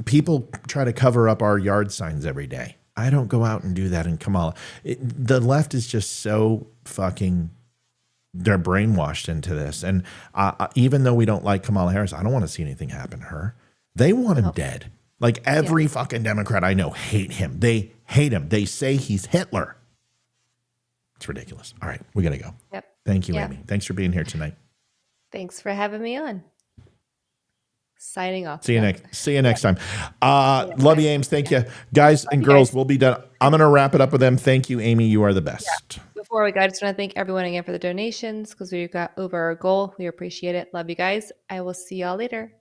people try to cover up our yard signs every day. I don't go out and do that in Kamala. The left is just so fucking, they're brainwashed into this. And even though we don't like Kamala Harris, I don't want to see anything happen to her. They want him dead. Like every fucking Democrat I know hate him. They hate him. They say he's Hitler. It's ridiculous. All right, we got to go. Yep. Thank you, Amy. Thanks for being here tonight. Thanks for having me on. Signing off. See you next time. Love you, Ames. Thank you. Guys and girls, we'll be done. I'm going to wrap it up with them. Thank you, Amy. You are the best. Yeah. before we go, I just want to thank everyone again for the donations because we got over our goal. We appreciate it. Love you guys. I will see y'all later.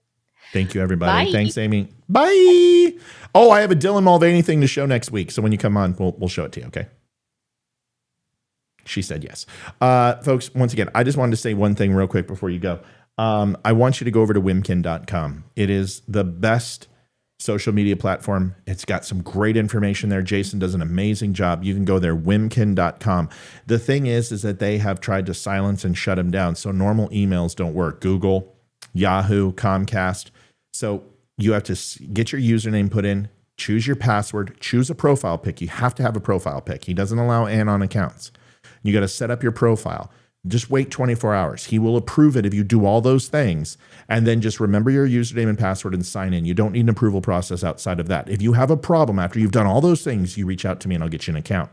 Thank you, everybody. Bye. Thanks, Amy. Bye. Oh, I have a Dylan Mulvaney thing to show next week. So when you come on, we'll show it to you, okay? She said yes. Folks, once again, I just wanted to say one thing real quick before you go. I want you to go over to wimkin.com. It is the best social media platform. It's got some great information there. Jason does an amazing job. You can go there, wimkin.com. The thing is that they have tried to silence and shut them down. So normal emails don't work. Google, Yahoo, Comcast. So you have to get your username put in, choose your password, choose a profile pic. You have to have a profile pic. He doesn't allow anon accounts. You got to set up your profile. Just wait 24 hours. He will approve it if you do all those things. And then just remember your username and password and sign in. You don't need an approval process outside of that. If you have a problem after you've done all those things, you reach out to me and I'll get you an account.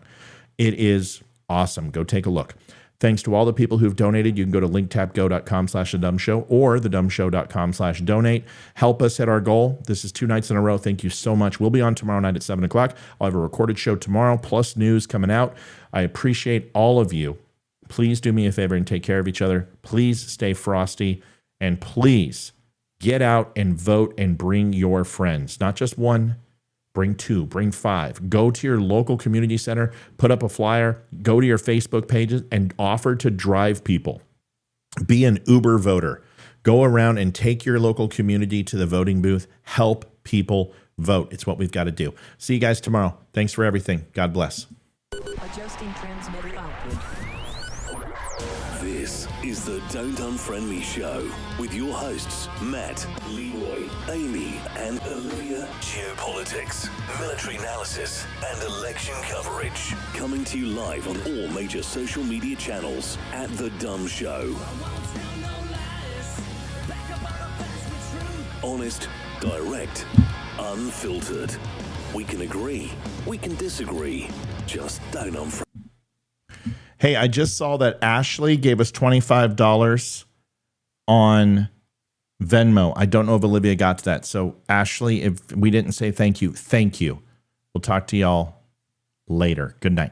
It is awesome. Go take a look. Thanks to all the people who've donated. You can go to linktapgo.com/thedumbshow or thedumbshow.com/donate. Help us hit our goal. This is 2 nights in a row. Thank you so much. We'll be on tomorrow night at 7 o'clock. I'll have a recorded show tomorrow, plus news coming out. I appreciate all of you. Please do me a favor and take care of each other. Please stay frosty. And please get out and vote and bring your friends. Not just one. Bring 2, bring 5. Go to your local community center, put up a flyer, go to your Facebook pages, and offer to drive people. Be an Uber voter. Go around and take your local community to the voting booth. Help people vote. It's what we've got to do. See you guys tomorrow. Thanks for everything. God bless. Adjusting transmitter output. This is the Don't Unfriend Me Show with your hosts, Matt, Leroy, Amy, and Olivia. Geopolitics, military analysis, and election coverage. Coming to you live on all major social media channels at The DUM Show. Honest, direct, unfiltered. We can agree, we can disagree. Just don't unfriend. Hey, I just saw that Ashley gave us $25 on Venmo. I don't know if Olivia got to that. So, Ashley, if we didn't say thank you, thank you. We'll talk to y'all later. Good night.